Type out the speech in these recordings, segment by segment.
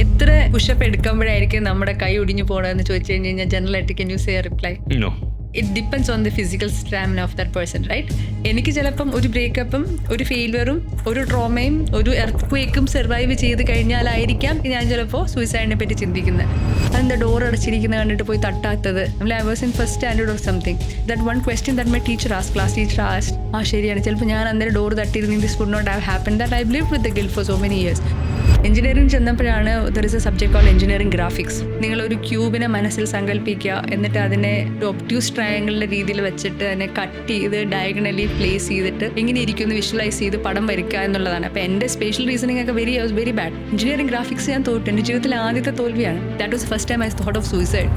എത്ര പുഷപ്പ് എടുക്കുമ്പോഴായിരിക്കും നമ്മുടെ കൈ ഒടിഞ്ഞു പോകണമെന്ന് ചോദിച്ചു കഴിഞ്ഞാൽ ജനറൽ ആയിട്ട് can you say reply? It depends on the physical stamina of that person, right? എനിക്ക് ചിലപ്പം ഒരു ബ്രേക്കപ്പും ഒരു ഫെയിലുവറും ഒരു ട്രോമയും ഒരു എർത്ത് ക്വേക്കും സർവൈവ് ചെയ്ത് കഴിഞ്ഞാലായിരിക്കാം ഞാൻ ചിലപ്പോൾ സൂയിസൈഡിനെ പറ്റി ചിന്തിക്കുന്നത്. അതെന്താ ഡോർ അടച്ചിരിക്കുന്നത് കണ്ടിട്ട് പോയി തട്ടാത്തത്? I was in first standard or something. That one question that my teacher ask, class teacher ask, ശരിയാണ്, ചിലപ്പോൾ ഞാൻ അന്നേരം ഡോർ തട്ടിയിരുന്നെങ്കിൽ this would not have happen. That I lived with the guilt for so many years. Engineering ചെന്നപ്പോഴാണ് there is a subject called engineering graphics. നിങ്ങളൊരു ക്യൂബിനെ മനസ്സിൽ സങ്കല്പിക്കുക, എന്നിട്ട് അതിനെ ഒബ്റ്റ്യൂസ് ട്രയാങ്കിളിൻ്റെ രീതിയിൽ വെച്ചിട്ട് അതിനെ കട്ട് ചെയ്ത് ഡയഗണലി പ്ലേസ് ചെയ്തിട്ട് എങ്ങനെ ഇരിക്കുമെന്ന് വിഷ്വലൈസ് ചെയ്ത് പടം വരയ്ക്കുക എന്നുള്ളതാണ്. അപ്പോൾ എൻ്റെ സ്പേഷ്യൽ റീസണിങ് ഒക്കെ വെരി ബാഡ്. എഞ്ചിനീയറിംഗ് ഗ്രാഫിക്സ് ഞാൻ തോറ്റു. എൻ്റെ ജീവിതത്തിലെ ആദ്യത്തെ തോൽവിയാണ്. That was first time I thought of suicide.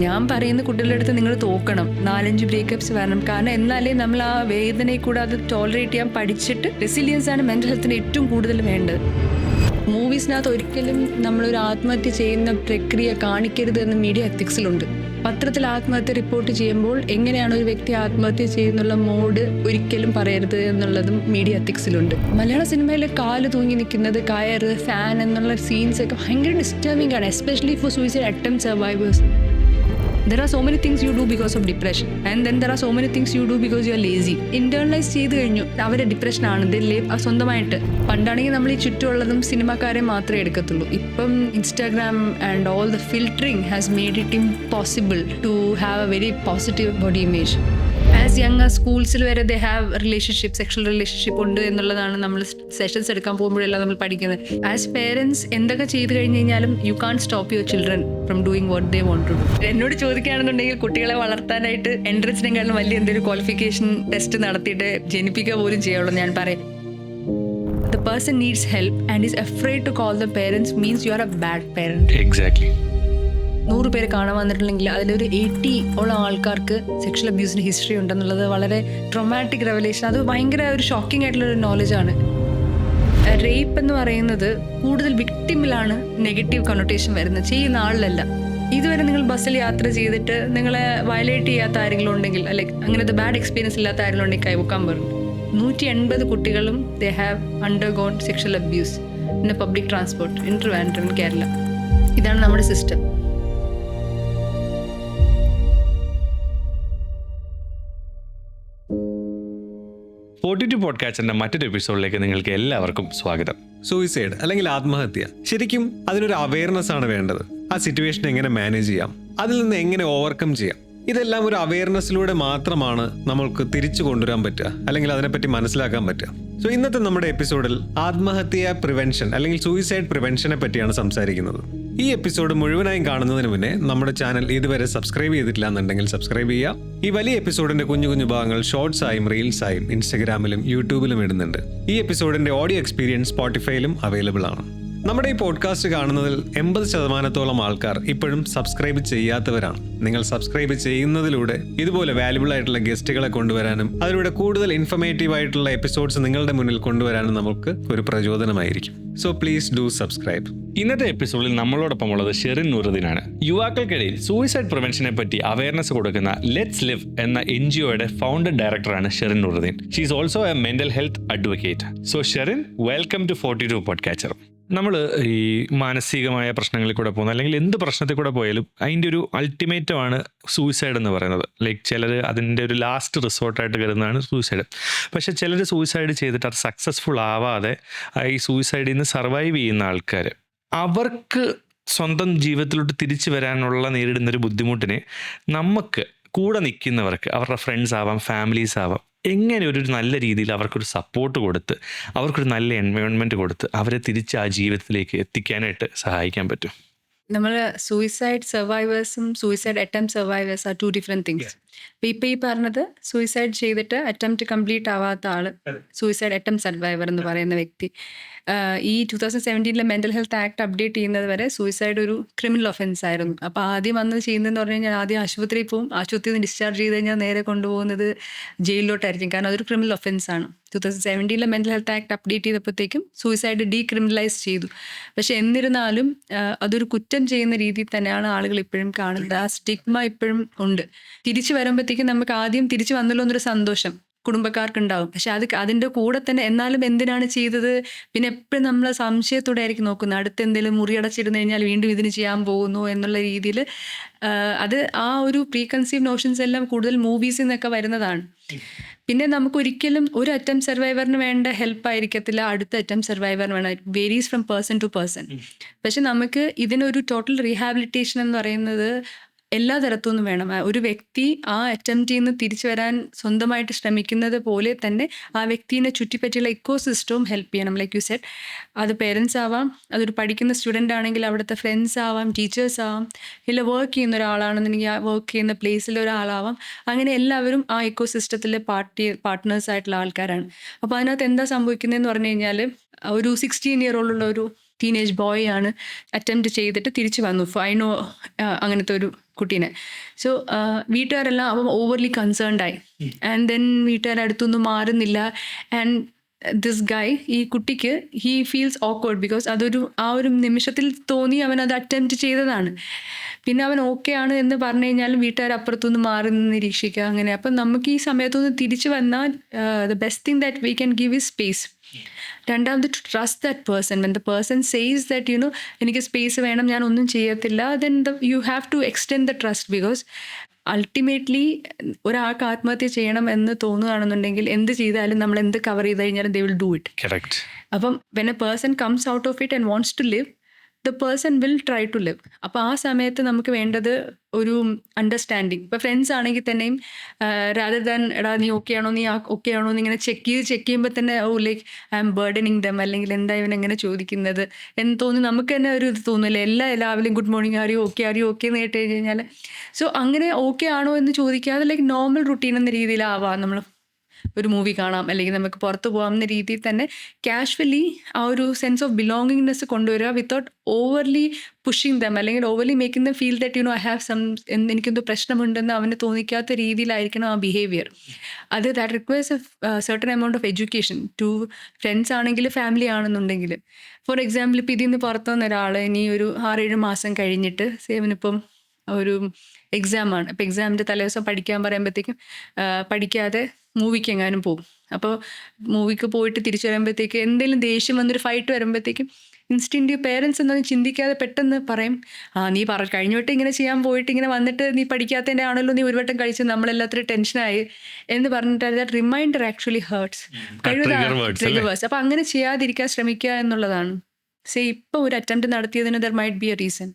ഞാൻ പറയുന്ന കുട്ടികളുടെ അടുത്ത് നിങ്ങൾ തോക്കണം, 4-5 ബ്രേക്കപ്സ് വരണം. കാരണം എന്നാലേ നമ്മൾ ആ വേദനയെ കൂടെ അത് ടോളറേറ്റ് ചെയ്യാൻ പഠിച്ചിട്ട് റെസിലിയൻസ് ആണ് മെൻ്റൽ ഹെൽത്തിന് ഏറ്റവും കൂടുതൽ വേണ്ടത്. മൂവീസിനകത്ത് ഒരിക്കലും നമ്മളൊരു ആത്മഹത്യ ചെയ്യുന്ന പ്രക്രിയ കാണിക്കരുത് എന്ന് മീഡിയ എത്തിക്സിലുണ്ട്. പത്രത്തിൽ ആത്മഹത്യ റിപ്പോർട്ട് ചെയ്യുമ്പോൾ എങ്ങനെയാണ് ഒരു വ്യക്തി ആത്മഹത്യ ചെയ്യുന്നുള്ള മോഡ് ഒരിക്കലും പറയരുത് എന്നുള്ളതും മീഡിയ എത്തിക്സിലുണ്ട്. മലയാള സിനിമയിൽ കാല് തൂങ്ങി നിൽക്കുന്നത്, കയറ്, ഫാൻ എന്നുള്ള സീൻസ് ഒക്കെ ഭയങ്കര ഡിസ്റ്റർബിംഗ് ആണ്, especially for suicide attempt survivors. There are so many things you do because of depression, and then there are so many things you do because you are lazy. Internalize ചെയ്ത് കഴിഞ്ഞു അവരെ ഡിപ്രഷനാണ്, ഇതില്ലേ സ്വന്തമായിട്ട്. പണ്ടാണെങ്കിൽ നമ്മൾ ഈ ചുറ്റുമുള്ളതും സിനിമാക്കാരെ മാത്രമേ എടുക്കത്തുള്ളൂ. ഇപ്പം Instagram and all the filtering has made it impossible to have a very positive body image. As young സ്കൂൾസിൽ വരെ they have relationship, sexual relationship ഉണ്ട് എന്നുള്ളതാണ് നമ്മൾ സെഷൻസ് എടുക്കാൻ പോകുമ്പോഴെല്ലാം നമ്മൾ പഠിക്കുന്നത്. ആസ് പേരൻസ് എന്തൊക്കെ ചെയ്ത് കഴിഞ്ഞ് കഴിഞ്ഞാലും you can't stop your children from doing what they want to do. എന്നോട് ചോദിക്കുകയാണെന്നുണ്ടെങ്കിൽ കുട്ടികളെ വളർത്താനായിട്ട് എൻട്രൻസിനെക്കാളും വലിയ എന്തൊരു ക്വാളിഫിക്കേഷൻ ടെസ്റ്റ് നടത്തിയിട്ട് ജനിപ്പിക്കുക പോലും ചെയ്യുള്ളൂ. ഞാൻ പറയും the person needs help and is afraid to call the parents means you are a bad parent. Exactly. 100 പേര് കാണാൻ വന്നിട്ടുണ്ടെങ്കിൽ അതിലൊരു 80 ഓളം ആൾക്കാർക്ക് സെക്ഷൽ അബ്യൂസിന് ഹിസ്റ്ററി ഉണ്ടെന്നുള്ളത് വളരെ ട്രോമാറ്റിക് റെവലേഷൻ. അത് ഭയങ്കര ഒരു ഷോക്കിംഗ് ആയിട്ടുള്ളൊരു നോളജാണ്. റേപ്പ് എന്ന് പറയുന്നത് കൂടുതൽ വിക്ടിമിലാണ് നെഗറ്റീവ് കണ്ണോട്ടേഷൻ വരുന്നത്, ചെയ്യുന്ന ആളിലല്ല. ഇതുവരെ നിങ്ങൾ ബസ്സിൽ യാത്ര ചെയ്തിട്ട് നിങ്ങളെ വയലേറ്റ് ചെയ്യാത്ത ആരെങ്കിലും ഉണ്ടെങ്കിൽ, അല്ലെങ്കിൽ അങ്ങനത്തെ ബാഡ് എക്സ്പീരിയൻസ് ഇല്ലാത്ത ആരെങ്കിലും ഉണ്ടെങ്കിൽ കൈവക്കാൻ പറയും. 180 കുട്ടികളും they have undergone sexual abuse in public transport in Trivandrum, Kerala. ഇതാണ് നമ്മുടെ സിസ്റ്റം. ഫോർട്ടി പോഡ്കാസ്റ്റിന്റെ മറ്റൊരു എപ്പിസോഡിലേക്ക് നിങ്ങൾക്ക് എല്ലാവർക്കും സ്വാഗതം. സൂയിസൈഡ് അല്ലെങ്കിൽ ആത്മഹത്യ, ശരിക്കും അതിനൊരു അവയർനെസ് ആണ് വേണ്ടത്. ആ സിറ്റുവേഷൻ എങ്ങനെ മാനേജ് ചെയ്യാം, അതിൽ നിന്ന് എങ്ങനെ ഓവർകം ചെയ്യാം, ഇതെല്ലാം ഒരു അവയർനെസ്സിലൂടെ മാത്രമാണ് നമ്മൾക്ക് തിരിച്ചു കൊണ്ടുവരാൻ പറ്റുക, അല്ലെങ്കിൽ അതിനെപ്പറ്റി മനസ്സിലാക്കാൻ പറ്റുക. സോ ഇന്നത്തെ നമ്മുടെ എപ്പിസോഡിൽ ആത്മഹത്യ പ്രിവെൻഷൻ അല്ലെങ്കിൽ സൂയിസൈഡ് പ്രിവെൻഷനെ പറ്റിയാണ് സംസാരിക്കുന്നത്. ഈ എപ്പിസോഡ് മുഴുവനായും കാണുന്നതിന് മുന്നേ നമ്മുടെ ചാനൽ ഇതുവരെ സബ്സ്ക്രൈബ് ചെയ്തിട്ടില്ല എന്നുണ്ടെങ്കിൽ സബ്സ്ക്രൈബ് ചെയ്യുക. ഈ വലിയ എപ്പിസോഡിന്റെ കുഞ്ഞു ഭാഗങ്ങൾ ഷോർട്സ് ആയും റീൽസ് ആയും ഇൻസ്റ്റഗ്രാമിലും യൂട്യൂബിലും ഇടുന്നുണ്ട്. ഈ എപ്പിസോഡിന്റെ ഓഡിയോ എക്സ്പീരിയൻസ് സ്പോട്ടിഫൈയിലും അവൈലബിൾ ആണ്. നമ്മുടെ ഈ പോഡ്കാസ്റ്റ് കാണുന്നതിൽ 80% ആൾക്കാർ ഇപ്പോഴും സബ്സ്ക്രൈബ് ചെയ്യാത്തവരാണ്. നിങ്ങൾ സബ്സ്ക്രൈബ് ചെയ്യുന്നതിലൂടെ ഇതുപോലെ വാല്യുബിൾ ആയിട്ടുള്ള ഗസ്റ്റുകളെ കൊണ്ടുവരാനും അതിലൂടെ കൂടുതൽ ഇൻഫർമേറ്റീവ് ആയിട്ടുള്ള എപ്പിസോഡ്സ് നിങ്ങളുടെ മുന്നിൽ കൊണ്ടുവരാനും നമുക്ക് ഒരു പ്രചോദനമായിരിക്കും. So please do subscribe. ഇന്നത്തെ എപ്പിസോഡിൽ നമ്മളോടൊപ്പം ഉള്ളത് ഷെറിൻ നൂറുദ്ദീനാണ്. യുവാക്കൾക്കിടയിൽ സൂയിസൈഡ് പ്രിവെൻഷനെ പറ്റി അവയർനെസ് കൊടുക്കുന്ന ലെറ്റ്സ് ലിവ് എന്ന NGOയുടെ ഫൗണ്ടർ ഡയറക്ടറാണ് Sherin Nooruddin. She is also a mental health advocate. So Sherin, welcome to 42 podcaster. നമ്മൾ ഈ മാനസികമായ പ്രശ്നങ്ങളിൽ കൂടെ പോകുന്നത്, അല്ലെങ്കിൽ എന്ത് പ്രശ്നത്തിൽ കൂടെ പോയാലും അതിൻ്റെ ഒരു അൾട്ടിമേറ്റമാണ് സൂയിസൈഡ് എന്ന് പറയുന്നത്. ലൈക്ക് ചിലർ അതിൻ്റെ ഒരു ലാസ്റ്റ് റിസോർട്ടായിട്ട് കരുതുന്നതാണ് സൂയിസൈഡ്. പക്ഷേ ചിലർ സൂയിസൈഡ് ചെയ്തിട്ട് അത് സക്സസ്ഫുൾ ആവാതെ ഈ സൂയിസൈഡിൽ നിന്ന് സർവൈവ് ചെയ്യുന്ന ആൾക്കാർ, അവർക്ക് സ്വന്തം ജീവിതത്തിലോട്ട് തിരിച്ചു വരാനുള്ള നേരിടുന്നൊരു ബുദ്ധിമുട്ടിനെ നമുക്ക് കൂടെ നിൽക്കുന്നവർക്ക്, അവരുടെ ഫ്രണ്ട്സ് ആവാം, ഫാമിലീസ് ആവാം, എങ്ങനെ ഒരു നല്ല രീതിയിൽ അവർക്കൊരു സപ്പോർട്ട് കൊടുത്ത്, അവർക്കൊരു നല്ല എൻവയോൺമെൻറ്റ് കൊടുത്ത് അവരെ തിരിച്ച് ആ ജീവിതത്തിലേക്ക് എത്തിക്കാനായിട്ട് സഹായിക്കാൻ പറ്റും. നമ്മൾ സൂയിസൈഡ് സർവൈവേഴ്സും suicide attempt survivors are 2 different things. ഇപ്പം ഈ പറഞ്ഞത് സൂയിസൈഡ് ചെയ്തിട്ട് അറ്റംപ്റ്റ് കംപ്ലീറ്റ് ആവാത്ത ആള് സൂയിസൈഡ് അറ്റംപ്റ്റ് സർവൈവർ എന്ന് പറയുന്ന വ്യക്തി. ഈ 2017 മെൻ്റൽ ഹെൽത്ത് ആക്ട് അപ്ഡേറ്റ് ചെയ്യുന്നത് വരെ സൂയിസൈഡ് ഒരു ക്രിമിനൽ ഒഫൻസ് ആയിരുന്നു. അപ്പോൾ ആദ്യം വന്ന് ചെയ്യുന്നതെന്ന് പറഞ്ഞു കഴിഞ്ഞാൽ ആദ്യം ആശുപത്രിയിൽ പോകും, ആശുപത്രിയിൽ നിന്ന് ഡിസ്ചാർജ് ചെയ്ത് കഴിഞ്ഞാൽ നേരെ കൊണ്ടുപോകുന്നത് ജയിലിലോട്ടായിരിക്കും. കാരണം അതൊരു ക്രിമിനൽ ഒഫൻസ് ആണ്. 2017 മെൻ്റൽ ഹെൽത്ത് ആക്ട് അപ്ഡേറ്റ് ചെയ്തപ്പോഴത്തേക്കും സൂയിസൈഡ് ഡീക്രിമിനലൈസ് ചെയ്തു. പക്ഷെ എന്നിരുന്നാലും അതൊരു കുറ്റം ചെയ്യുന്ന രീതിയിൽ തന്നെയാണ് ആളുകൾ ഇപ്പോഴും കാണുന്നത്. ആ സ്റ്റിഗ്മ ഇപ്പോഴും ഉണ്ട്. തിരിച്ചു വരുമ്പോഴത്തേക്കും നമുക്ക് ആദ്യം തിരിച്ചു വന്നല്ലോ എന്നൊരു സന്തോഷം, കുടുംബക്കാർക്കുണ്ടാവും. പക്ഷെ അതിൻ്റെ കൂടെ തന്നെ എന്നാലും എന്തിനാണ് ചെയ്തത്, പിന്നെ എപ്പോഴും നമ്മൾ സംശയത്തോടെ ആയിരിക്കും നോക്കുന്നത്. അടുത്ത് എന്തെങ്കിലും മുറിയടച്ചിരുന്നു കഴിഞ്ഞാൽ വീണ്ടും ഇതിന് ചെയ്യാൻ പോകുന്നു എന്നുള്ള രീതിയിൽ അത് ആ ഒരു പ്രീ കൺസീവ് നോഷൻസ് എല്ലാം കൂടുതൽ മൂവീസിൽ നിന്നൊക്കെ വരുന്നതാണ്. പിന്നെ നമുക്ക് ഒരിക്കലും ഒരു അറ്റംപ്റ്റ് സർവൈവറിന് വേണ്ട ഹെൽപ്പ് ആയിരിക്കത്തില്ല അടുത്ത അറ്റംപ്റ്റ് സർവൈവറിന് വേണം. It varies from person to person. പക്ഷെ നമുക്ക് ഇതിനൊരു ടോട്ടൽ റീഹാബിലിറ്റേഷൻ എന്ന് പറയുന്നത് എല്ലാ തരത്തുനിന്നും വേണം. ഒരു വ്യക്തി ആ അറ്റംപ്റ്റിൽ നിന്ന് തിരിച്ചു വരാൻ സ്വന്തമായിട്ട് ശ്രമിക്കുന്നത് പോലെ തന്നെ ആ വ്യക്തിനെ ചുറ്റിപ്പറ്റിയുള്ള ഇക്കോസിസ്റ്റവും ഹെൽപ്പ് ചെയ്യണം. ലൈക്ക് യു സെഡ്, അത് പേരൻസ് ആവാം, അതൊരു പഠിക്കുന്ന സ്റ്റുഡൻ്റ് ആണെങ്കിൽ അവിടുത്തെ ഫ്രണ്ട്സ് ആവാം, ടീച്ചേഴ്സ് ആവാം, ഇല്ല വർക്ക് ചെയ്യുന്ന ഒരാളാണെന്നുണ്ടെങ്കിൽ ആ വർക്ക് ചെയ്യുന്ന പ്ലേസിലെ ഒരാളാവാം. അങ്ങനെ എല്ലാവരും ആ ഇക്കോസിസ്റ്റത്തിലെ പാർട്ട്നേഴ്സ് ആയിട്ടുള്ള ആൾക്കാരാണ്. അപ്പോൾ അതിനകത്ത് എന്താ സംഭവിക്കുന്നതെന്ന് പറഞ്ഞു കഴിഞ്ഞാൽ, ഒരു 16 year old ഉള്ള ഒരു ടീനേജ് ബോയ് ആണ് അറ്റംപ്റ്റ് ചെയ്തിട്ട് തിരിച്ചു വന്നു. ഫൈനോ അങ്ങനത്തെ ഒരു കുട്ടീനെ. സോ വീട്ടുകാരെല്ലാം അവൻ ഓവർലി കൺസേൺഡ് ആയി. ആൻഡ് ദെൻ വീട്ടുകാരുടെ അടുത്തൊന്നും മാറുന്നില്ല. ആൻഡ് ദിസ് ഗായ്, ഈ കുട്ടിക്ക് ഹീ ഫീൽസ് ഓക്വേർഡ് ബിക്കോസ് ആ ഒരു നിമിഷത്തിൽ തോന്നി അവൻ അത് അറ്റംപ്റ്റ് ചെയ്തതാണ്. പിന്നെ അവൻ ഓക്കെ ആണ് എന്ന് പറഞ്ഞു കഴിഞ്ഞാലും വീട്ടുകാർ അപ്പുറത്തുനിന്ന് മാറി നിന്ന് നിരീക്ഷിക്കുക അങ്ങനെ. അപ്പം നമുക്ക് ഈ സമയത്തൊന്ന് തിരിച്ചു വന്നാൽ the best thing that we can give is space. രണ്ടാമത് to trust that person. When the person says that എനിക്ക് സ്പേസ് വേണം, ഞാൻ ഒന്നും ചെയ്യത്തില്ല, then you have to extend the trust. Because ultimately ഒരാൾക്ക് ആത്മഹത്യ ചെയ്യണം എന്ന് തോന്നുകയാണെന്നുണ്ടെങ്കിൽ എന്ത് ചെയ്താലും നമ്മൾ എന്ത് കവർ ചെയ്ത് കഴിഞ്ഞാലും ദേ വിൽ ഡു ഇറ്റ്. അപ്പം when a person comes out of it and wants to live, the person will try to live. അപ്പോൾ ആ സമയത്ത് നമുക്ക് വേണ്ടത് ഒരു അണ്ടർസ്റ്റാൻഡിങ്. ഇപ്പോൾ ഫ്രണ്ട്സ് ആണെങ്കിൽ തന്നെയും രാദർ ദാൻ എടാ നീ ഓക്കെ ആണോ, നീ ഓക്കെ ആണോ എന്ന് ഇങ്ങനെ ചെക്ക് ചെയ്യുമ്പോൾ തന്നെ ലൈക്ക് ഐ എം ബേർഡനിങ് ദം, അല്ലെങ്കിൽ എന്താ ഇവൻ എങ്ങനെ ചോദിക്കുന്നത് എന്ന് തോന്നി നമുക്ക് തന്നെ ഒരു ഇത് തോന്നില്ല. രാവിലെയും ഗുഡ് മോർണിംഗ് ആരെയോ ഓക്കെ എന്ന് കേട്ട് കഴിഞ്ഞാൽ. സോ അങ്ങനെ ഓക്കെ ആണോ എന്ന് ചോദിക്കാതെ ലൈക്ക് നോർമൽ റുട്ടീൻ എന്ന രീതിയിലാവാം. നമ്മൾ ഒരു മൂവി കാണാം, അല്ലെങ്കിൽ നമുക്ക് പുറത്ത് പോകാം എന്ന രീതിയിൽ തന്നെ കാഷ്വലി ആ ഒരു സെൻസ് ഓഫ് ബിലോങ്ങിങ്നെസ് കൊണ്ടുവരിക, വിത്തൗട്ട് ഓവർലി പുഷിങ് ദം, അല്ലെങ്കിൽ overly making them feel that I have some, എനിക്കെന്തോ പ്രശ്നമുണ്ടെന്ന് അവന് തോന്നിക്കാത്ത രീതിയിലായിരിക്കണം ആ behaviour. That requires a certain amount of education to friends ആണെങ്കിൽ ഫാമിലി ആണെന്നുണ്ടെങ്കിൽ. ഫോർ എക്സാമ്പിൾ, ഇപ്പോൾ ഇതിൽ നിന്ന് പുറത്തു വന്ന ഒരാൾ ഇനി ഒരു 6-7 മാസം കഴിഞ്ഞിട്ട് സേവനിപ്പം ഒരു എക്സാമാണ്. അപ്പോൾ എക്സാമിൻ്റെ തലേദിവസം പഠിക്കാൻ പറയുമ്പോഴത്തേക്കും പഠിക്കാതെ മൂവിക്ക് എങ്ങാനും പോകും. അപ്പോൾ മൂവിക്ക് പോയിട്ട് തിരിച്ചു വരുമ്പോഴത്തേക്ക് എന്തെങ്കിലും ദേഷ്യം വന്നൊരു ഫൈറ്റ് വരുമ്പോഴത്തേക്കും ഇൻസ്റ്റിൻറ്റീവ് പേരൻസ് എന്താണെന്ന് ചിന്തിക്കാതെ പെട്ടെന്ന് പറയും, നീ കഴിഞ്ഞ വട്ടം ഇങ്ങനെ ചെയ്യാൻ പോയിട്ട് ഇങ്ങനെ വന്നിട്ട് നീ പഠിക്കാത്തതിൻ്റെ ആണല്ലോ നീ ഒരു വട്ടം കഴിച്ച് നമ്മളെല്ലാത്തിനും ടെൻഷനായി എന്ന് പറഞ്ഞിട്ട് ദാറ്റ് റിമൈൻഡർ ആക്ച്വലി ഹേർട്സ്. കഴിവതാണ്. അപ്പോൾ അങ്ങനെ ചെയ്യാതിരിക്കാൻ ശ്രമിക്കുക എന്നുള്ളതാണ്. ഇപ്പോൾ ഒരു അറ്റംപ്റ്റ് നടത്തിയതിന് there might be a reason.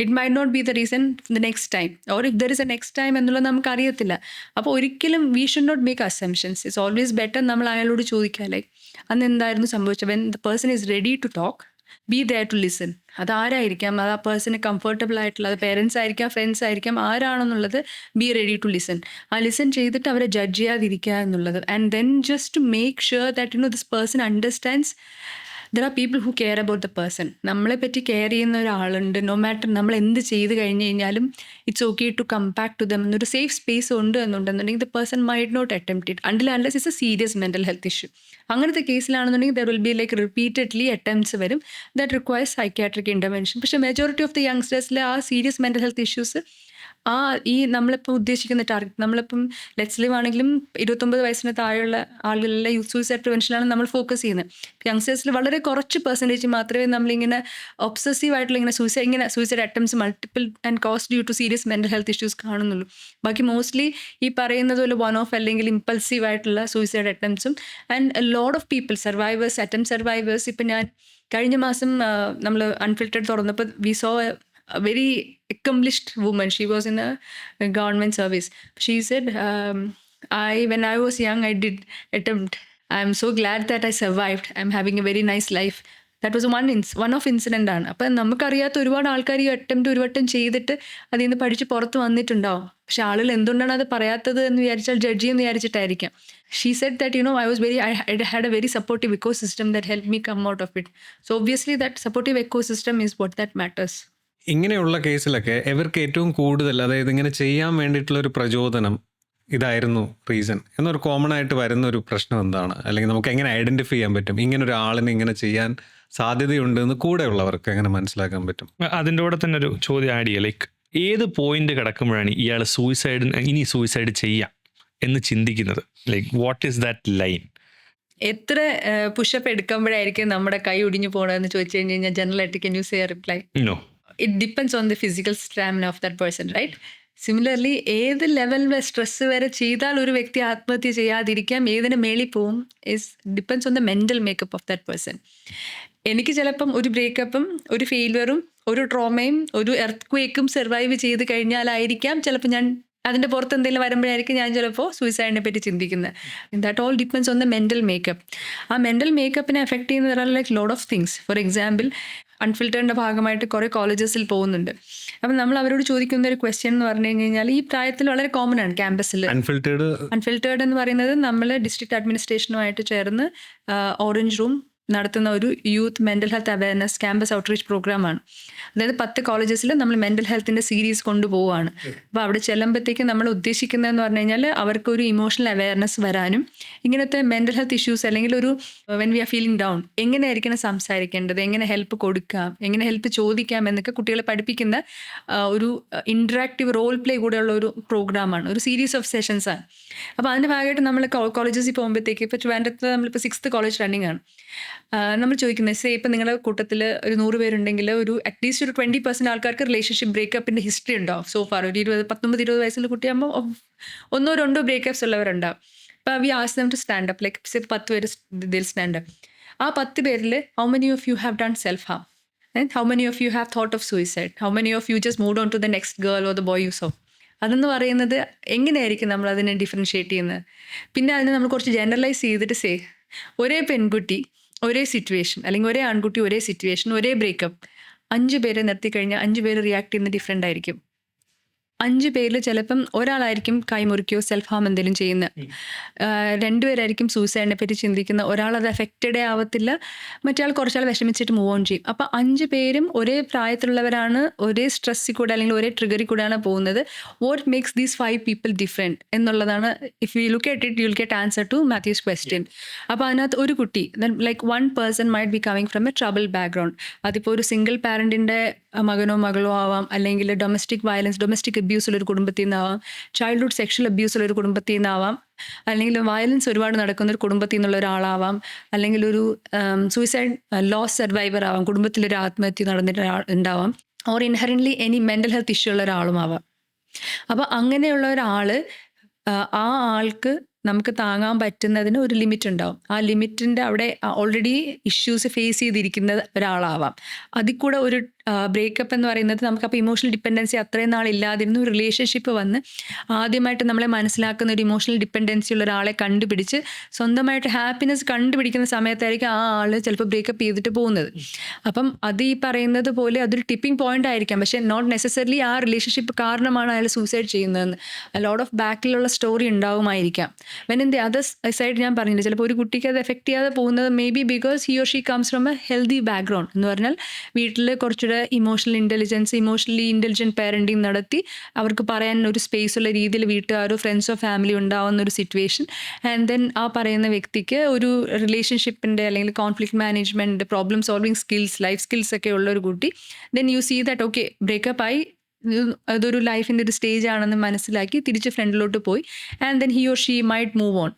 It might not be the reason the next time, or if there is a next time എന്നുള്ളത് നമുക്ക് അറിയത്തില്ല. അപ്പോൾ ഒരിക്കലും we should not make assumptions. It's always better നമ്മൾ അയാളോട് ചോദിക്കുക, ലൈക്ക് അന്ന് എന്തായിരുന്നു സംഭവിച്ചത്. When the person is ready to talk, be there to listen. അതാരായിരിക്കാം, അത് ആ പേഴ്സണ് കംഫർട്ടബിൾ ആയിട്ടുള്ള, അത് പേരൻസ് ആയിരിക്കാം, ഫ്രണ്ട്സ് ആയിരിക്കാം, ആരാണെന്നുള്ളത് ബി റെഡി ടു ലിസൺ. ആ ലിസൺ ചെയ്തിട്ട് അവരെ ജഡ്ജ് ചെയ്യാതിരിക്കുക എന്നുള്ളത്. And then just to make sure that this person understands there are people who care about the person. നമ്മളെപ്പറ്റി കെയർ ചെയ്യുന്ന ഒരാളുണ്ട്. നോ മാറ്റർ നമ്മൾ എന്ത് ചെയ്ത് കഴിഞ്ഞ് കഴിഞ്ഞാലും it's okay to come back to them എന്നൊരു സേഫ് സ്പേസ് ഉണ്ട് എന്നുണ്ടെന്നുണ്ടെങ്കിൽ the person might not attempt it until unless it's a serious mental health issue. അങ്ങനത്തെ കേസിലാണെന്നുണ്ടെങ്കിൽ there will be like repeatedly attempts വരും ദാറ്റ് റിക്വയർസ് സൈക്യാട്രിക് ഇൻ്റർവെൻഷൻ. പക്ഷേ majority of the യങ്സ്റ്റേഴ്സിലെ ആ serious mental health issues നമ്മളിപ്പോൾ ഉദ്ദേശിക്കുന്ന target, നമ്മളിപ്പം let's live ആണെങ്കിലും 29 വയസ്സിന് താഴെയുള്ള ആളുകളിലെ സൂയിസൈഡ് പ്രിവെൻഷനാണ് നമ്മൾ ഫോക്കസ് ചെയ്യുന്നത്. യങ്സ്റ്റേഴ്സിൽ വളരെ കുറച്ച് പെർസെൻറ്റേജ് മാത്രമേ നമ്മളിങ്ങനെ ഒബ്സസീവ് ആയിട്ടുള്ള suicide attempts multiple and caused due to serious mental health issues കാണുന്നുള്ളൂ. ബാക്കി മോസ്റ്റ്ലി ഈ പറയുന്നത് പോലെ വൺ ഓഫ് അല്ലെങ്കിൽ ഇമ്പൾസീവ് ആയിട്ടുള്ള സൂയിസൈഡ് അറ്റംപ്റ്റ്സും. And a lot of people survivors, attempt survivors. ഇപ്പം ഞാൻ കഴിഞ്ഞ മാസം നമ്മൾ അൺഫിൽറ്റർഡ് തുറന്നപ്പോൾ we saw a very accomplished woman. She was in a government service. She said, when I was young, I did attempt. I'm so glad that I survived. I'm having a very nice life. That was one of incident ആണ്. അപ്പം നമുക്കറിയാത്ത ഒരുപാട് ആൾക്കാർ ഈ attempt ഒരു വട്ടം ചെയ്തിട്ട് അതിൽ നിന്ന് പഠിച്ച് പുറത്ത് വന്നിട്ടുണ്ടാവും. പക്ഷെ ആളുകൾ എന്തുകൊണ്ടാണ് അത് പറയാത്തത് എന്ന് വിചാരിച്ചാൽ ജഡ്ജ് ചെയ്യുമെന്ന് വിചാരിച്ചിട്ടായിരിക്കാം. She said that I had a very supportive ecosystem that helped me come out of it. So obviously that supportive ecosystem is what that matters. ഇങ്ങനെയുള്ള കേസിലൊക്കെ ഇവർക്ക് ഏറ്റവും കൂടുതൽ, അതായത് ഇങ്ങനെ ചെയ്യാൻ വേണ്ടിയിട്ടുള്ളൊരു പ്രചോദനം ഇതായിരുന്നു റീസൺ എന്നൊരു കോമൺ ആയിട്ട് വരുന്ന ഒരു പ്രശ്നം എന്താണ്? അല്ലെങ്കിൽ നമുക്ക് എങ്ങനെ ഐഡന്റിഫൈ ചെയ്യാൻ പറ്റും ഇങ്ങനെ ഒരു ആളിനെ ഇങ്ങനെ ചെയ്യാൻ സാധ്യതയുണ്ടെന്ന് കൂടെയുള്ളവർക്ക് എങ്ങനെ മനസ്സിലാക്കാൻ പറ്റും? അതിൻ്റെ കൂടെ തന്നെ ഒരു ചോദ്യം ആഡ് ചെയ്യുക, ലൈക്ക് ഏത് പോയിന്റ് കിടക്കുമ്പോഴാണ് ഇയാൾ സൂയിസൈഡ് ചെയ്യാം എന്ന് ചിന്തിക്കുന്നത്? Like what is that line? എത്ര പുഷപ്പ് എടുക്കുമ്പോഴായിരിക്കും നമ്മുടെ കൈ ഒടിഞ്ഞു പോകണമെന്ന് ചോദിച്ചു കഴിഞ്ഞാൽ ജനറലായിട്ട് can you say reply? No. It depends on the physical stamina of that person, right? Similarly ഏത് ലെവലിലെ സ്ട്രെസ് വരെ ചെയ്താൽ ഒരു വ്യക്തി ആത്മഹത്യ ചെയ്യാതിരിക്കാം, ഏതിന് മേളിൽ പോവും is depends on the mental makeup of that person. എനിക്ക് ചിലപ്പം ഒരു ബ്രേക്കപ്പും ഒരു ഫെയിൽവറും ഒരു ട്രോമയും ഒരു എർത്ത് ക്വേക്കും സർവൈവ് ചെയ്ത് കഴിഞ്ഞാലായിരിക്കാം ചിലപ്പോൾ ഞാൻ അതിൻ്റെ പുറത്ത് എന്തെങ്കിലും വരുമ്പോഴായിരിക്കും ഞാൻ ചിലപ്പോൾ സൂയിസൈഡിനെ പറ്റി ചിന്തിക്കുന്നത്. That all depends on the mental makeup. ആ മെൻ്റൽ മേക്കപ്പിനെ എഫക്ട് ചെയ്യുന്നത് like load of things. For example, അൺഫിൽറ്ററിൻ്റെ ഭാഗമായിട്ട് കുറേ കോളേജസിൽ പോകുന്നുണ്ട്. അപ്പം നമ്മൾ അവരോട് ചോദിക്കുന്ന ഒരു ക്വസ്റ്റ്യൻ എന്ന് പറഞ്ഞു കഴിഞ്ഞാൽ ഈ പ്രായത്തിൽ വളരെ കോമൺ ആണ് ക്യാമ്പസിൽ. അൺഫിൽറ്റേർഡ് എന്ന് പറയുന്നത് നമ്മൾ ഡിസ്ട്രിക്ട് അഡ്മിനിസ്ട്രേഷനുമായിട്ട് ചേർന്ന് ഓറഞ്ച് റൂം നടത്തുന്ന ഒരു youth mental health awareness campus outreach പ്രോഗ്രാമാണ്. അതായത് 10 കോളേജസിൽ നമ്മൾ മെൻ്റൽ ഹെൽത്തിൻ്റെ സീരീസ് കൊണ്ടുപോവുകയാണ്. അപ്പോൾ അവിടെ ചെല്ലുമ്പോഴത്തേക്ക് നമ്മൾ ഉദ്ദേശിക്കുന്നതെന്ന് പറഞ്ഞു കഴിഞ്ഞാൽ അവർക്കൊരു ഇമോഷണൽ അവയർനെസ് വരാനും ഇങ്ങനത്തെ മെൻ്റൽ ഹെൽത്ത് ഇഷ്യൂസ് അല്ലെങ്കിൽ ഒരു when we are feeling down എങ്ങനെയായിരിക്കണം സംസാരിക്കേണ്ടത്, എങ്ങനെ ഹെൽപ്പ് കൊടുക്കാം, എങ്ങനെ ഹെൽപ്പ് ചോദിക്കാം എന്നൊക്കെ കുട്ടികളെ പഠിപ്പിക്കുന്ന ഒരു ഇൻറ്ററാക്റ്റീവ് റോൾ പ്ലേ കൂടെയുള്ള ഒരു പ്രോഗ്രാമാണ്, ഒരു സീരീസ് ഓഫ് സെഷൻസാണ്. അപ്പോൾ അതിൻ്റെ ഭാഗമായിട്ട് നമ്മൾ കോളേജസിൽ പോകുമ്പോഴത്തേക്ക് ഇപ്പോൾ ട്രിവാൻഡ്രത്ത് നമ്മളിപ്പോൾ 6th കോളേജ് റണ്ണിങ് ആണ്. നമ്മൾ ചോദിക്കുന്നത് ഇപ്പം നിങ്ങളുടെ കൂട്ടത്തിൽ ഒരു 100 പേരുണ്ടെങ്കിൽ ഒരു അറ്റ്ലീസ്റ്റ് ഒരു 20% ആൾക്കാർക്ക് റിലേഷൻഷിപ്പ് ബ്രേക്കപ്പിൻ്റെ ഹിസ്റ്ററി ഉണ്ടാവും. സോ ഫാർ ഒരു 19-20 വയസ്സിൽ കുട്ടിയാകുമ്പോൾ 1-2 ബ്രേക്കപ്സ് ഉള്ളവരുണ്ടാവും. അപ്പോൾ we ask them to stand up, like 10 പേര് ദിൽ സ്റ്റാൻഡ് അപ്പ്. ആ 10 പേരിൽ how many of you have done self harm and how many of you have thought of suicide, how many of you just move on to the next girl or the boy you saw. അതെന്ന് പറയുന്നത് എങ്ങനെയായിരിക്കും നമ്മൾ അതിനെ differentiate ചെയ്യുന്നത്? പിന്നെ അതിനെ നമ്മൾ കുറച്ച് ജനറലൈസ് ചെയ്തിട്ട് ഒരേ പെൺകുട്ടി ഒരേ സിറ്റുവേഷൻ അല്ലെങ്കിൽ ഒരേ ആൺകുട്ടി ഒരേ സിറ്റുവേഷൻ ഒരേ ബ്രേക്കപ്പ് 5 പേരെ നിർത്തി കഴിഞ്ഞാൽ 5 പേര് റിയാക്ട് ചെയ്യുന്നത് ഡിഫറെൻ്റ് ആയിരിക്കും. 5 പേരിൽ ചിലപ്പം ഒരാളായിരിക്കും കൈമുറിക്കോ സെൽഫ് ഹാം എന്തെങ്കിലും ചെയ്യുന്നത്, 2 പേരായിരിക്കും സൂയിസൈഡിനെ പറ്റി ചിന്തിക്കുന്ന, ഒരാളത് എഫക്റ്റഡേ ആവത്തില്ല, മറ്റേ കുറച്ചാൾ വിഷമിച്ചിട്ട് മൂവ് ഓൺ ചെയ്യും. അപ്പോൾ 5 പേരും ഒരേ പ്രായത്തിലുള്ളവരാണ്, ഒരേ സ്ട്രെസ്സിൽ കൂടെ അല്ലെങ്കിൽ ഒരേ ട്രിഗറിൽ കൂടെയാണ് പോകുന്നത്. What makes these 5 people different എന്നുള്ളതാണ്. If you look at it you will get answer to Mathew's question. അപ്പോൾ അതിനകത്ത് ഒരു കുട്ടി like 1 person might be coming from a trouble background. അതിപ്പോൾ ഒരു സിംഗിൾ പാരൻറ്റിൻ്റെ മകനോ മകളോ ആവാം, അല്ലെങ്കിൽ ഡൊമസ്റ്റിക് വയലൻസ് ഡൊമസ്റ്റിക് അബ്യൂസുള്ളൊരു കുടുംബത്തിൽ നിന്നാവാം, ചൈൽഡ്ഹുഡ് സെക്ഷൽ അബ്യൂസുള്ളൊരു കുടുംബത്തിൽ നിന്നാവാം, അല്ലെങ്കിൽ വയലൻസ് ഒരുപാട് നടക്കുന്ന ഒരു കുടുംബത്തിൽ നിന്നുള്ള ഒരാളാവാം, അല്ലെങ്കിൽ ഒരു സൂയിസൈഡ് ലോസ് സർവൈവർ ആവാം, കുടുംബത്തിലൊരു ആത്മഹത്യ നടന്നിട്ട് ഉണ്ടാവാം, or inherently any mental health issue ഉള്ള ഒരാളും ആവാം. അപ്പോൾ അങ്ങനെയുള്ള ഒരാൾ ആ ആൾക്ക് നമുക്ക് താങ്ങാൻ പറ്റുന്നതിന് ഒരു ലിമിറ്റ് ഉണ്ടാവും. ആ ലിമിറ്റിൻ്റെ അവിടെ ഓൾറെഡി ഇഷ്യൂസ് ഫേസ് ചെയ്തിരിക്കുന്ന ഒരാളാവാം. അതിൽ കൂടെ ഒരു ബ്രേക്കപ്പ് എന്ന് പറയുന്നത് നമുക്കപ്പോൾ ഇമോഷണൽ ഡിപ്പെൻഡൻസി അത്രയും നാളില്ലാതിരുന്നു, റിലേഷൻഷിപ്പ് വന്ന് ആദ്യമായിട്ട് നമ്മളെ മനസ്സിലാക്കുന്ന ഒരു ഇമോഷണൽ ഡിപ്പെൻഡൻസി ഉള്ള ഒരാളെ കണ്ടുപിടിച്ച് സ്വന്തമായിട്ട് ഹാപ്പിനെസ് കണ്ടുപിടിക്കുന്ന സമയത്തായിരിക്കും ആ ആൾ ചിലപ്പോൾ ബ്രേക്കപ്പ് ചെയ്തിട്ട് പോകുന്നത്. അപ്പം അത് ഈ പറയുന്നത് പോലെ അതൊരു ടിപ്പിംഗ് പോയിന്റ് ആയിരിക്കാം, പക്ഷേ നോട്ട് നെസസറിലി ആ റിലേഷൻഷിപ്പ് കാരണമാണ് അയാൾ സൂയിസൈഡ് ചെയ്യുന്നതെന്ന് ലോട്ട് ഓഫ് ബാക്കിലുള്ള സ്റ്റോറി ഉണ്ടാവുമായിരിക്കാം. When in the other side ഞാൻ പറഞ്ഞില്ല, ചിലപ്പോൾ ഒരു കുട്ടിക്ക് അത് എഫക്റ്റ് ചെയ്യാതെ പോകുന്നത് may be because he or she comes from a healthy background എന്ന് പറഞ്ഞാൽ വീട്ടിൽ കുറച്ചുകൂടെ emotional intelligence emotionally intelligent parenting നടത്തി അവർക്ക് പറയാൻ ഒരു സ്പേസ് ഉള്ള രീതിയിൽ വീട്ടുകാരോ ഫ്രണ്ട്സോ ഫാമിലി ഉണ്ടാവുന്ന ഒരു സിറ്റുവേഷൻ. ആൻഡ് ദെൻ ആ പറയുന്ന വ്യക്തിക്ക് ഒരു റിലേഷൻഷിപ്പിൻ്റെ അല്ലെങ്കിൽ conflict management problem solving skills life skills ഒക്കെ ഉള്ള ഒരു കുട്ടി, then you see that okay breakup ആയി, അതൊരു ലൈഫിൻ്റെ ഒരു സ്റ്റേജ് ആണെന്ന് മനസ്സിലാക്കി തിരിച്ച് ഫ്രണ്ടിലോട്ട് പോയി, and then he or she might move on.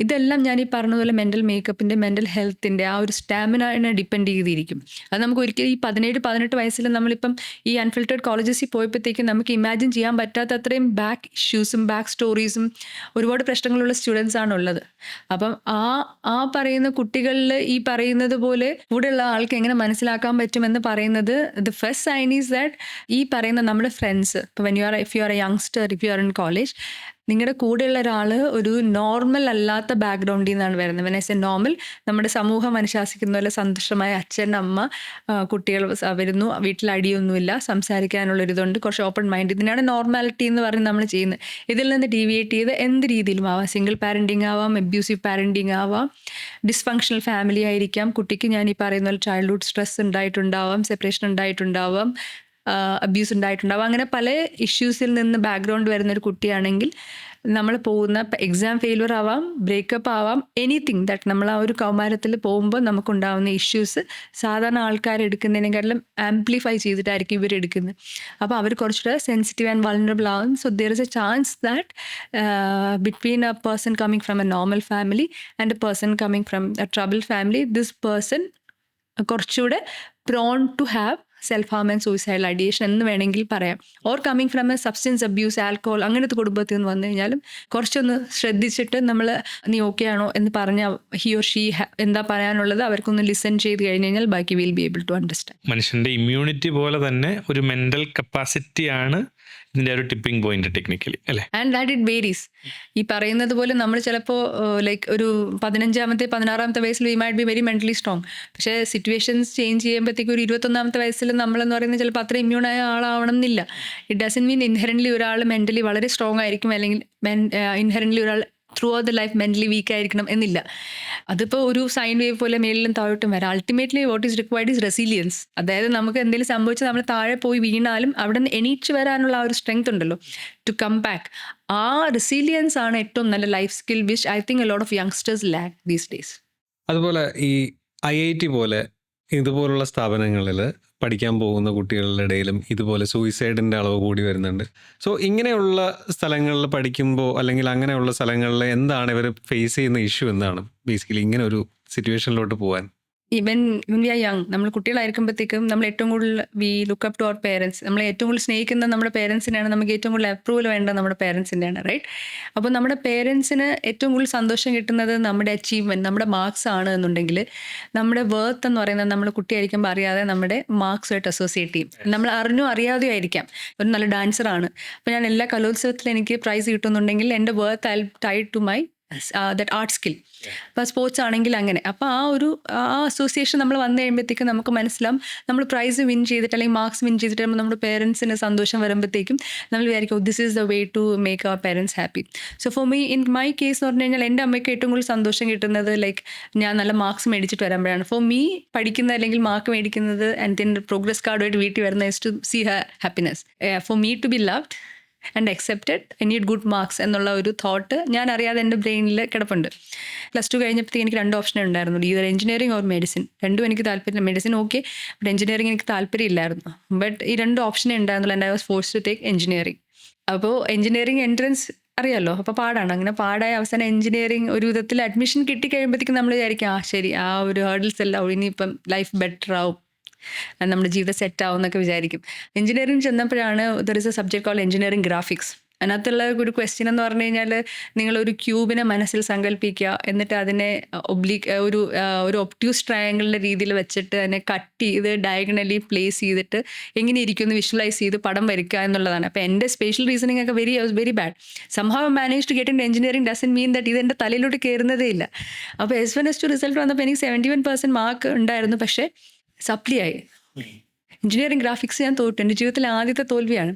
ഇതെല്ലാം ഞാൻ ഈ പറഞ്ഞതുപോലെ മെൻ്റൽ മേക്കപ്പിൻ്റെ മെൻ്റൽ ഹെൽത്തിൻ്റെ ആ ഒരു സ്റ്റാമിനയെ ഡിപ്പെൻഡ് ചെയ്തിരിക്കും. അത് നമുക്ക് ഒരിക്കലും ഈ 17-18 വയസ്സിൽ നമ്മളിപ്പം ഈ അൺഫിൽറ്റേർഡ് കോളേജസിൽ പോയപ്പോഴത്തേക്കും നമുക്ക് ഇമാജിൻ ചെയ്യാൻ പറ്റാത്ത അത്രയും ബാക്ക് ഇഷ്യൂസും ബാക്ക് സ്റ്റോറീസും ഒരുപാട് പ്രശ്നങ്ങളുള്ള സ്റ്റുഡൻസ് ആണുള്ളത്. അപ്പം ആ പറയുന്ന കുട്ടികളിൽ ഈ പറയുന്നത് പോലെ കൂടെയുള്ള ആൾക്ക് എങ്ങനെ മനസ്സിലാക്കാൻ പറ്റുമെന്ന് പറയുന്നത് the first sign is that ഈ പറയുന്ന നമ്മുടെ ഫ്രണ്ട്സ്, ഇപ്പോൾ if you are a youngster, if you are in college, നിങ്ങളുടെ കൂടെയുള്ള ഒരാൾ ഒരു നോർമൽ അല്ലാത്ത ബാക്ക്ഗ്രൗണ്ടിൽ നിന്നാണ് വരുന്നത്. വെൻ ഐ സേ നോർമൽ, നമ്മുടെ സമൂഹം അനുശാസിക്കുന്ന പോലെ സന്തുഷ്ടമായ അച്ഛൻ അമ്മ കുട്ടികൾ വരുന്നു, വീട്ടിൽ അടിയൊന്നുമില്ല, സംസാരിക്കാനുള്ളൊരിതുണ്ട്, കുറച്ച് ഓപ്പൺ മൈൻഡ്, ഇതിനാണ് നോർമാലിറ്റി എന്ന് പറഞ്ഞ് നമ്മൾ ചെയ്യുന്നത്. ഇതിൽ നിന്ന് ഡീവിയേറ്റ് ചെയ്ത് എന്ത് രീതിയിലും ആവാം, സിംഗിൾ പാരൻറ്റിങ് ആവാം, അബ്യൂസീവ് പാരൻറ്റിങ് ആവാം, ഡിസ്ഫങ്ഷണൽ ഫാമിലി ആയിരിക്കാം, കുട്ടിക്ക് ഞാൻ ഈ പറയുന്ന പോലെ ചൈൽഡ്ഹുഡ് സ്ട്രെസ് ഉണ്ടായിട്ടുണ്ടാവാം, സെപ്പറേഷൻ ഉണ്ടായിട്ടുണ്ടാവാം, അബ്യൂസ് ഉണ്ടായിട്ടുണ്ടാവും, അങ്ങനെ പല ഇഷ്യൂസിൽ നിന്ന് ബാക്ക്ഗ്രൗണ്ട് വരുന്നൊരു കുട്ടിയാണെങ്കിൽ നമ്മൾ പോകുന്ന എക്സാം ഫെയിലിയർ ആവാം, ബ്രേക്കപ്പ് ആവാം, എനിത്തിങ് ദാറ്റ് നമ്മൾ ആ ഒരു കൗമാരത്തിൽ പോകുമ്പോൾ നമുക്കുണ്ടാവുന്ന ഇഷ്യൂസ് സാധാരണ ആൾക്കാർ എടുക്കുന്നതിനെക്കാട്ടിലും ആംപ്ലിഫൈ ചെയ്തിട്ടായിരിക്കും ഇവർ എടുക്കുന്നത്. അപ്പോൾ അവർ കുറച്ചുകൂടെ സെൻസിറ്റീവ് ആൻഡ് വൾണറബിൾ ആവും. So there is a chance that between a person coming from a normal family and a person coming from a trouble family, this person കുറച്ചുകൂടെ prone to have self harm and suicidal ideation എന്ന് വേണമെങ്കിൽ പറയാം. Or coming from a substance abuse, alcohol അങ്ങനത്തെ കുടുംബത്തിൽ നിന്ന് വന്നു കഴിഞ്ഞാലും കുറച്ചൊന്ന് ശ്രദ്ധിച്ചിട്ട് നമ്മൾ നീ ഓക്കെ ആണോ എന്ന് പറഞ്ഞാൽ ഹി ഓർ ഷീ എന്താ പറയാനുള്ളത് അവർക്കൊന്ന് ലിസൺ ചെയ്ത് കഴിഞ്ഞ് കഴിഞ്ഞാൽ ബാക്കി will be able to understand. മനുഷ്യന്റെ ഇമ്മ്യൂണിറ്റി പോലെ തന്നെ ഒരു മെന്റൽ കപ്പാസിറ്റിയാണ് ഇതിന്റെ ഒരു ടിപ്പിംഗ് പോയിന്റ് ടെക്നിക്കലി, അല്ലേ? And that it varies. ഈ പറയുന്നത് പോലെ നമ്മൾ ചിലപ്പോൾ ലൈക്ക് ഒരു 15-ാമത്തെ 16-ാമത്തെ വയസ്സിൽ V might be very mentally strong. പക്ഷേ സിറ്റുവേഷൻസ് ചേഞ്ച് ചെയ്യുമ്പോഴത്തേക്കും ഒരു 21-ാമത്തെ വയസ്സിൽ നമ്മളെന്ന് പറയുന്നത് ചിലപ്പോൾ അത്ര ഇമ്മ്യൂണായ ആളാവണം എന്നില്ല. ഇറ്റ് ഡസൻ മീൻ ഇൻഹെറൻ്റ്ലി ഒരാൾ മെന്റലി വളരെ സ്ട്രോങ് ആയിരിക്കും, അല്ലെങ്കിൽ ഇൻഹെറൻ്റ്ലി ഒരാൾ throughout the life mentally weak ആയിരിക്കണം എന്നില്ല. അതിപ്പോൾ ഒരു സൈൻ വേവ് പോലെ മേളിലും താഴോട്ടും വരാം. Ultimately what is required is resilience. അതായത് നമുക്ക് എന്തെങ്കിലും സംഭവിച്ചാൽ നമ്മൾ താഴെ പോയി വീണാലും അവിടെ നിന്ന് എണീച്ച് വരാനുള്ള ആ ഒരു സ്ട്രെങ്ത് ഉണ്ടല്ലോ, ടു കം ബാക്ക്. ആ റെസിലിയൻസ് ആണ് ഏറ്റവും നല്ല life skill which I think a lot of youngsters lack these days. അതുപോലെ ഈ IIT പോലെ ഇതുപോലുള്ള സ്ഥാപനങ്ങളിൽ പഠിക്കാൻ പോകുന്ന കുട്ടികളുടെ ഇടയിലും ഇതുപോലെ സൂയിസൈഡിൻ്റെ അളവ് കൂടി വരുന്നുണ്ട്. സോ ഇങ്ങനെയുള്ള സ്ഥലങ്ങളിൽ പഠിക്കുമ്പോൾ അല്ലെങ്കിൽ അങ്ങനെയുള്ള സ്ഥലങ്ങളിൽ എന്താണ് ഇവർ ഫേസ് ചെയ്യുന്ന ഇഷ്യൂ എന്താണ് ബേസിക്കലി ഇങ്ങനെ ഒരു സിറ്റുവേഷനിലോട്ട് പോകാൻ? ഈവൻ വി ആർ യങ്, നമ്മൾ കുട്ടികളായിരിക്കുമ്പോഴത്തേക്കും നമ്മൾ ഏറ്റവും കൂടുതൽ we look up to our parents. നമ്മൾ ഏറ്റവും കൂടുതൽ സ്നേഹിക്കുന്ന നമ്മുടെ പേരൻസിനെയാണ്, നമുക്ക് ഏറ്റവും കൂടുതൽ അപ്രൂവൽ വേണ്ടത് നമ്മുടെ പേരൻസിൻ്റെയാണ്, റൈറ്റ്? അപ്പോൾ നമ്മുടെ പേരൻസിന് ഏറ്റവും കൂടുതൽ സന്തോഷം കിട്ടുന്നത് നമ്മുടെ അച്ചീവ്മെൻറ്റ്, നമ്മുടെ മാർക്സ് ആണ് എന്നുണ്ടെങ്കിൽ നമ്മുടെ വർത്ത് എന്ന് പറയുന്നത് നമ്മൾ കുട്ടിയായിരിക്കുമ്പോൾ അറിയാതെ നമ്മുടെ മാർക്സുമായിട്ട് അസോസിയേറ്റ് ചെയ്യും. നമ്മൾ അറിഞ്ഞോ അറിയാതെയോ ആയിരിക്കാം. ഒരു നല്ല ഡാൻസറാണ്, അപ്പോൾ ഞാൻ എല്ലാ കലോത്സവത്തിലും എനിക്ക് പ്രൈസ് കിട്ടുന്നുണ്ടെങ്കിൽ എൻ്റെ worth I tied to my that art skill. അപ്പോൾ സ്പോർട്സ് ആണെങ്കിൽ അങ്ങനെ. അപ്പോൾ ആ അസോസിയേഷൻ നമ്മൾ വന്നു കഴിയുമ്പോഴത്തേക്കും നമുക്ക് മനസ്സിലാവും, നമ്മൾ പ്രൈസ് വിൻ ചെയ്തിട്ട് അല്ലെങ്കിൽ മാർക്സ് വിൻ ചെയ്തിട്ട് നമ്മുടെ പേരൻസിന് സന്തോഷം വരുമ്പോഴത്തേക്കും നമ്മൾ വിചാരിക്കും this is the way to make our parents happy. So for me in my case എന്ന് പറഞ്ഞു കഴിഞ്ഞാൽ എൻ്റെ അമ്മയ്ക്ക് ഏറ്റവും കൂടുതൽ സന്തോഷം കിട്ടുന്നത് ലൈക്ക് ഞാൻ നല്ല മാർക്സ് മേടിച്ചിട്ട് വരുമ്പോഴാണ്. ഫോർ മീ പഠിക്കുന്ന അല്ലെങ്കിൽ മാർക്ക് മേടിക്കുന്നത് ആൻഡ് ദെൻ പ്രോഗ്രസ് കാർഡുമായിട്ട് വീട്ടിൽ വരുന്നത് is to see her happiness. For me to be loved and accepted, I need good marks എന്നുള്ള ഒരു തോട്ട് ഞാൻ അറിയാതെ എൻ്റെ ബ്രെയിനിൽ കിടപ്പുണ്ട്. +2 കഴിഞ്ഞപ്പോഴത്തേക്ക് എനിക്ക് 2 ഓപ്ഷനേ ഉണ്ടായിരുന്നുള്ളൂ, ഈതർ എഞ്ചിനീയറിംഗ് ഓർ മെഡിസിൻ. രണ്ടും എനിക്ക് താല്പര്യമില്ല. മെഡിസിൻ ഓക്കെ, ബട്ട് എഞ്ചിനീയറിംഗ് എനിക്ക് താല്പര്യമില്ലായിരുന്നു. ബട്ട് ഈ 2 ഓപ്ഷനേ ഉണ്ടായിരുന്നുള്ളൂ and I was forced to take engineering. അപ്പോൾ എഞ്ചിനീയറിംഗ് എൻട്രൻസ് അറിയാമല്ലോ, അപ്പോൾ പാടാണ്. അങ്ങനെ പാടായ അവസാനം എഞ്ചിനീയറിംഗ് ഒരു വിധത്തിൽ അഡ്മിഷൻ കിട്ടിക്കഴിയുമ്പോഴത്തേക്കും നമ്മൾ വിചാരിക്കും ശരി ആ ഒരു ഹേർഡിൽസ് എല്ലാം ഇനിയിപ്പം ലൈഫ് ബെറ്റർ ആവും, നമ്മുടെ ജീവിതം സെറ്റ് ആവും എന്നൊക്കെ വിചാരിക്കും. എഞ്ചിനീയറിംഗ് ചെന്നപ്പോഴാണ് there is a subject called engineering graphics. അതിനകത്തുള്ള ഒരു ക്വസ്റ്റ്യൻ എന്ന് പറഞ്ഞു കഴിഞ്ഞാൽ നിങ്ങളൊരു ക്യൂബിനെ മനസ്സിൽ സങ്കല്പിക്കുക, എന്നിട്ട് അതിനെ ഒരു ഒബ്റ്റ്യൂസ് ട്രയാങ്കിളിൻ്റെ രീതിയിൽ വെച്ചിട്ട് അതിനെ കട്ട് ചെയ്ത് ഡയഗണലി പ്ലേസ് ചെയ്തിട്ട് എങ്ങനെ ഇരിക്കുമെന്ന് വിഷ്വലൈസ് ചെയ്ത് പടം വരയ്ക്കുക എന്നുള്ളതാണ്. അപ്പോൾ എൻ്റെ സ്പേഷ്യൽ റീസണിങ് ഒക്കെ very bad. Somehow manage to get in engineering doesn't mean that ഇത് എൻ്റെ തലയിലോട്ട് കയറുന്നതേ ഇല്ല. അപ്പോൾ S1 റിസൾട്ട് വന്നപ്പോൾ എനിക്ക് 71% മാർക്ക് ഉണ്ടായിരുന്നു, പക്ഷേ സപ്ലി ആയി. എഞ്ചിനീയറിംഗ് ഗ്രാഫിക്സ് ഞാൻ തോറ്റു, എൻ്റെ ജീവിതത്തിലെ ആദ്യത്തെ തോൽവിയാണ്.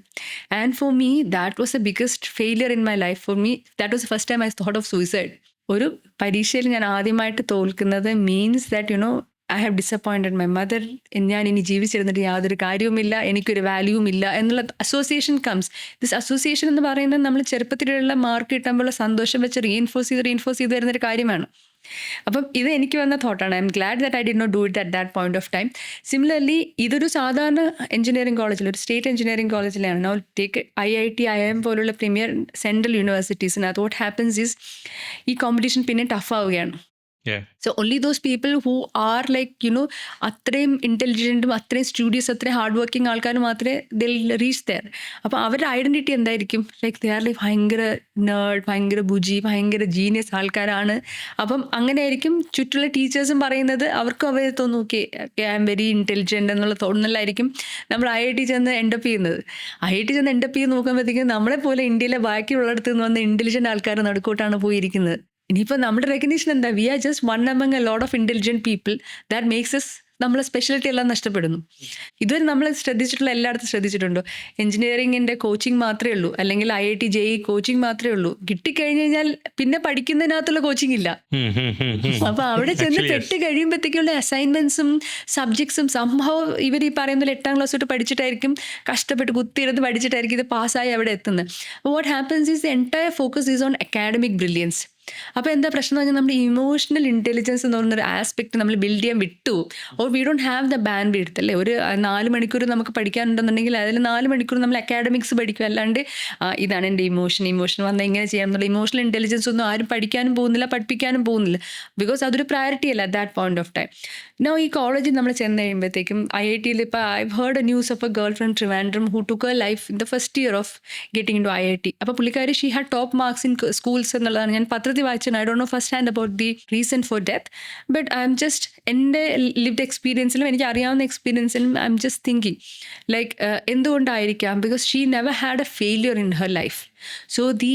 And for me that was a biggest failure in my life. For me that was the first time I thought of suicide. ഒരു പരീക്ഷയിൽ ഞാൻ ആദ്യമായിട്ട് തോൽക്കുന്നത് means that I have disappointed my mother. ഞാൻ ഇനി ജീവിച്ചിരുന്നിട്ട് യാതൊരു കാര്യവുമില്ല, എനിക്കൊരു വാല്യൂവും ഇല്ല എന്നുള്ള അസോസിയേഷൻ കംസ്. ദിസ് അസോസിയേഷൻ എന്ന് പറയുന്നത് നമ്മൾ ചെറുപ്പത്തിലുള്ള മാർക്ക് കിട്ടുമ്പോൾ സന്തോഷം വെച്ച് റീഇൻഫോഴ്സ് ചെയ്ത് വരുന്നൊരു കാര്യമാണ്. അപ്പം ഇത് എനിക്ക് വന്ന തോട്ടാണ്. I am glad that I did not do it at that point of time. Similarly ഇതൊരു സാധാരണ എഞ്ചിനീയറിംഗ് കോളേജിൽ, ഒരു സ്റ്റേറ്റ് എഞ്ചിനീയറിംഗ് കോളേജിലാണ്. നൗ ടേക്ക് IIT, IIM പോലുള്ള പ്രീമിയർ സെൻട്രൽ യൂണിവേഴ്സിറ്റീസിനകത്ത് വാട്ട് ഹാപ്പൻസ് ഈസ് ഈ കോമ്പറ്റീഷൻ പിന്നെ ടഫ് ആവുകയാണ്. So only those people who are like അത്രയും ഇൻ്റലിജൻറ്റും അത്രയും സ്റ്റുഡിയസ് അത്രയും ഹാർഡ് വർക്കിംഗ് ആൾക്കാർ മാത്രമേ ദിൽ റീച്ച് ദെയർ. അപ്പോൾ അവരുടെ ഐഡൻറ്റിറ്റി എന്തായിരിക്കും? ലൈക്ക് ദേ ആർ ലൈക്ക് ഭയങ്കര നേർഡ്, ഭയങ്കര ബുജി, ഭയങ്കര ജീനിയസ് ആൾക്കാരാണ്. അപ്പം അങ്ങനെ ആയിരിക്കും ചുറ്റുള്ള ടീച്ചേഴ്സും പറയുന്നത്. അവർക്കും അവരെ തോന്നും okay I am very intelligent എന്നുള്ള തോന്നലായിരിക്കും നമ്മൾ IIT ചെന്ന് എൻഡപ്പ് ചെയ്യുന്നത്. IIT ചെന്ന് എൻഡപ്പ് ചെയ്ത് നോക്കുമ്പോഴത്തേക്കും നമ്മളെപ്പോലെ ഇന്ത്യയിലെ ബാക്കിയുള്ളിടത്ത് നിന്ന് വന്ന ഇൻ്റലിജൻറ്റ് ആൾക്കാർ നടുക്കോട്ടാണ് പോയിരിക്കുന്നത്. ഇനിയിപ്പോൾ നമ്മുടെ റെക്കഗ്നീഷൻ എന്താ? We are just one among a lot of intelligent people. That makes us നമ്മളെ സ്പെഷ്യാലിറ്റി എല്ലാം നഷ്ടപ്പെടുന്നു. ഇതുവരെ നമ്മൾ ശ്രദ്ധിച്ചിട്ടുള്ള എല്ലായിടത്തും ശ്രദ്ധിച്ചിട്ടുണ്ടോ? എഞ്ചിനീയറിംഗിന്റെ കോച്ചിങ് മാത്രമേ ഉള്ളൂ, അല്ലെങ്കിൽ IIT JEE കോച്ചിങ് മാത്രമേ ഉള്ളൂ. കിട്ടിക്കഴിഞ്ഞ് കഴിഞ്ഞാൽ പിന്നെ പഠിക്കുന്നതിനകത്തുള്ള കോച്ചിങ് ഇല്ല. അപ്പൊ അവിടെ ചെന്ന് പെട്ട് കഴിയുമ്പോഴത്തേക്കുള്ള അസൈൻമെന്റ്സും സബ്ജക്ട്സും സംഭവം ഇവർ ഈ പറയുന്ന 8ാം ക്ലാസ് തൊട്ട് പഠിച്ചിട്ടായിരിക്കും, കഷ്ടപ്പെട്ട് കുത്തിയിരുന്ന് പഠിച്ചിട്ടായിരിക്കും ഇത് പാസ്സായി അവിടെ എത്തുന്നത്. What happens is the entire focus is on academic brilliance. അപ്പോൾ എന്താ പ്രശ്നം എന്ന് പറഞ്ഞാൽ നമ്മുടെ ഇമോഷണൽ ഇൻ്റലിജൻസ് എന്ന് പറയുന്നൊരു ആസ്പെക്ട് നമ്മൾ ബിൽഡ് ചെയ്യാൻ വിട്ടു. Or we don't have the band width അല്ലേ. ഒരു 4 മണിക്കൂർ നമുക്ക് പഠിക്കാനുണ്ടെന്നുണ്ടെങ്കിൽ അതിൽ 4 മണിക്കൂർ നമ്മൾ അക്കാഡമിക്സ് പഠിക്കും. അല്ലാണ്ട് ഇതാണ് എൻ്റെ ഇമോഷൻ വന്നാൽ എങ്ങനെ ചെയ്യാം എന്നുള്ള ഇമോഷണൽ ഇൻ്റലിജൻസ് ഒന്നും ആരും പഠിക്കാനും പോകുന്നില്ല, പഠിപ്പിക്കാനും പോകുന്നില്ല. ബിക്കോസ് അതൊരു പ്രയോറിറ്റി അല്ല at that point of time. No ഈ കോളേജിൽ നമ്മൾ ചെന്ന് കഴിയുമ്പോഴത്തേക്കും IIT ഇപ്പോൾ I heard a news of a girl from Trivandrum who took a life in the first year of getting to IIT. അപ്പോൾ പുള്ളിക്കാരി she had top marks in schools എന്നുള്ളതാണ് ഞാൻ പത്രത്തിൽ വായിച്ചത്. I don't know first hand about the reason for death, but I am just എൻ്റെ lived എക്സ്പീരിയൻസിലും എനിക്ക് അറിയാവുന്ന എക്സ്പീരിയൻസിലും I am just thinking like എന്തുകൊണ്ടായിരിക്കാം, because she never had a failure in her life. So the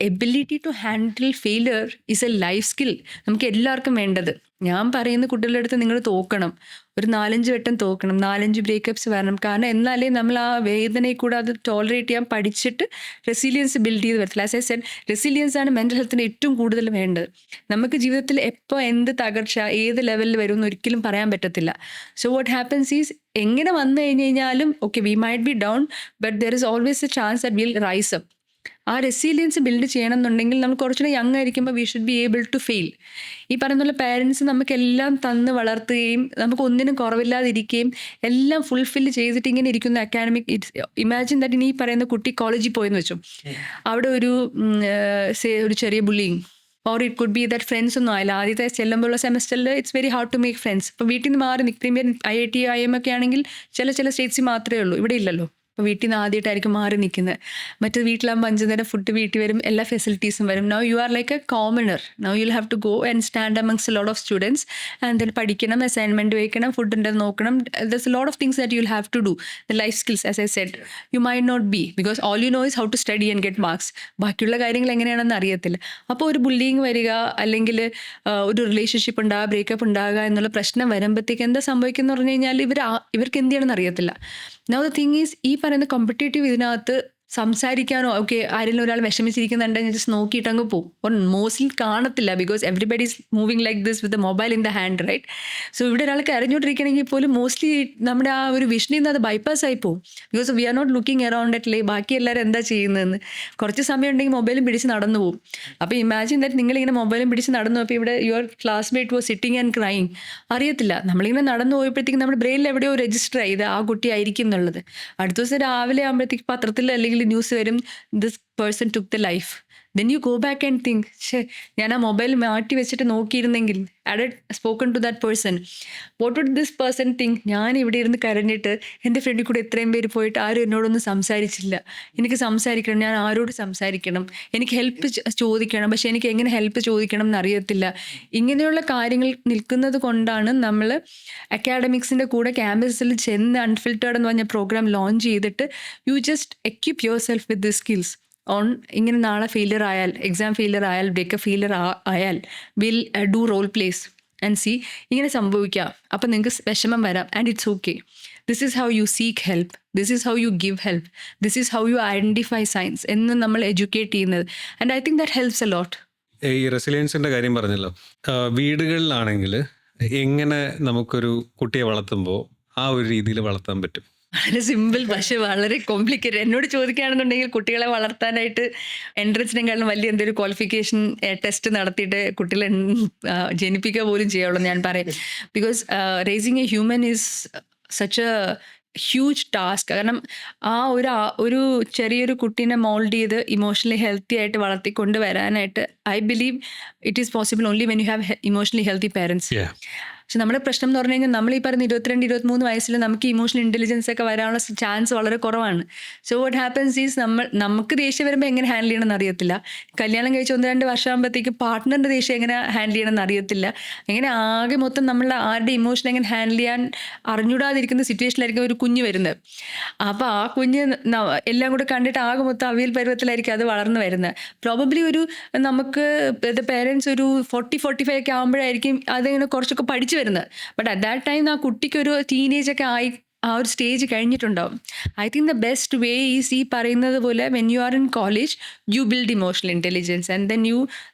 ability to handle failure is a life skill നമുക്ക് എല്ലാവർക്കും വേണ്ടത്. ഞാൻ പറയുന്ന കുട്ടികളുടെ അടുത്ത് നിങ്ങൾ തോക്കണം, ഒരു 4-5 വട്ടം തോക്കണം, 4-5 ബ്രേക്കപ്സ് വരണം. കാരണം എന്നാലേ നമ്മൾ ആ വേദനയെ കൂടെ അത് ടോളറേറ്റ് ചെയ്യാൻ പഠിച്ചിട്ട് റെസിലിയൻസ് ബിൽഡ് ചെയ്ത് വരത്തില്ല. ആസ് ഐ സെഡ്, റെസിലിയൻസ് ആണ് മെൻ്റൽ ഹെൽത്തിന് ഏറ്റവും കൂടുതൽ വേണ്ടത്. നമുക്ക് ജീവിതത്തിൽ എപ്പോൾ എന്ത് തകർച്ച ഏത് ലെവലിൽ വരും എന്ന് ഒരിക്കലും പറയാൻ പറ്റത്തില്ല. സോ വാട്ട് ഹാപ്പൻസ് ഈസ്, എങ്ങനെ വന്നു കഴിഞ്ഞ് കഴിഞ്ഞാലും okay we might be down, but there is always a chance that will rise up. ആ റെസിലിയൻസ് ബിൽഡ് ചെയ്യണം എന്നുണ്ടെങ്കിൽ നമ്മൾ കുറച്ചുകൂടെ യങ് ആയിരിക്കുമ്പോൾ we should be able to fail. ഈ പറയുന്ന പേരൻസ് നമുക്കെല്ലാം തന്ന് വളർത്തുകയും നമുക്ക് ഒന്നിനും കുറവില്ലാതിരിക്കുകയും എല്ലാം ഫുൾഫിൽ ചെയ്തിട്ട് ഇങ്ങനെ ഇരിക്കുന്ന അക്കാഡമിക് ഇമാജിൻ ദാറ്റ് ഇനി ഈ പറയുന്ന കുട്ടി കോളേജിൽ പോയെന്ന് വെച്ചു, അവിടെ ഒരു ചെറിയ bullying or it could be that friends ഒന്നും ആയില്ല. ആദ്യത്തെ ചെല്ലുമ്പോഴുള്ള സെമസ്റ്ററിൽ it's very hard to make friends. ഇപ്പോൾ വീട്ടിൽ നിന്ന് മാറി പ്രീമിയർ IIT IIM ഒക്കെ ആണെങ്കിൽ ചില സ്റ്റേറ്റ്സിൽ മാത്രമേ ഉള്ളൂ, ഇവിടെ ഇല്ലല്ലോ. അപ്പോൾ വീട്ടിൽ നിന്ന് ആദ്യമായിട്ടായിരിക്കും മാറി നിൽക്കുന്നത്. മറ്റേത് വീട്ടിലാകുമ്പോൾ 5 നേരം ഫുഡ് വീട്ടിൽ വരും, എല്ലാ ഫെസിലിറ്റീസും വരും. Now you are like a commoner. Now you will have to go and stand amongst a lot of students and then പഠിക്കണം, അസൈൻമെൻറ്റ് വയ്ക്കണം, ഫുഡിൻ്റെ നോക്കണം. There's a lot of things that you will have to do. The life skills as I said you might not be, because all you know is how to study and get marks. ബാക്കിയുള്ള കാര്യങ്ങൾ എങ്ങനെയാണെന്ന് അറിയത്തില്ല. അപ്പോൾ ഒരു bullying വരിക, അല്ലെങ്കിൽ ഒരു relationship ഉണ്ടാകുക, ബ്രേക്കപ്പ് ഉണ്ടാകുക എന്നുള്ള പ്രശ്നം വരുമ്പോഴത്തേക്ക് എന്താ സംഭവിക്കുന്നത് പറഞ്ഞു കഴിഞ്ഞാൽ ഇവർക്ക് എന്ത് ചെയ്യണമെന്ന് അറിയത്തില്ല. നൗ ദ തിങ് ഈസ്, ഈ പറയുന്ന കോമ്പറ്റേറ്റീവ് ഇതിനകത്ത് സംസാരിക്കാനോ ഓക്കെ ആരെങ്കിലും ഒരാൾ വിഷമിച്ചിരിക്കുന്നുണ്ടെങ്കിൽ ജസ്റ്റ് നോക്കിയിട്ട് അങ്ങ് പോകും. ഓർ മോസ്റ്റ്ലി കാണത്തില്ല, because everybody is moving like this with the mobile in the hand, right? So ഇവിടെ ഒരാൾക്ക് അറിഞ്ഞുകൊണ്ടിരിക്കണമെങ്കിൽ പോലും മോസ്റ്റ്ലി നമ്മുടെ ആ ഒരു വിഷനിൽ നിന്ന് അത് ബൈപ്പാസ് ആയി പോകും. Because we are not looking around at ബാക്കി എല്ലാവരും എന്താ ചെയ്യുന്നതെന്ന്. കുറച്ച് സമയം ഉണ്ടെങ്കിൽ മൊബൈലും പിടിച്ച് നടന്നു പോകും. അപ്പോൾ ഇമാജിൻ ദാറ്റ് നിങ്ങളിങ്ങനെ മൊബൈലും പിടിച്ച് നടന്നു, അപ്പോൾ ഇവിടെ your classmate was sitting and crying. അറിയത്തില്ല, നമ്മളിങ്ങനെ നടന്നു പോയപ്പോഴത്തേക്കും നമ്മുടെ ബ്രെയിനിൽ എവിടെയോ രജിസ്റ്റർ ചെയ്ത് ആ കുട്ടി ആയിരിക്കും എന്നുള്ളത്. അടുത്ത ദിവസം രാവിലെ ആകുമ്പോഴത്തേക്ക് പത്രത്തിൽ അല്ലെങ്കിൽ ന്യൂസ് വരും, this person took the life. Then you go back and think, ഞാൻ ആ മൊബൈൽ മാറ്റി വെച്ചിട്ട് നോക്കിയിരുന്നെങ്കിൽ, I spoken to that person, what would this person think? ഞാൻ ഇവിടെ ഇരുന്ന് കരഞ്ഞിട്ട് എൻ്റെ ഫ്രണ്ടിൽ കൂടെ എത്രയും പേര് പോയിട്ട് ആരും എന്നോടൊന്നും സംസാരിച്ചില്ല. എനിക്ക് സംസാരിക്കണം, ഞാൻ ആരോട് സംസാരിക്കണം, എനിക്ക് ഹെൽപ്പ് ചോദിക്കണം, പക്ഷെ എനിക്ക് എങ്ങനെ ഹെൽപ്പ് ചോദിക്കണം എന്നറിയത്തില്ല. ഇങ്ങനെയുള്ള കാര്യങ്ങൾ നിൽക്കുന്നത് കൊണ്ടാണ് നമ്മൾ അക്കാഡമിക്സിൻ്റെ കൂടെ ക്യാമ്പസിൽ ചെന്ന് അൺഫിൽറ്റേർഡ് എന്ന് പറഞ്ഞ പ്രോഗ്രാം ലോഞ്ച് ചെയ്തിട്ട് you just equip yourself with this skills on. ഇങ്ങനെ നാളെ ഫെയിലിയർ ആയാൽ, എക്സാം ഫെയിലിയർ ആയാൽ, ബ്രേക്കപ്പ് ഫെയിലിയർ ആയാൽ, will do role plays and see ഇങ്ങനെ സംഭവിക്കാം. അപ്പം നിങ്ങൾക്ക് വിഷമം വരാം, and it's okay. This is how you seek help, this is how you give help, this is how you identify signs എന്ന് നമ്മൾ എഡ്യൂക്കേറ്റ് ചെയ്യുന്നത്. And I think that helps a ലോട്ട്. ഈ റെസിലിയൻസിൻ്റെ കാര്യം പറഞ്ഞല്ലോ, വീടുകളിലാണെങ്കിൽ എങ്ങനെ നമുക്കൊരു കുട്ടിയെ വളർത്തുമ്പോൾ ആ ഒരു രീതിയിൽ വളർത്താൻ പറ്റും? വളരെ സിമ്പിൾ, പക്ഷെ വളരെ കോംപ്ലിക്കേറ്റഡ്. എന്നോട് ചോദിക്കുകയാണെന്നുണ്ടെങ്കിൽ കുട്ടികളെ വളർത്താനായിട്ട് എൻട്രൻസിനെക്കാളും വലിയ എന്തെങ്കിലും ക്വാളിഫിക്കേഷൻ ടെസ്റ്റ് നടത്തിയിട്ട് കുട്ടികളെ ജനിപ്പിക്കുക പോലും ചെയ്യുള്ളൂ ഞാൻ പറയും. Because racing A human is such A huge task. കാരണം ആ ഒരു ചെറിയൊരു കുട്ടീനെ മോൾഡ് ചെയ്ത് ഇമോഷണലി ഹെൽത്തി ആയിട്ട് വളർത്തിക്കൊണ്ട് വരാനായിട്ട് I believe it is possible only when you have emotionally healthy parents. പക്ഷെ നമ്മുടെ പ്രശ്നം എന്ന് പറഞ്ഞു കഴിഞ്ഞാൽ നമ്മൾ ഈ പറഞ്ഞ 22-23 വയസ്സിൽ നമുക്ക് ഇമോഷണൽ ഇൻ്റലിജൻസ് ഒക്കെ വരാനുള്ള ചാൻസ് വളരെ കുറവാണ്. സോ വാട്ട് ഹാപ്പൻസ് ഈസ്, നമുക്ക് ദേഷ്യം വരുമ്പോൾ എങ്ങനെ ഹാൻഡിൽ ചെയ്യണമെന്ന് അറിയത്തില്ല. കല്യാണം കഴിച്ച് 1-2 വർഷം ആകുമ്പോഴത്തേക്കും പാർട്ട്ണറിൻ്റെ ദേഷ്യം എങ്ങനെ ഹാൻഡിൽ ചെയ്യണമെന്ന് അറിയത്തില്ല. അങ്ങനെ ആകെ മൊത്തം നമ്മൾ ആരുടെ ഇമോഷൻ എങ്ങനെ ഹാൻഡിൽ ചെയ്യാൻ അറിഞ്ഞൂടാതിരിക്കുന്ന സിറ്റുവേഷനിലായിരിക്കും ഒരു കുഞ്ഞ് വരുന്നത്. അപ്പോൾ ആ കുഞ്ഞ് എല്ലാം കൂടെ കണ്ടിട്ട് ആകെ മൊത്തം അവിയൽ പരുവത്തിലായിരിക്കും അത് വളർന്നു വരുന്നത്. പ്രോബബ്ലി നമുക്ക് പേരൻസ് ഒരു 40-45 ഒക്കെ ആകുമ്പോഴായിരിക്കും അതിങ്ങനെ കുറച്ചൊക്കെ പഠിച്ച് പഠിച്ചു വരുന്നത്. ബട്ട് അറ്റ് ദാറ്റ് ടൈം ആ കുട്ടിക്ക് ഒരു ടീനേജ് ഒക്കെ ആയി ആ ഒരു സ്റ്റേജ് കഴിഞ്ഞിട്ടുണ്ടാവും. I think the best way is ഈ പറയുന്നത് പോലെ when you are in college you build emotional intelligence and then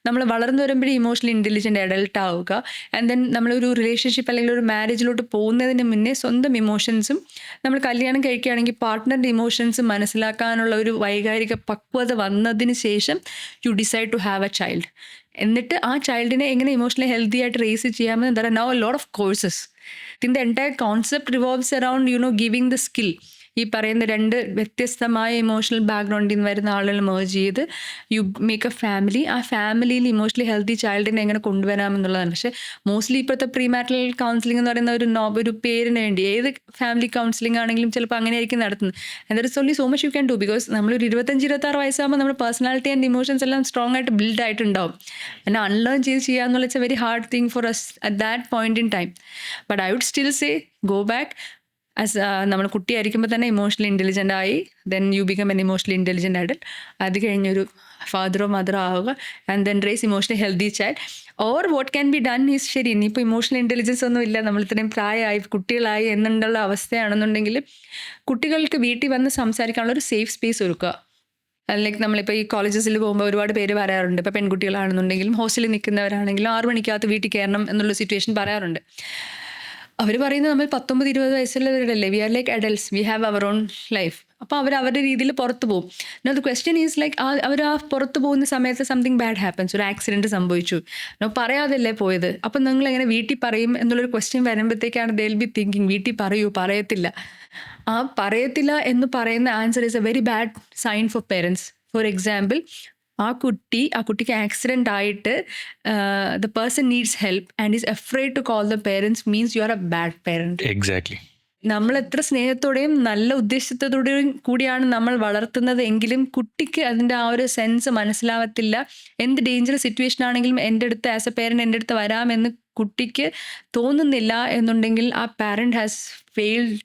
നമ്മൾ വളർന്നു വരുമ്പോഴേ ഇമോഷണൽ ഇൻ്റലിജൻ്റ് അഡൾട്ട് ആവുക. ആൻഡ് ദെൻ നമ്മളൊരു റിലേഷൻഷിപ്പ് അല്ലെങ്കിൽ ഒരു മാരേജിലോട്ട് പോകുന്നതിന് മുന്നേ സ്വന്തം ഇമോഷൻസും നമ്മൾ കല്യാണം കഴിക്കുകയാണെങ്കിൽ പാർട്ട്ണറിൻ്റെ ഇമോഷൻസും മനസ്സിലാക്കാനുള്ള ഒരു വൈകാരിക പക്വത വന്നതിന് ശേഷം you decide to have a child. എന്നിട്ട് ആ ചൈൽഡിനെ എങ്ങനെ ഇമോഷണലി ഹെൽത്തി ആയിട്ട് റേസ് ചെയ്യാമെന്ന് there are now a lot of courses. In the entire concept revolves around giving the skill. ഈ പറയുന്ന രണ്ട് വ്യത്യസ്തമായ ഇമോഷണൽ ബാക്ക്ഗ്രൗണ്ടിൽ നിന്ന് വരുന്ന ആളുകൾ മേർജ് ചെയ്ത് യു മേക്ക് എ ഫാമിലി. ആ ഫാമിലിയിൽ ഇമോഷണലി ഹെൽത്തി ചൈൽഡിനെ എങ്ങനെ കൊണ്ടുവരാമെന്നുള്ളതാണ്. പക്ഷേ മോസ്റ്റ്ലി ഇപ്പോഴത്തെ പ്രീ മാരിറ്റൽ കൗൺസിലിംഗ് എന്ന് പറയുന്ന ഒരു പേരിന് വേണ്ടി ഏത് ഫാമിലി കൗൺസിലിംഗ് ആണെങ്കിലും ചിലപ്പോൾ അങ്ങനെ ആയിരിക്കും നടത്തുന്നത്. And there is only so much you can do because നമ്മളൊരു 25-26 വയസ്സാകുമ്പോൾ നമ്മുടെ പേഴ്സണാലിറ്റി ആൻഡ് ഇമോഷൻസ് എല്ലാം സ്ട്രോങ് ആയിട്ട് ബിൽഡ് ആയിട്ടുണ്ടാവും. പിന്നെ അൺലേൺ ചെയ്ത് ചെയ്യുക എന്നുള്ള it's a very hard thing for us at that point in time. But I would still say go back. നമ്മൾ കുട്ടിയായിരിക്കുമ്പോൾ തന്നെ ഇമോഷണലി ഇൻ്റലിജൻ്റ് ആയി then you become an emotionally intelligent adult. അത് കഴിഞ്ഞൊരു ഫാദറോ മദറോ ആവുക and then raise emotionally healthy child. Or what can be done is ശരി ഇനിയിപ്പോൾ ഇമോഷണൽ ഇൻ്റലിജൻസ് ഒന്നും ഇല്ല, നമ്മൾ ഇത്രയും പ്രായമായി കുട്ടികളായി എന്നുള്ള അവസ്ഥയാണെന്നുണ്ടെങ്കിൽ കുട്ടികൾക്ക് വീട്ടിൽ വന്ന് സംസാരിക്കാനുള്ള ഒരു സേഫ് സ്പേസ് ഒരുക്കുക. ലൈക്ക് നമ്മളിപ്പോൾ ഈ കോളേജസിൽ പോകുമ്പോൾ ഒരുപാട് പേര് പറയാറുണ്ട്, ഇപ്പോൾ പെൺകുട്ടികളാണെന്നുണ്ടെങ്കിലും ഹോസ്റ്റലിൽ നിൽക്കുന്നവരാണെങ്കിലും 6 മണിക്കകത്ത് വീട്ടിൽ കയറണം എന്നുള്ള സിറ്റുവേഷൻ പറയാറുണ്ട്. അവർ പറയുന്നത് നമ്മൾ 19-20 വയസ്സുള്ളവരല്ലേ, we are like adults, we have our own life. അപ്പോൾ അവർ അവരുടെ രീതിയിൽ പുറത്ത് പോകും. No the question is like അവർ ആ പുറത്ത് പോകുന്ന സമയത്ത് സംതിങ് ബാഡ് ഹാപ്പൻസ്, ഒരു ആക്സിഡൻറ്റ് സംഭവിച്ചു, പറയാതല്ലേ പോയത്, അപ്പം നിങ്ങൾ എങ്ങനെ വീട്ടിൽ പറയും എന്നുള്ളൊരു ക്വസ്റ്റ്യൻ വരുമ്പോഴത്തേക്കാണ് ദേ വിൽ ബി തിങ്കിങ് വീട്ടിൽ പറയൂ, പറയത്തില്ല. ആ പറയത്തില്ല എന്ന് പറയുന്ന answer is a very bad sign for parents. For example, ആ കുട്ടിക്ക് ആക്സിഡൻ്റ് ആയിട്ട് the person needs help and is afraid to call the parents means you are a bad parent. Exactly. നമ്മൾ എത്ര സ്നേഹത്തോടെയും നല്ല ഉദ്ദേശത്തോടെയും കൂടിയാണ് നമ്മൾ വളർത്തുന്നത് എങ്കിലും കുട്ടിക്ക് അതിൻ്റെ ആ ഒരു സെൻസ് മനസ്സിലാവത്തില്ല. എന്ത് ഡേഞ്ചറസ് സിറ്റുവേഷൻ ആണെങ്കിലും എൻ്റെ അടുത്ത് ആസ് എ പേരൻറ്റ് എൻ്റെ അടുത്ത് വരാമെന്ന് കുട്ടിക്ക് തോന്നുന്നില്ല എന്നുണ്ടെങ്കിൽ ആ parent has failed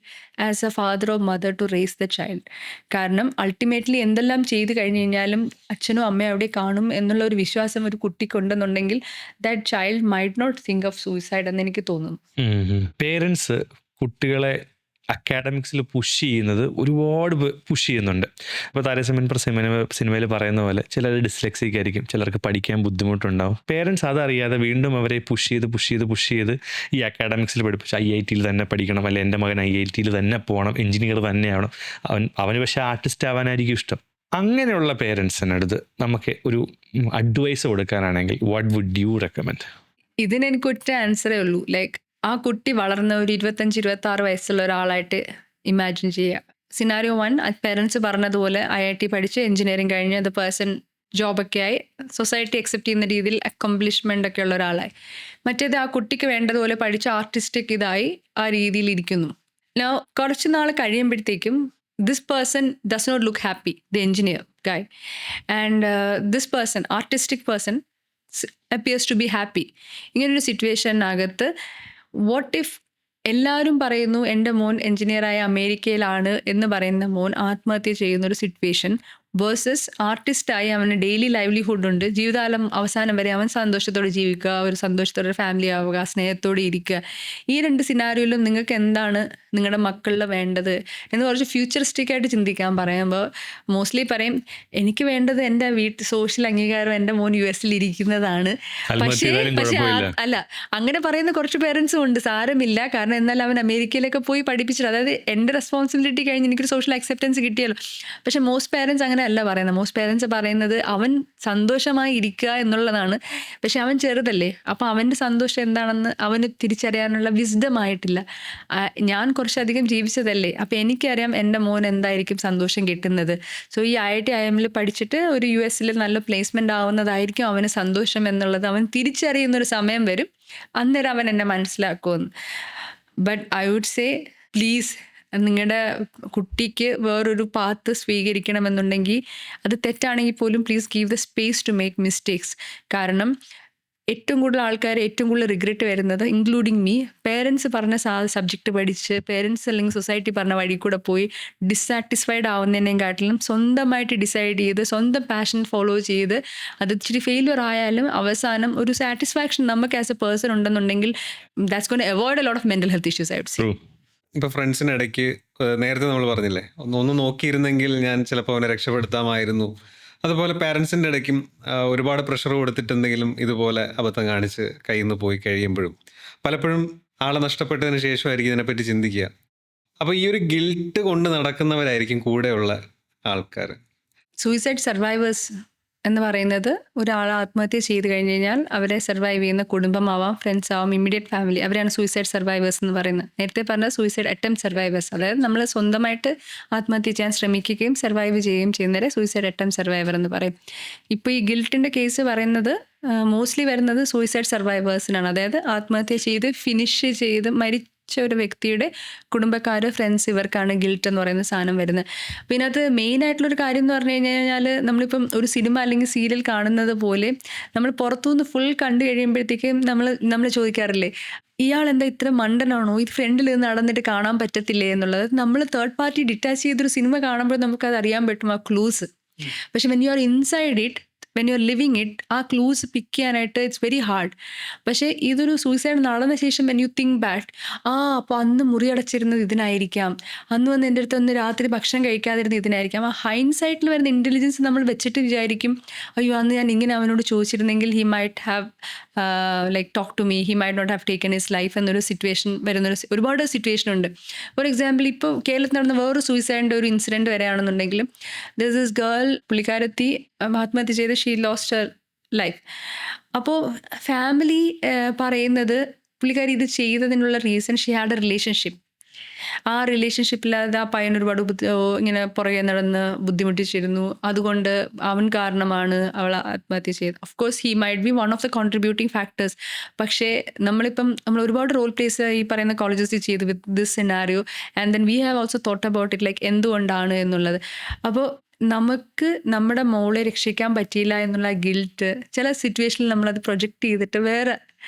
as a father or mother to raise the child. കാരണം അൾട്ടിമേറ്റ്ലി എന്തെല്ലാം ചെയ്ത് കഴിഞ്ഞ് കഴിഞ്ഞാലും അച്ഛനും അമ്മയും അവിടെ കാണും എന്നുള്ള ഒരു വിശ്വാസം ഒരു കുട്ടിക്കുണ്ടെന്നുണ്ടെങ്കിൽ that child might not think of suicide എന്ന് എനിക്ക് തോന്നുന്നു. പേരൻസ് കുട്ടികളെ അക്കാഡമിക്സിൽ പുഷ് ചെയ്യുന്നത് ഒരുപാട് പുഷ് ചെയ്യുന്നുണ്ട്. ഇപ്പോൾ താരതമ്യം സിനിമയിൽ പറയുന്ന പോലെ ചിലർ ഡിസ്ലെക്സിക് ആയിരിക്കും, ചിലർക്ക് പഠിക്കാൻ ബുദ്ധിമുട്ടുണ്ടാവും. പേരൻസ് അതറിയാതെ വീണ്ടും അവരെ പുഷ് ചെയ്ത് ഈ അക്കാഡമിക്സിൽ പഠിപ്പിച്ച് IIT തന്നെ പഠിക്കണം, അല്ലെങ്കിൽ എൻ്റെ മകൻ IIT തന്നെ പോകണം, എഞ്ചിനീയർ തന്നെയാവണം, അവന് പക്ഷേ ആർട്ടിസ്റ്റ് ആവാനായിരിക്കും ഇഷ്ടം. അങ്ങനെയുള്ള പേരൻസിനടുത്ത് നമുക്ക് ഒരു അഡ്വൈസ് കൊടുക്കാനാണെങ്കിൽ വാട്ട് വുഡ് യു റെക്കമെൻഡ്? ഇതിനെനിക്ക് ഒറ്റ ആൻസറേ ഉള്ളൂ. ലൈക്ക് ആ കുട്ടി വളർന്ന ഒരു 25-26 വയസ്സുള്ള ഒരാളായിട്ട് ഇമാജിൻ ചെയ്യുക. സിനാരിയോ 1, പേരൻസ് പറഞ്ഞതുപോലെ IIT പഠിച്ച് എഞ്ചിനീയറിംഗ് കഴിഞ്ഞ് ദ പേഴ്സൺ ജോബൊക്കെ ആയി സൊസൈറ്റി അക്സെപ്റ്റ് ചെയ്യുന്ന രീതിയിൽ അക്കംപ്ലിഷ്മെൻ്റ് ഒക്കെ ഉള്ള ഒരാളായി. മറ്റേത് ആ കുട്ടിക്ക് വേണ്ടതുപോലെ പഠിച്ച് ആർട്ടിസ്റ്റിക് ഇതായി ആ രീതിയിൽ ഇരിക്കുന്നു. കുറച്ച് നാൾ കഴിയുമ്പോഴത്തേക്കും this person does not look happy, the engineer guy, and this person, artistic person, appears to be happy. ഇങ്ങനൊരു സിറ്റുവേഷനകത്ത് വാട്ട് ഇഫ് എല്ലാവരും പറയുന്നു എൻ്റെ മോൻ എഞ്ചിനീയറായ അമേരിക്കയിലാണ് എന്ന് പറയുന്ന മോൻ ആത്മഹത്യ ചെയ്യുന്നൊരു സിറ്റുവേഷൻ വേഴ്സസ് ആർട്ടിസ്റ്റായി അവന് ഡെയിലി ലൈവ്ലിഹുഡ് ഉണ്ട്, ജീവിതകാലം അവസാനം വരെ അവൻ സന്തോഷത്തോടെ ജീവിക്കുക, ഒരു സന്തോഷത്തോടെ ഫാമിലി ആവുക, സ്നേഹത്തോടെ ഇരിക്കുക. ഈ 2 സിനാരിയോയിലും നിങ്ങൾക്ക് എന്താണ് നിങ്ങളുടെ മക്കളിൽ വേണ്ടത് എന്ന് കുറച്ച് ഫ്യൂച്ചറിസ്റ്റിക് ആയിട്ട് ചിന്തിക്കാൻ പറയുമ്പോൾ മോസ്റ്റ്ലി പറയും എനിക്ക് വേണ്ടത് എൻ്റെ സോഷ്യൽ അംഗീകാരം, എൻ്റെ മോൻ US ഇരിക്കുന്നതാണ്. പക്ഷേ അല്ല, അങ്ങനെ പറയുന്ന കുറച്ച് പേരൻസും ഉണ്ട്. സാരമില്ല, കാരണം എന്നാൽ അവൻ അമേരിക്കയിലൊക്കെ പോയി പഠിപ്പിച്ചിട്ട്, അതായത് എൻ്റെ റെസ്പോൺസിബിലിറ്റി കഴിഞ്ഞ് എനിക്കൊരു സോഷ്യൽ അക്സെപ്റ്റൻസ് കിട്ടിയല്ലോ. പക്ഷേ മോസ്റ്റ് പേരൻസ് അങ്ങനെ അല്ല പറയുന്നത്. മോസ്റ്റ് പേരൻസ് പറയുന്നത് അവൻ സന്തോഷമായി ഇരിക്കുക എന്നുള്ളതാണ്. പക്ഷെ അവൻ ചെറുതല്ലേ, അപ്പോൾ അവൻ്റെ സന്തോഷം എന്താണെന്ന് അവന് തിരിച്ചറിയാനുള്ള വിസ്ഡം ആയിട്ടില്ല. ഞാൻ കുറച്ചധികം ജീവിച്ചതല്ലേ, അപ്പോൾ എനിക്കറിയാം എൻ്റെ മോൻ എന്തായിരിക്കും സന്തോഷം കിട്ടുന്നത്. സോ ഈ IIT IIM പഠിച്ചിട്ട് ഒരു US നല്ല പ്ലേസ്മെൻ്റ് ആവുന്നതായിരിക്കും അവന് സന്തോഷം എന്നുള്ളത് അവൻ തിരിച്ചറിയുന്നൊരു സമയം വരും. അന്നേരം അവൻ എന്നെ മനസ്സിലാക്കുമെന്ന്. But I would say please, നിങ്ങളുടെ കുട്ടിക്ക് വേറൊരു പാത്ത് സ്വീകരിക്കണമെന്നുണ്ടെങ്കിൽ അത് തെറ്റാണെങ്കിൽ പോലും please give the space to make mistakes. കാരണം ഏറ്റവും കൂടുതൽ ആൾക്കാർ ഏറ്റവും കൂടുതൽ റിഗ്രറ്റ് വരുന്നത്, ഇൻക്ലൂഡിങ് മീ, പേരൻസ് പറഞ്ഞ സബ്ജക്റ്റ് പഠിച്ച് പേരൻസ് അല്ലെങ്കിൽ സൊസൈറ്റി പറഞ്ഞ വഴി കൂടെ പോയി ഡിസാറ്റിസ്ഫൈഡ് ആവുന്നതിനെക്കാട്ടിലും സ്വന്തമായിട്ട് ഡിസൈഡ് ചെയ്ത് സ്വന്തം പാഷൻ ഫോളോ ചെയ്ത് അത് ഇച്ചിരി ഫെയിലിയർ ആയാലും അവസാനം ഒരു സാറ്റിസ്ഫാക്ഷൻ നമുക്ക് ആസ് എ പേഴ്സൺ ഉണ്ടെന്നുണ്ടെങ്കിൽ that's going avoid a lot of mental health issues I would say. ഇപ്പോൾ ഫ്രണ്ട്സിനിടയ്ക്ക് നേരത്തെ നമ്മൾ പറഞ്ഞില്ലേ, ഒന്ന് നോക്കിയിരുന്നെങ്കിൽ ഞാൻ ചിലപ്പോൾ അവനെ രക്ഷപ്പെടുത്താമായിരുന്നു. അതുപോലെ പാരൻസിൻ്റെ ഇടയ്ക്കും ഒരുപാട് പ്രഷർ കൊടുത്തിട്ടെന്തെങ്കിലും ഇതുപോലെ അബദ്ധം കാണിച്ച് കയ്യിൽ നിന്ന് പോയി കഴിയുമ്പോഴും പലപ്പോഴും ആളെ നഷ്ടപ്പെട്ടതിന് ശേഷമായിരിക്കും ഇതിനെപ്പറ്റി ചിന്തിക്കുക. അപ്പോൾ ഈ ഒരു ഗിൽട്ട് കൊണ്ട് നടക്കുന്നവരായിരിക്കും കൂടെയുള്ള ആൾക്കാർ. സൂയിസൈഡ് സർവൈവേഴ്സ് എന്ന് പറയുന്നത് ഒരാൾ ആത്മഹത്യ ചെയ്ത് കഴിഞ്ഞ് കഴിഞ്ഞാൽ അവരെ സർവൈവ് ചെയ്യുന്ന കുടുംബമാവാം, ഫ്രണ്ട്സ് ആവാം, ഇമ്മീഡിയറ്റ് ഫാമിലി, അവരാണ് സൂയിസൈഡ് സർവൈവേഴ്സ് എന്ന് പറയുന്നത്. നേരത്തെ പറഞ്ഞ സൂയിസൈഡ് അറ്റംപ്റ്റ് സർവൈവേഴ്സ്, അതായത് നമ്മൾ സ്വന്തമായിട്ട് ആത്മഹത്യ ചെയ്യാൻ ശ്രമിക്കുകയും സർവൈവ് ചെയ്യുകയും ചെയ്യുന്നവരെ സൂയിസൈഡ് അറ്റംപ്റ്റ് സർവൈവർ എന്ന് പറയും. ഇപ്പോൾ ഈ ഗിൽട്ടിൻ്റെ കേസ് പറയുന്നത് മോസ്റ്റ്ലി വരുന്നത് സൂയിസൈഡ് സർവൈവേഴ്സിനാണ്. അതായത് ആത്മഹത്യ ചെയ്ത് ഫിനിഷ് ചെയ്ത് മരിച്ച ഒരു വ്യക്തിയുടെ കുടുംബക്കാർ, ഫ്രണ്ട്സ്, ഇവർക്കാണ് ഗിൽട്ട് എന്ന് പറയുന്ന സാധനം വരുന്നത്. പിന്നെ അത് മെയിനായിട്ടുള്ളൊരു കാര്യം എന്ന് പറഞ്ഞു കഴിഞ്ഞാൽ നമ്മളിപ്പം ഒരു സിനിമ അല്ലെങ്കിൽ സീരിയൽ കാണുന്നത് പോലെ നമ്മൾ പുറത്തുനിന്ന് ഫുൾ കണ്ടു കഴിയുമ്പോഴത്തേക്കും നമ്മൾ ചോദിക്കാറില്ലേ, ഇയാൾ എന്താ ഇത്ര മണ്ടനാണോ, ഇത് ഫ്രണ്ടിൽ നിന്ന് നടന്നിട്ട് കാണാൻ പറ്റത്തില്ലേ എന്നുള്ളത്. നമ്മൾ തേർഡ് പാർട്ടി ഡിറ്റാച്ച് ചെയ്തൊരു സിനിമ കാണുമ്പോൾ നമുക്കത് അറിയാൻ പറ്റും, ആ ക്ലൂസ്. പക്ഷെ when you are inside it, when you are living it, ആ ക്ലൂസ് പിക്ക് ചെയ്യാനായിട്ട് ഇറ്റ്സ് വെരി ഹാർഡ്. പക്ഷേ ഇതൊരു സൂയിസൈഡ് നടന്ന ശേഷം വെൻ യു തിങ്ക് ബാക്ക്, അപ്പോൾ അന്ന് മുറിയടച്ചിരുന്നത് ഇതിനായിരിക്കാം, അന്ന് വന്ന് എൻ്റെ അടുത്ത് ഒന്ന് രാത്രി ഭക്ഷണം കഴിക്കാതിരുന്നത് ഇതിനായിരിക്കാം. ആ ഹൈൻസൈറ്റിൽ വരുന്ന ഇൻ്റലിജൻസ് നമ്മൾ വെച്ചിട്ട് വിചാരിക്കും, അയ്യോ അന്ന് ഞാൻ ഇങ്ങനെ അവനോട് ചോദിച്ചിരുന്നെങ്കിൽ he might have like talk to me, he might not have taken his life എന്നൊരു സിറ്റുവേഷൻ വരുന്നൊരു ഒരുപാട് സിറ്റുവേഷൻ ഉണ്ട്. ഫോർ എക്സാമ്പിൾ, ഇപ്പോൾ കേരളത്തിൽ നടന്ന വേറൊരു സൂയിസൈഡിൻ്റെ ഒരു ഇൻസിഡൻറ്റ് വരെയാണെന്നുണ്ടെങ്കിലും, ദിസ് ഇസ് ഗേൾ, പുള്ളിക്കാരത്തി ആത്മഹത്യ ചെയ്ത് ഷീ ലോസ്റ്റ് ഹർ ലൈഫ്. അപ്പോൾ ഫാമിലി പറയുന്നത് പുള്ളിക്കാരി ഇത് ചെയ്തതിനുള്ള reason she had a relationship. ആ റിലേഷൻഷിപ്പില്ലാതെ ആ പയ്യൻ ഒരുപാട് ഇങ്ങനെ പുറകെ നടന്ന് ബുദ്ധിമുട്ടിച്ചിരുന്നു, അതുകൊണ്ട് അവൻ കാരണമാണ് അവൾ ആത്മഹത്യ ചെയ്തത്. Of course he might be one of the contributing factors. പക്ഷേ നമ്മൾ ഒരുപാട് റോൾ പ്ലേസ് ഈ പറയുന്ന കോളേജസിൽ ചെയ്തു with this scenario, and then we have also thought about it, like എന്തുകൊണ്ടാണ് എന്നുള്ളത്. അപ്പോൾ നമുക്ക് നമ്മുടെ മോളെ രക്ഷിക്കാൻ പറ്റിയില്ല എന്നുള്ള ഗിൽറ്റ് ചില സിറ്റുവേഷനിൽ നമ്മളത് പ്രൊജക്റ്റ് ചെയ്തിട്ട് വേറെ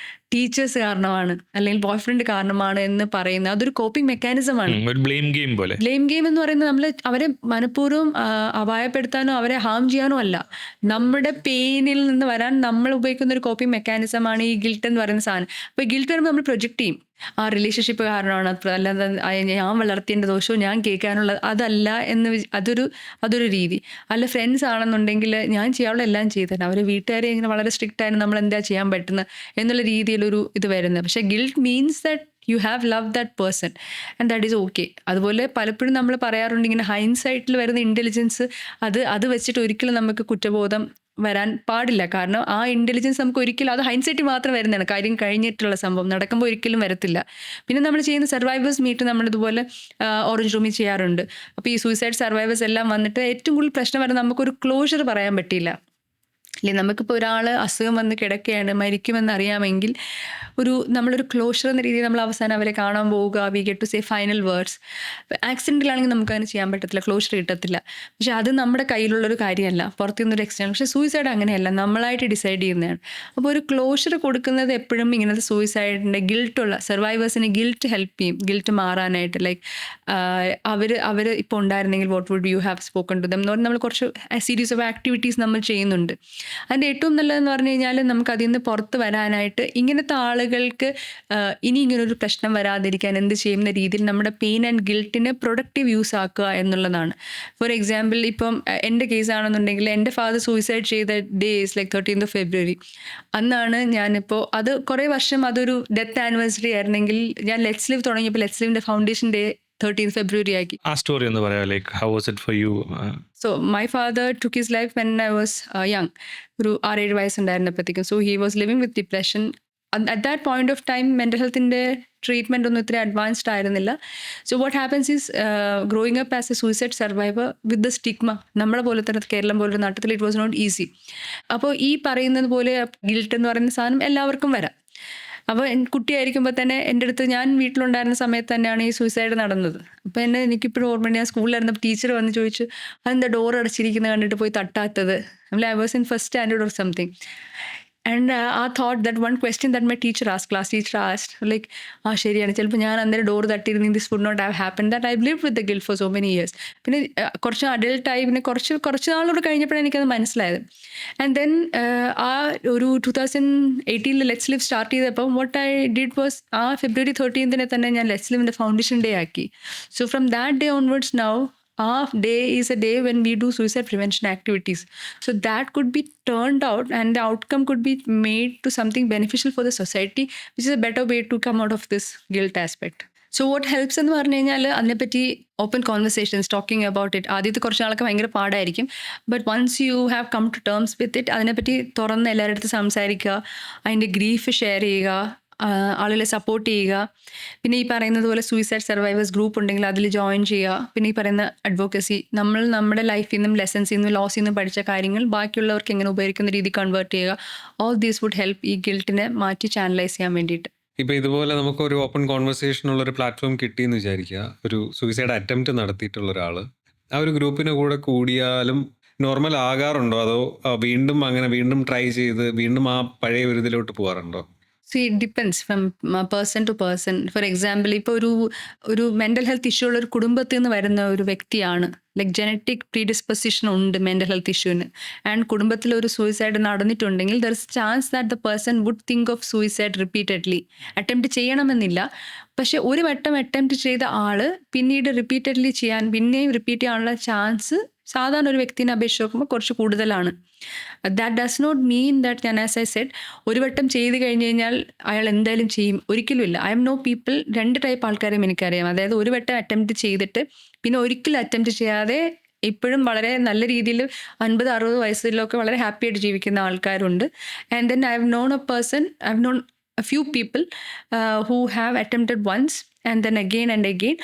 ടീച്ചേഴ്സ് കാരണമാണ് അല്ലെങ്കിൽ ബോയ് ഫ്രണ്ട് കാരണമാണ് എന്ന് പറയുന്നത് അതൊരു കോപ്പിംഗ് മെക്കാനിസമാണ്. ബ്ലെയിം ഗെയിം പോലെ. ബ്ലെയിം ഗെയിം എന്ന് പറയുന്നത് നമ്മൾ അവരെ മനഃപൂർവ്വം അപായപ്പെടുത്താനോ അവരെ ഹാം ചെയ്യാനോ അല്ല, നമ്മുടെ പെയിനിൽ നിന്ന് വരാൻ നമ്മൾ ഉപയോഗിക്കുന്ന ഒരു കോപ്പിംഗ് മെക്കാനിസമാണ് ഈ ഗിൽട്ട് എന്ന് പറയുന്ന സാധനം. അപ്പോൾ ഗിൽട്ട് വരുമ്പോൾ നമ്മൾ പ്രൊജക്റ്റ് ചെയ്യും, ആ റിലേഷൻഷിപ്പ് കാരണമാണ്, അല്ലാതെ ഞാൻ വളർത്തിയതിൻ്റെ ദോഷവും ഞാൻ കേൾക്കാനുള്ളത് അതല്ല എന്ന് അതൊരു രീതി. അല്ല ഫ്രണ്ട്സ് ആണെന്നുണ്ടെങ്കിൽ ഞാൻ ചെയ്യാനുള്ള എല്ലാം ചെയ്തത്, അവർ വീട്ടുകാരെ ഇങ്ങനെ വളരെ സ്ട്രിക്റ്റ് ആയിരുന്നു, നമ്മൾ എന്താ ചെയ്യാൻ പറ്റുന്നത് എന്നുള്ള രീതിയിലൊരു ഇത് വരുന്നത്. പക്ഷേ guilt means that you have love that person and that is okay. അതുപോലെ പലപ്പോഴും നമ്മൾ പറയാറുണ്ട് ഇങ്ങനെ ഹൈൻസൈറ്റിൽ വരുന്ന ഇൻ്റലിജൻസ് അത് വെച്ചിട്ട് ഒരിക്കലും നമുക്ക് കുറ്റബോധം വരാൻ പാടില്ല. കാരണം ആ ഇൻ്റലിജൻസ് നമുക്ക് ഒരിക്കലും അത് ഹൈൻസൈറ്റ് മാത്രം വരുന്നതാണ്, കാര്യം കഴിഞ്ഞിട്ടുള്ള സംഭവം നടക്കുമ്പോൾ ഒരിക്കലും വരത്തില്ല. പിന്നെ നമ്മൾ ചെയ്യുന്ന സർവൈവേഴ്സ് മീറ്റ് നമ്മളിതുപോലെ ഓറഞ്ച് റൂമിൽ ചെയ്യാറുണ്ട്. അപ്പോൾ ഈ സൂയിസൈഡ് സർവൈവേഴ്സ് എല്ലാം വന്നിട്ട് ഏറ്റവും കൂടുതൽ പ്രശ്നം വരുന്നത് നമുക്കൊരു ക്ലോഷർ പറയാൻ പറ്റില്ല. അല്ലെ, നമുക്കിപ്പോൾ ഒരാൾ അസുഖം വന്ന് കിടക്കുകയാണ്, മരിക്കുമെന്ന് അറിയാമെങ്കിൽ നമ്മളൊരു ക്ലോഷർ എന്ന രീതിയിൽ നമ്മൾ അവസാനം അവരെ കാണാൻ പോവുക, we get to say final words. ആക്സിഡൻറ്റിലാണെങ്കിൽ നമുക്കങ്ങനെ ചെയ്യാൻ പറ്റത്തില്ല, ക്ലോഷർ കിട്ടത്തില്ല. പക്ഷെ അത് നമ്മുടെ കയ്യിലുള്ളൊരു കാര്യമല്ല, പുറത്തുനിന്നൊരു എക്സ്റ്റേണൽ. പക്ഷേ സൂയിസൈഡ് അങ്ങനെയല്ല, നമ്മളായിട്ട് ഡിസൈഡ് ചെയ്യുന്നതാണ്. അപ്പോൾ ഒരു ക്ലോഷർ കൊടുക്കുന്നത് എപ്പോഴും ഇങ്ങനത്തെ സൂയിസൈഡിൻ്റെ ഗിൽട്ടുള്ള സർവൈവേഴ്സിന് ഗിൽറ്റ് ഹെൽപ്പ് ചെയ്യും, ഗിൽറ്റ് മാറാനായിട്ട്. ലൈക്ക് അവർ ഇപ്പോൾ ഉണ്ടായിരുന്നെങ്കിൽ what would you have spoken to them എന്ന് പറഞ്ഞാൽ നമ്മൾ കുറച്ച് സീരീസ് ഓഫ് ആക്ടിവിറ്റീസ് നമ്മൾ ചെയ്യുന്നുണ്ട്. അതിൻ്റെ ഏറ്റവും നല്ലതെന്ന് പറഞ്ഞു കഴിഞ്ഞാൽ നമുക്ക് അതിൽ നിന്ന് പുറത്ത് വരാനായിട്ട് ഇങ്ങനത്തെ ആളുകൾക്ക് ഇനി ഇങ്ങനൊരു പ്രശ്നം വരാതിരിക്കാൻ എന്ത് ചെയ്യുന്ന രീതിയിൽ നമ്മുടെ പെയിൻ ആൻഡ് ഗിൽറ്റിനെ പ്രൊഡക്റ്റീവ് യൂസ് ആക്കുക എന്നുള്ളതാണ്. ഫോർ എക്സാമ്പിൾ, ഇപ്പം എൻ്റെ കേസാണെന്നുണ്ടെങ്കിൽ എൻ്റെ ഫാദർ സൂയിസൈഡ് ചെയ്ത days like 13th of February. അന്നാണ് ഞാനിപ്പോൾ അത് കുറേ വർഷം അതൊരു ഡെത്ത് ആനിവേഴ്സറി ആയിരുന്നെങ്കിൽ ഞാൻ ലെറ്റ്സ് ലിവ് തുടങ്ങിയപ്പോൾ ലെറ്റ്സ് ലിവിൻ്റെ ഫൗണ്ടേഷൻ ഡേ 13th February ആക്കി. ആ സ്റ്റോറി ഒന്ന് പറയാം, like how was it for you? So my father took his life when I was young, ഒരു 6-7 വയസ്സുണ്ടായിരുന്നപ്പോഴത്തേക്കും. So he was living with depression. At that point of time mental healthൻ്റെ treatment ഒന്നും ഇത്ര advanced ആയിരുന്നില്ല. So what happens is growing up as a suicide survivor with the stigma, നമ്മളെ പോലെ തന്നെ കേരളം പോലൊരു നാട്ടിൽ ഇറ്റ് വാസ് നോട്ട് ഈസി. അപ്പോൾ ഈ പറയുന്നത് പോലെ ഗിൽട്ട് എന്ന് പറയുന്ന സാധനം എല്ലാവർക്കും വരാം. അപ്പോൾ കുട്ടിയായിരിക്കുമ്പോൾ തന്നെ എൻ്റെ അടുത്ത്, ഞാൻ വീട്ടിലുണ്ടായിരുന്ന സമയത്ത് തന്നെയാണ് ഈ സൂയിസൈഡ് നടന്നത്. അപ്പോൾ എനിക്കിപ്പോഴും ഓർമ്മയുണ്ട്, ഞാൻ സ്കൂളിലായിരുന്നപ്പോൾ ടീച്ചർ വന്ന് ചോദിച്ചു, അതെന്താ ഡോർ അടച്ചിരിക്കുന്നത് കണ്ടിട്ട് പോയി തട്ടാത്തത്? I was in first standard or something. And I thought that one question that my class teacher asked, like, ശരിയാണ്, ചിലപ്പോൾ ഞാൻ അന്നേരം door തട്ടിയിരുന്നെങ്കിൽ this would not have happened, that I've lived with the guilt for so many years. പിന്നെ കുറച്ച് അഡൽട്ടായി പിന്നെ കുറച്ച് നാളോട് കഴിഞ്ഞപ്പോഴാണ് എനിക്കത് മനസ്സിലായത്. ആൻഡ് ദെൻ ആ ഒരു 2018 ലെറ്റ്സ് ലിവ് സ്റ്റാർട്ട് ചെയ്തപ്പം what I did was ആ February 13th തന്നെ ഞാൻ ലെറ്റ്സ് ലിവിൻ്റെ ഫൗണ്ടേഷൻ ഡേ ആക്കി. So from that day onwards now, our day is a day when we do suicide prevention activities. So that could be turned out and the outcome could be made to something beneficial for the society, which is a better way to come out of this guilt aspect. So what helps എന്ന് പറഞ്ഞു കഴിഞ്ഞാൽ അതിനെപ്പറ്റി open conversations, talking about it. ആദ്യത്തെ കുറച്ച് നാളൊക്കെ ഭയങ്കര പാടായിരിക്കും. But once you have come to terms with it, അതിനെപ്പറ്റി തുറന്ന് എല്ലാവരുടെ അടുത്ത് സംസാരിക്കുക, അതിൻ്റെ ഗ്രീഫ് ഷെയർ ചെയ്യുക, ആളുകളെ സപ്പോർട്ട് ചെയ്യുക. പിന്നെ ഈ പറയുന്നത് പോലെ സൂയിസൈഡ് സർവൈവേഴ്സ് ഗ്രൂപ്പ് ഉണ്ടെങ്കിൽ അതിൽ ജോയിൻ ചെയ്യുക. പിന്നെ ഈ പറയുന്ന അഡ്വക്കസി, നമ്മൾ നമ്മുടെ ലൈഫിൽ നിന്നും ലെസൺസിൽ നിന്നും ലോസിൽ നിന്നും പഠിച്ച കാര്യങ്ങൾ ബാക്കിയുള്ളവർക്ക് എങ്ങനെ ഉപകരിക്കുന്ന രീതി കൺവേർട്ട് ചെയ്യുക. ഓൾ ദീസ് വുഡ് ഹെൽപ്പ് ഈ ഗിൽട്ടിനെ മാറ്റി ചാനലൈസ് ചെയ്യാൻ വേണ്ടിയിട്ട്. ഇപ്പം ഇതുപോലെ നമുക്ക് ഒരു ഓപ്പൺ കോൺവെർസേഷൻ ഉള്ളൊരു പ്ലാറ്റ്ഫോം കിട്ടിയെന്ന് വിചാരിക്കുക. ഒരു സൂയിസൈഡ് അറ്റംപ്റ്റ് നടത്തിയിട്ടുള്ള ഒരാൾ ആ ഒരു ഗ്രൂപ്പിന് കൂടെ കൂടിയാലും നോർമൽ ആകാറുണ്ടോ, അതോ വീണ്ടും ട്രൈ ചെയ്ത് വീണ്ടും ആ പഴയ ഒരു ഇതിലോട്ട് പോകാറുണ്ടോ? See, it depends from person to person. For example, ഇപ്പോൾ ഒരു മെൻ്റൽ ഹെൽത്ത് ഇഷ്യൂ ഉള്ള ഒരു കുടുംബത്തിൽ നിന്ന് വരുന്ന ഒരു വ്യക്തിയാണ്, ലൈക്ക് ജനറ്റിക് പ്രീഡിസ്പൊസിഷൻ ഉണ്ട് മെൻ്റൽ ഹെൽത്ത് ഇഷ്യൂവിന്, ആൻഡ് കുടുംബത്തിൽ ഒരു സൂയിസൈഡ് നടന്നിട്ടുണ്ടെങ്കിൽ there is chance that the person would think of suicide repeatedly. Attempt ചെയ്യണമെന്നില്ല, പക്ഷെ ഒരു വട്ടം അറ്റംപ്റ്റ് ചെയ്ത ആൾ പിന്നീട് റിപ്പീറ്റഡ്ലി പിന്നെയും റിപ്പീറ്റ് ചെയ്യാനുള്ള ചാൻസ് സാധാരണ ഒരു വ്യക്തിനെ അപേക്ഷിച്ച് നോക്കുമ്പോൾ കുറച്ച് കൂടുതലാണ്. That does not mean that, ഞാൻ ആസ് ഐ സെഡ്, ഒരു വട്ടം ചെയ്ത് കഴിഞ്ഞ് കഴിഞ്ഞാൽ അയാൾ എന്തായാലും ചെയ്യും, ഒരിക്കലും ഇല്ല. I'm know people, 2 type ആൾക്കാരെയും എനിക്കറിയാം. അതായത് ഒരു വട്ടം അറ്റംപ്റ്റ് ചെയ്തിട്ട് പിന്നെ ഒരിക്കലും അറ്റംപ്റ്റ് ചെയ്യാതെ ഇപ്പോഴും വളരെ നല്ല രീതിയിൽ 50-60 വയസ്സിലൊക്കെ വളരെ ഹാപ്പി ആയിട്ട് ജീവിക്കുന്ന ആൾക്കാരുണ്ട്. And then I have non a few people who have attempted once and then again and again.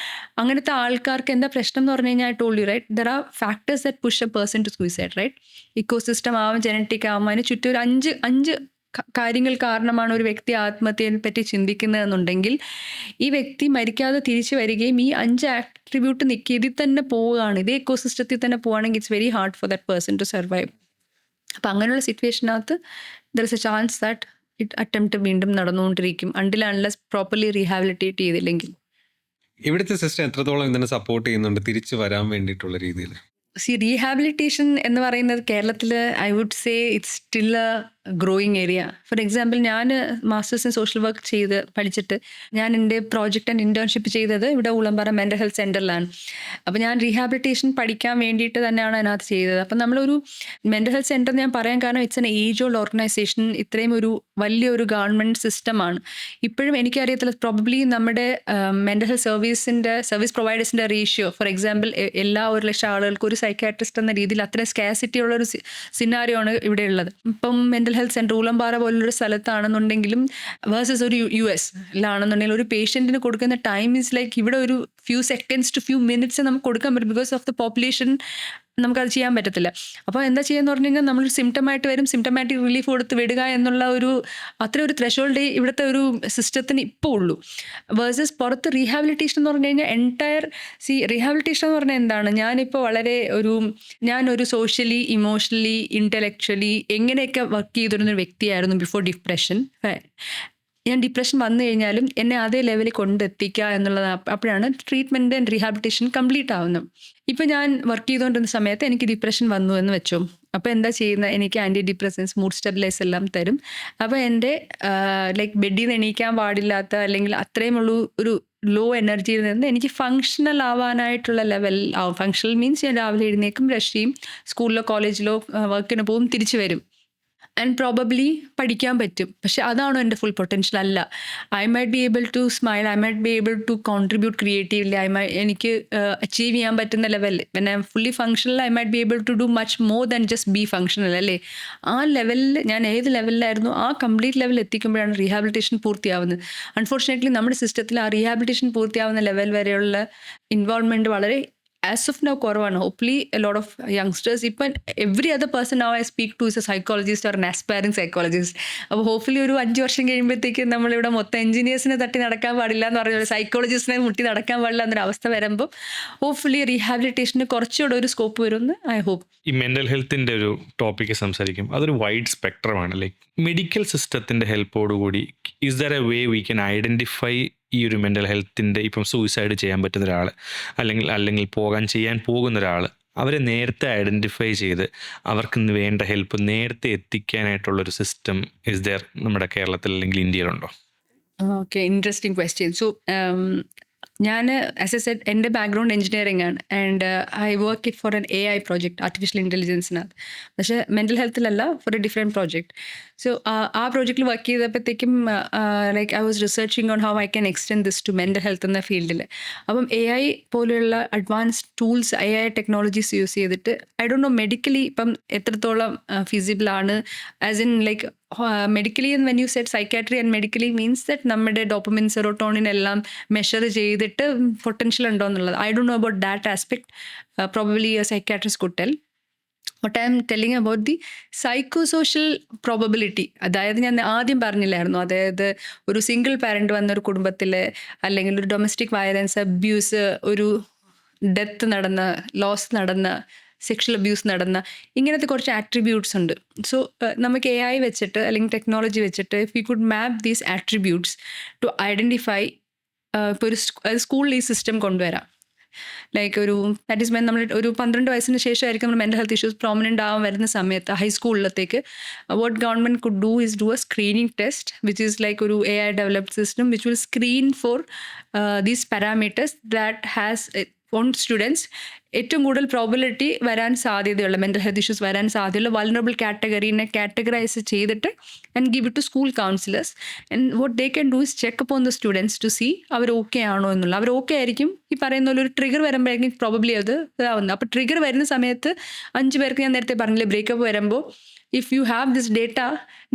അങ്ങനത്തെ ആൾക്കാർക്ക് എന്താ പ്രശ്നം എന്ന് പറഞ്ഞു കഴിഞ്ഞാൽ, I told you, right, there are factors that push a person to suicide, right? Ecosystem ആവും, genetic ആവും, അതിന് ചുറ്റും ഒരു 5 കാര്യങ്ങൾ കാരണമാണ് ഒരു വ്യക്തി ആത്മഹത്യയെ പറ്റി ചിന്തിക്കുന്നതെന്നുണ്ടെങ്കിൽ ഈ വ്യക്തി മരിക്കാതെ തിരിച്ചു വരികയും ഈ 5 ആട്രിബ്യൂട്ട് ഇതിൽ തന്നെ പോവുകയാണ്, ഇതേ ഇക്കോസിസ്റ്റത്തിൽ തന്നെ പോവുകയാണെങ്കിൽ it's very hard for that person to survive. അപ്പം അങ്ങനെയുള്ള സിറ്റുവേഷനകത്ത് there is a chance that attempt വീണ്ടും നടന്നുകൊണ്ടിരിക്കും അണ്ടിൽ അൺലെസ് പ്രോപ്പർലി റീഹാബിലിറ്റേറ്റ് ചെയ്തില്ലെങ്കിൽ. ഇവിടുത്തെ സിസ്റ്റം എത്രത്തോളം ഇതിനെ സപ്പോർട്ട് ചെയ്യുന്നുണ്ട് തിരിച്ചു വരാൻ വേണ്ടിയിട്ടുള്ള രീതിയിൽ? റീഹാബിലിറ്റേഷൻ എന്ന് പറയുന്നത് കേരളത്തിൽ I would say it's still a growing area. For example, ഞാൻ മാസ്റ്റേഴ്സ് ഇൻ സോഷ്യൽ വർക്ക് പഠിച്ചിട്ട് ഞാൻ എൻ്റെ പ്രോജക്റ്റ് ആൻഡ് ഇൻറ്റേൺഷിപ്പ് ചെയ്തത് ഇവിടെ ഉളമ്പറ മെൻ്റൽ ഹെൽത്ത് സെൻറ്ററിലാണ്. അപ്പോൾ ഞാൻ റീഹാബിലിറ്റേഷൻ പഠിക്കാൻ വേണ്ടിയിട്ട് തന്നെയാണ് അതിനകത്ത് ചെയ്തത്. അപ്പം നമ്മളൊരു മെൻ്റൽ ഹെൽത്ത് സെൻറ്റർ ഞാൻ പറയാൻ കാരണം it's an age old organisation, ഇത്രയും ഒരു വലിയൊരു ഗവൺമെൻറ് സിസ്റ്റമാണ്. ഇപ്പോഴും എനിക്കറിയത്തില്ല, പ്രോബബ്ലി നമ്മുടെ മെൻ്റൽ ഹെൽത്ത് സർവീസ് പ്രൊവൈഡേഴ്സിൻ്റെ റേഷ്യോ, ഫോർ എക്സാമ്പിൾ എല്ലാ 1,00,000 ആളുകൾക്ക് ഒരു സൈക്കാട്രിസ്റ്റ് എന്ന രീതിയിൽ അത്രയും സ്കാസിറ്റി ഉള്ളൊരു സിനാരിയോ ആണ് ഇവിടെ ഉള്ളത്. ഇപ്പം മെൻ്റൽ ഹെൽത്ത് സെൻറ്റർ ഉളമ്പാറ പോലുള്ളൊരു സ്ഥലത്താണെന്നുണ്ടെങ്കിലും വേഴ്സസ് ഒരു US ലാണെന്നുണ്ടെങ്കിൽ ഒരു പേഷ്യൻറ്റിന് കൊടുക്കുന്ന ടൈം ഈസ് ലൈക്ക് ഇവിടെ ഒരു few seconds to few minutes നമുക്ക് കൊടുക്കാൻ പറ്റും. ബിക്കോസ് ഓഫ് ദ പോപ്പുലേഷൻ നമുക്കത് ചെയ്യാൻ പറ്റത്തില്ല. അപ്പോൾ എന്താ ചെയ്യുക പറഞ്ഞു കഴിഞ്ഞാൽ, നമ്മൾ സിംറ്റമായിട്ട് വരും, സിംറ്റമാറ്റിക് റിലീഫ് കൊടുത്ത് വിടുക എന്നുള്ള അത്ര ഒരു ത്രെഷോൾഡ് ഇവിടുത്തെ ഒരു സിസ്റ്റത്തിന് ഇപ്പോൾ ഉള്ളൂ. വേഴ്സസ് പുറത്ത് റീഹാബിലിറ്റേഷൻ എന്ന് പറഞ്ഞു കഴിഞ്ഞാൽ റീഹാബിലിറ്റേഷൻ എന്ന് പറഞ്ഞാൽ എന്താണ്, ഞാനൊരു സോഷ്യലി, ഇമോഷണലി, ഇൻ്റലക്ച്വലി എങ്ങനെയൊക്കെ വർക്ക് ചെയ്തിരുന്നൊരു വ്യക്തിയായിരുന്നു ബിഫോർ ഡിപ്രഷൻ. ഞാൻ ഡിപ്രഷൻ വന്നു കഴിഞ്ഞാലും എന്നെ അതേ ലെവലിൽ കൊണ്ടെത്തിക്കുക എന്നുള്ളത്, അപ്പോഴാണ് ട്രീറ്റ്മെൻറ്റ് ആൻഡ് റീഹാബിലിറ്റേഷൻ കംപ്ലീറ്റ് ആവുന്നത്. ഇപ്പോൾ ഞാൻ വർക്ക് ചെയ്തുകൊണ്ടിരുന്ന സമയത്ത് എനിക്ക് ഡിപ്രഷൻ വന്നു എന്ന് വെച്ചോ, അപ്പോൾ എന്താ ചെയ്യുന്നത്, എനിക്ക് ആൻറ്റി ഡിപ്രസൻസ്, മൂഡ് സ്റ്റെബിലൈസ് എല്ലാം തരും. അപ്പോൾ എൻ്റെ ലൈക്ക് ബെഡിൽ നിന്ന് എണീക്കാൻ പാടില്ലാത്ത അല്ലെങ്കിൽ അത്രയും ഒരു ലോ എനർജിയിൽ നിന്ന് എനിക്ക് ഫങ്ഷണൽ ആവാനായിട്ടുള്ള ലെവൽ ആവും. ഫങ്ഷണൽ മീൻസ് ഞാൻ രാവിലെ എഴുന്നേക്കും, ബ്രഷ് ചെയ്യും, സ്കൂളിലോ കോളേജിലോ വർക്കിന് പോകും, തിരിച്ചു വരും, ആൻഡ് പ്രോബബ്ലി പഠിക്കാൻ പറ്റും. പക്ഷെ അതാണോ എൻ്റെ ഫുൾ പൊട്ടൻഷ്യൽ? അല്ല. I might be able to smile, I might be able to contribute creatively, എനിക്ക് അച്ചീവ് ചെയ്യാൻ പറ്റുന്ന ലെവലിൽ when I'm fully functional I might be able to do much more than just be functional, അല്ലേ? ആ ലെവലിൽ ഞാൻ ഏത് ലെവലിലായിരുന്നു ആ കംപ്ലീറ്റ് ലെവൽ എത്തിക്കുമ്പോഴാണ് റീഹാബിലിറ്റേഷൻ പൂർത്തിയാവുന്നത്. അൺഫോർച്ചുനേറ്റ്ലി നമ്മുടെ സിസ്റ്റത്തിൽ ആ റീഹാബിലിറ്റേഷൻ പൂർത്തിയാവുന്ന ലെവൽ വരെയുള്ള ഇൻവോൾവ്മെൻറ്റ് വളരെ ആസ് ഓഫ് നൗ കുറവാണ്. Hopefully A lot of youngsters, ഇപ്പം every other person now I speak two is A psychologist or N aspiring psychologist. അപ്പോൾ ഹോപ്പ്ലി ഒരു 5 വർഷം കഴിയുമ്പോഴത്തേക്കും നമ്മളിവിടെ മൊത്തം എഞ്ചിനീയേഴ്സിനെ തട്ടി നടക്കാൻ പാടില്ല എന്ന് പറഞ്ഞ സൈക്കോളജിസ്റ്റിനെ മുട്ടി നടക്കാൻ പാടില്ല എന്നൊരു അവസ്ഥ വരുമ്പോൾ ഹോപ്പ്ഫുള്ളി റീഹാബിലിറ്റേഷന് കുറച്ചുകൂടെ ഒരു സ്കോപ്പ് വരുമെന്ന് ഐ ഹോപ്പ്. ഈ മെൻ്റൽ ഹെൽത്തിൻ്റെ ഒരു ടോപ്പിക്ക് സംസാരിക്കും, അതൊരു വൈഡ് സ്പെക്ട്രമാണ്. ലൈക്ക് മെഡിക്കൽ സിസ്റ്റത്തിൻ്റെ ഹെൽപ്പോടുകൂടി is there a way we can identify ഈ ഒരു മെൻ്റൽ ഹെൽത്തിൻ്റെ ഇപ്പം സൂയിസൈഡ് ചെയ്യാൻ പറ്റുന്ന ഒരാൾ അല്ലെങ്കിൽ ചെയ്യാൻ പോകുന്ന ഒരാൾ, അവരെ നേരത്തെ ഐഡൻറ്റിഫൈ ചെയ്ത് അവർക്ക് വേണ്ട ഹെൽപ്പ് നേരത്തെ എത്തിക്കാനായിട്ടുള്ളൊരു സിസ്റ്റം ഇസ് ദർ നമ്മുടെ കേരളത്തിൽ അല്ലെങ്കിൽ ഇന്ത്യയിലുണ്ടോ? Okay, interesting question. സോ ഞാൻ ആസ് എ സെഡ് എൻ്റെ ബാക്ക്ഗ്രൗണ്ട് എഞ്ചിനീയറിംഗ് ആണ് and I work for an AI project, artificial ഇൻ്റലിജൻസിനകത്ത്. പക്ഷേ മെൻ്റൽ ഹെൽത്തിലല്ല, for a different project. So ആ പ്രോജക്റ്റിൽ വർക്ക് ചെയ്തപ്പോഴത്തേക്കും like I was researching on how I can extend this to mental health എന്ന ഫീൽഡിൽ. അപ്പം AI പോലെയുള്ള advanced tools, AI technologies use ചെയ്തിട്ട് ഐ ഡോണ്ട് നോ മെഡിക്കലി ഇപ്പം എത്രത്തോളം ഫീസിബിളാണ്, as in like medically and when you set psychiatry and medically means that നമ്മുടെ dopamine, serotonin എല്ലാം മെഷർ ചെയ്തിട്ട് പൊട്ടൻഷ്യൽ ഉണ്ടോ എന്നുള്ളത്. I don't know about that aspect. Probably A psychiatrist could tell. what I am telling about the psychosocial probability. അതായത് ഞാൻ ആദ്യം പറഞ്ഞില്ലായിരുന്നു, അതായത് ഒരു സിംഗിൾ പാരൻ്റ് വന്നൊരു കുടുംബത്തിൽ അല്ലെങ്കിൽ ഒരു ഡൊമസ്റ്റിക് വയലൻസ്, അബ്യൂസ്, ഒരു ഡെത്ത് നടന്ന, ലോസ് നടന്ന, സെക്ഷൽ അബ്യൂസ് നടന്ന, ഇങ്ങനത്തെ കുറച്ച് ആട്രിബ്യൂട്ട്സ് ഉണ്ട്. സോ നമുക്ക് AI വെച്ചിട്ട് അല്ലെങ്കിൽ ടെക്നോളജി വെച്ചിട്ട് if you could map these attributes to identify, ഇപ്പോൾ ഒരു സ്കൂളിൽ ഈ സിസ്റ്റം കൊണ്ടുവരാം. ലൈക്ക് ദാറ്റ് ഈസ് വെൻ നമ്മൾ ഒരു 12 വയസ്സിന് ശേഷമായിരിക്കും നമ്മൾ മെൻ്റൽ ഹെൽത്ത് ഇഷ്യൂസ് പ്രോമിനൻ്റ് ആവാൻ വരുന്ന സമയത്ത് ഹൈസ്കൂളിലത്തേക്ക് what government could do is do a screening test which is like ഒരു AI developed system which will screen for these parameters that has on students ഏറ്റവും കൂടുതൽ പ്രോബിലിറ്റി വരാൻ സാധ്യതയുള്ള മെൻ്റൽ ഹെൽത്ത് ഇഷ്യൂസ് വരാൻ സാധ്യതയുള്ള വൾനറബിൾ കാറ്റഗറീനെ കാറ്റഗറൈസ് ചെയ്തിട്ട് and give it to school counsellors. And what they can do is check upon the students to see അവർ okay ആണോ എന്നുള്ള. അവർ ഓക്കെ ആയിരിക്കും, ഈ പറയുന്ന പോലെ ഒരു ട്രിഗർ വരുമ്പോഴായിരിക്കും പ്രോബബ്ലി അത് ഇതാവുന്നത്. അപ്പോൾ ട്രിഗർ വരുന്ന സമയത്ത് 5 പേർക്ക് ഞാൻ നേരത്തെ പറഞ്ഞില്ലേ ബ്രേക്കപ്പ് വരുമ്പോൾ, if you have this data,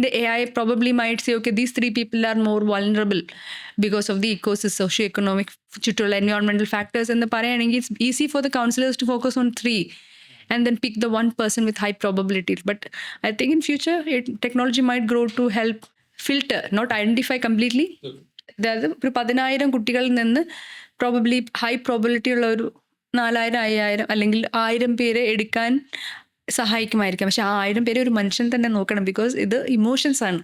the AI probably might say, okay, these 3 people are more vulnerable because of the ecosystem, socio-economic, ചുറ്റുള്ള environmental factors എന്ന് പറയുകയാണെങ്കിൽ it's easy for the counselors to focus on 3 and then pick the one person with high probability. But I think in future technology might grow to help filter, not identify completely. അതായത് ഒരു 10,000 കുട്ടികളിൽ നിന്ന് probably high probability ഉള്ള ഒരു 4,000, 5,000 അല്ലെങ്കിൽ 1,000 പേരെ എടുക്കാൻ സഹായിക്കുമായിരിക്കാം. പക്ഷെ ആ 1,000 പേരെ ഒരു മനുഷ്യൻ തന്നെ നോക്കണം. ബിക്കോസ് ഇത് ഇമോഷൻസ് ആണ്.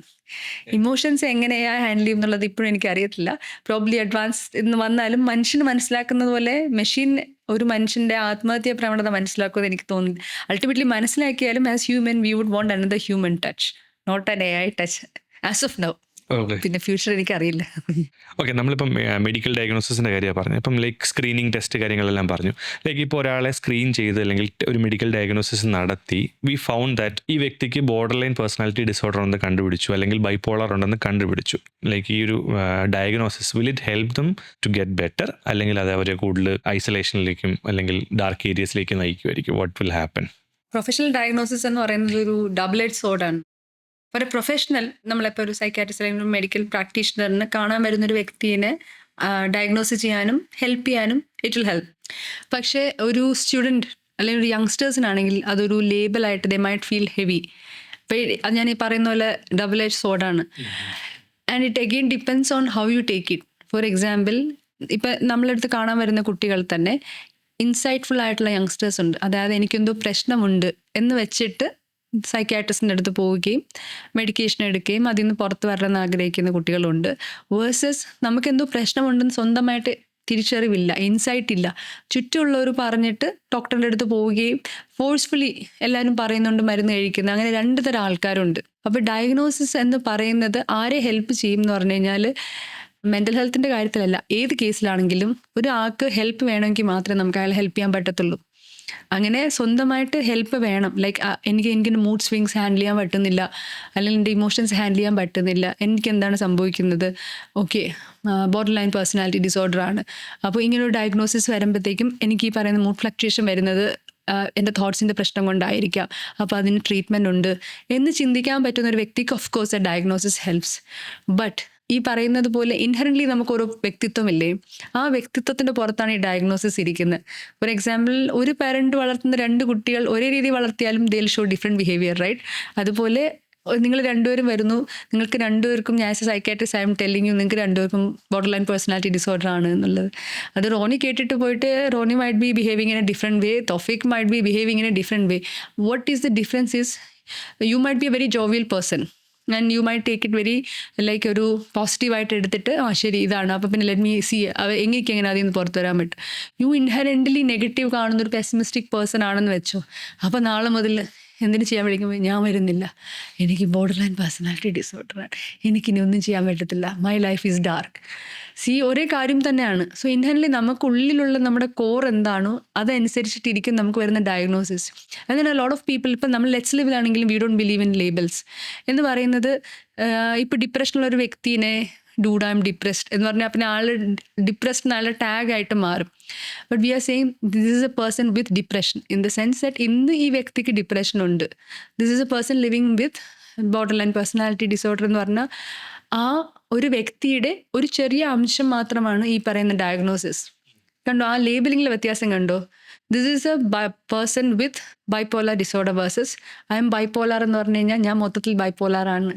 ഇമോഷൻസ് എങ്ങനെയാ ഹാൻഡിൽ ചെയ്യും എന്നുള്ളത് ഇപ്പോഴും എനിക്ക് അറിയത്തില്ല. പ്രോബ്ലി അഡ്വാൻസ് എന്ന് വന്നാലും മനുഷ്യന് മനസ്സിലാക്കുന്നത് പോലെ മെഷീൻ ഒരു മനുഷ്യൻ്റെ ആത്മഹത്യാ പ്രവണത മനസ്സിലാക്കുമെന്ന് എനിക്ക് തോന്നുന്നു. അൾട്ടിമേറ്റ്ലി മനസ്സിലാക്കിയാലും as human we would want another human touch, not an AI touch as of now. പിന്നെ ഫ്യൂച്ചർ എനിക്കറിയില്ല. ഓക്കെ, നമ്മളിപ്പം മെഡിക്കൽ ഡയഗ്നോസിസിൻ്റെ കാര്യമാണ് പറഞ്ഞത്. ഇപ്പം ലൈക്ക് സ്ക്രീനിങ് ടെസ്റ്റ് കാര്യങ്ങളെല്ലാം പറഞ്ഞു. ലൈക്ക് ഇപ്പോൾ ഒരാളെ സ്ക്രീൻ ചെയ്ത് അല്ലെങ്കിൽ ഒരു മെഡിക്കൽ ഡയഗ്നോസിസ് നടത്തി വി ഫൗണ്ട് ദാറ്റ് ഈ വ്യക്തിക്ക് ബോർഡർ ലൈൻ പേഴ്സണാലിറ്റി ഡിസോർഡർ ഉണ്ടെന്ന് കണ്ടുപിടിച്ചു, അല്ലെങ്കിൽ ബൈപോളർ ഉണ്ടെന്ന് കണ്ടുപിടിച്ചു. ലൈക്ക് ഈ ഒരു diagnosis will it help them to get better, അല്ലെങ്കിൽ അത് അവരെ കൂടുതൽ ഐസൊലേഷനിലേക്കും അല്ലെങ്കിൽ ഡാർക്ക് ഏരിയസിലേക്കും നയിക്കുമായിരിക്കും? What will happen? Professional diagnosis എന്ന് പറയുന്നത് ഒരു ഡബിൾ എഡ്ജ് സോർഡാണ്. ഒരു പ്രൊഫഷണൽ, നമ്മളിപ്പോൾ ഒരു സൈക്കാട്രിസ്റ്റ് അല്ലെങ്കിൽ ഒരു മെഡിക്കൽ പ്രാക്ടീഷണറിന് കാണാൻ വരുന്നൊരു വ്യക്തിയെ ഡയഗ്നോസ് ചെയ്യാനും ഹെൽപ്പ് ചെയ്യാനും ഇറ്റ് വിൽ ഹെൽപ്പ്. പക്ഷേ ഒരു സ്റ്റുഡൻറ്റ് അല്ലെങ്കിൽ ഒരു യങ്സ്റ്റേഴ്സിനാണെങ്കിൽ അതൊരു ലേബലായിട്ട് ദേ മൈറ്റ് ഫീൽ ഹെവി. അപ്പോൾ അത് ഞാൻ ഈ പറയുന്ന പോലെ ഡബിൾ എഡ്ജ് സോർഡാണ്. And it again depends on how you take it. For example, ഇപ്പം നമ്മളടുത്ത് കാണാൻ വരുന്ന കുട്ടികൾ തന്നെ ഇൻസൈറ്റ്ഫുൾ ആയിട്ടുള്ള യങ്സ്റ്റേഴ്സ് ഉണ്ട്. അതായത് എനിക്കെന്തോ പ്രശ്നമുണ്ട് എന്ന് വെച്ചിട്ട് സൈക്കാട്രിസ്റ്റിൻ്റെ അടുത്ത് പോവുകയും മെഡിക്കേഷൻ എടുക്കുകയും അതിൽ നിന്ന് പുറത്ത് വരണമെന്ന് ആഗ്രഹിക്കുന്ന കുട്ടികളുണ്ട്. വേഴ്സസ് നമുക്കെന്തോ പ്രശ്നമുണ്ടെന്ന് സ്വന്തമായിട്ട് തിരിച്ചറിവില്ല, ഇൻസൈറ്റ് ഇല്ല, ചുറ്റുമുള്ളവർ പറഞ്ഞിട്ട് ഡോക്ടറിൻ്റെ അടുത്ത് പോവുകയും ഫോഴ്സ്ഫുള്ളി എല്ലാവരും പറയുന്നുണ്ട് മരുന്ന് കഴിക്കുന്നത്. അങ്ങനെ 2 തരം ആൾക്കാരുണ്ട്. അപ്പോൾ ഡയഗ്നോസിസ് എന്ന് പറയുന്നത് ആരെ ഹെൽപ്പ് ചെയ്യും എന്ന് പറഞ്ഞു കഴിഞ്ഞാൽ മെൻ്റൽ ഹെൽത്തിൻ്റെ കാര്യത്തിലല്ല, ഏത് കേസിലാണെങ്കിലും ഒരാൾക്ക് ഹെൽപ്പ് വേണമെങ്കിൽ മാത്രമേ നമുക്ക് അയാളെ ഹെൽപ്പ് ചെയ്യാൻ പറ്റത്തുള്ളൂ. അങ്ങനെ സ്വന്തമായിട്ട് ഹെൽപ്പ് വേണം. ലൈക്ക് എനിക്ക് മൂഡ് സ്വിങ്സ് ഹാൻഡിൽ ചെയ്യാൻ പറ്റുന്നില്ല, അല്ലെങ്കിൽ എൻ്റെ ഇമോഷൻസ് ഹാൻഡിൽ ചെയ്യാൻ പറ്റുന്നില്ല, എനിക്ക് എന്താണ് സംഭവിക്കുന്നത്, okay border line personality disorder ആണ്. അപ്പോൾ ഇങ്ങനൊരു ഡയഗ്നോസിസ് വരുമ്പോഴത്തേക്കും എനിക്ക് ഈ പറയുന്ന മൂഡ് ഫ്ലക്ച്വേഷൻ വരുന്നത് എൻ്റെ തോട്ട്സിൻ്റെ പ്രശ്നം കൊണ്ടായിരിക്കാം, അപ്പോൾ അതിന് ട്രീറ്റ്മെൻറ്റ് ഉണ്ട് എന്ന് ചിന്തിക്കാൻ പറ്റുന്ന ഒരു വ്യക്തിക്ക് of course A diagnosis helps. But ഈ പറയുന്നത് പോലെ ഇൻഹറൻ്റ്ലി നമുക്കൊരു വ്യക്തിത്വമില്ലേ, ആ വ്യക്തിത്വത്തിൻ്റെ പുറത്താണ് ഈ ഡയഗ്നോസിസ് ഇരിക്കുന്നത്. ഫോർ എക്സാമ്പിൾ, ഒരു പാരൻറ്റ് വളർത്തുന്ന 2 കുട്ടികൾ ഒരേ രീതി വളർത്തിയാലും they will show different behaviour, right? അതുപോലെ നിങ്ങൾ 2 പേരും വരുന്നു, നിങ്ങൾക്ക് 2 പേർക്കും ഞാൻ as a psychiatrist I'm telling you നിങ്ങൾക്ക് 2 പേർക്കും ബോർഡർ ലൈൻ പേഴ്സണാലിറ്റി ഡിസോർഡർ ആണ് എന്നുള്ളത്. അത് റോണി കേട്ടിട്ട് പോയിട്ട് Ronnie might be behaving in a different way, Taufiq might be behaving in a different way. What is the difference is you might be a very jovial person and you may take it very like ഒരു പോസിറ്റീവായിട്ട് എടുത്തിട്ട് ശരി ഇതാണ്, അപ്പോൾ പിന്നെ let me C എങ്ങനെ എങ്ങനെ അതിൽ നിന്ന് പുറത്തു വരാൻ പറ്റും. യു ഇൻഹെറൻ്റ്ലി നെഗറ്റീവ് കാണുന്ന ഒരു പെസിമിസ്റ്റിക് പേഴ്സൺ ആണെന്ന് വെച്ചോ, അപ്പോൾ നാളെ മുതൽ എന്തിനു ചെയ്യാൻ വിളിക്കുമ്പോൾ ഞാൻ വരുന്നില്ല, എനിക്ക് ബോർഡർ ലൈൻ പേഴ്സണാലിറ്റി ഡിസോർഡറാണ്, എനിക്കിനി ഒന്നും ചെയ്യാൻ പറ്റത്തില്ല, മൈ ലൈഫ് ഈസ് ഡാർക്ക്. ഒരേ കാര്യം തന്നെയാണ്. സോ ഇൻഹെറൻ്റ്ലി നമുക്കുള്ളിലുള്ള നമ്മുടെ കോർ എന്താണോ അതനുസരിച്ചിട്ടിരിക്കും നമുക്ക് വരുന്ന ഡയഗ്നോസിസ്. അങ്ങനെ ലോട്ട് ഓഫ് പീപ്പിൾ, ഇപ്പം നമ്മൾ ലെറ്റ്സ് ലിവിലാണെങ്കിലും we don't believe in labels എന്ന് പറയുന്നത്. ഇപ്പോൾ ഡിപ്രഷനുള്ള ഒരു വ്യക്തിനെ ഡൂഡ് ഐ എം ഡിപ്രസ്ഡ് എന്ന് പറഞ്ഞാൽ പിന്നെ ആൾ ഡിപ്രസ്ഡ് എന്നുള്ള ടാഗായിട്ട് മാറും. But we are saying this is a person with depression in the sense that ഇന്ന് ഈ വ്യക്തിക്ക് ഡിപ്രഷൻ ഉണ്ട്. This is a person living with borderline personality disorder എന്ന് പറഞ്ഞാൽ ആ ഒരു വ്യക്തിയുടെ ഒരു ചെറിയ അംശം മാത്രമാണ് ഈ പറയുന്ന ഡയഗ്നോസിസ്. കണ്ടോ ആ ലേബലിങ്ങിലെ വ്യത്യാസം കണ്ടോ? This is a person with bipolar disorder versus I'm bipolar എന്ന് പറഞ്ഞു കഴിഞ്ഞാൽ ഞാൻ മൊത്തത്തിൽ ബൈപോലാറാണ്.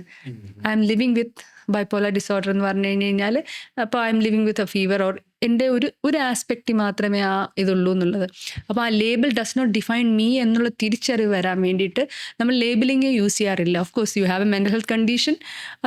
I'm living with bipolar disorder എന്ന് പറഞ്ഞു കഴിഞ്ഞാൽ അപ്പോൾ I'm living with a fever or എൻ്റെ ഒരു ആസ്പെക്റ്റ് മാത്രമേ ആ ഇതുള്ളൂ എന്നുള്ളത്. അപ്പോൾ ആ label does not define me എന്നുള്ള തിരിച്ചറിവ് വരാൻ വേണ്ടിയിട്ട് നമ്മൾ ലേബിളിങ് യൂസ് ചെയ്യാറില്ല. Of course you have a mental health condition,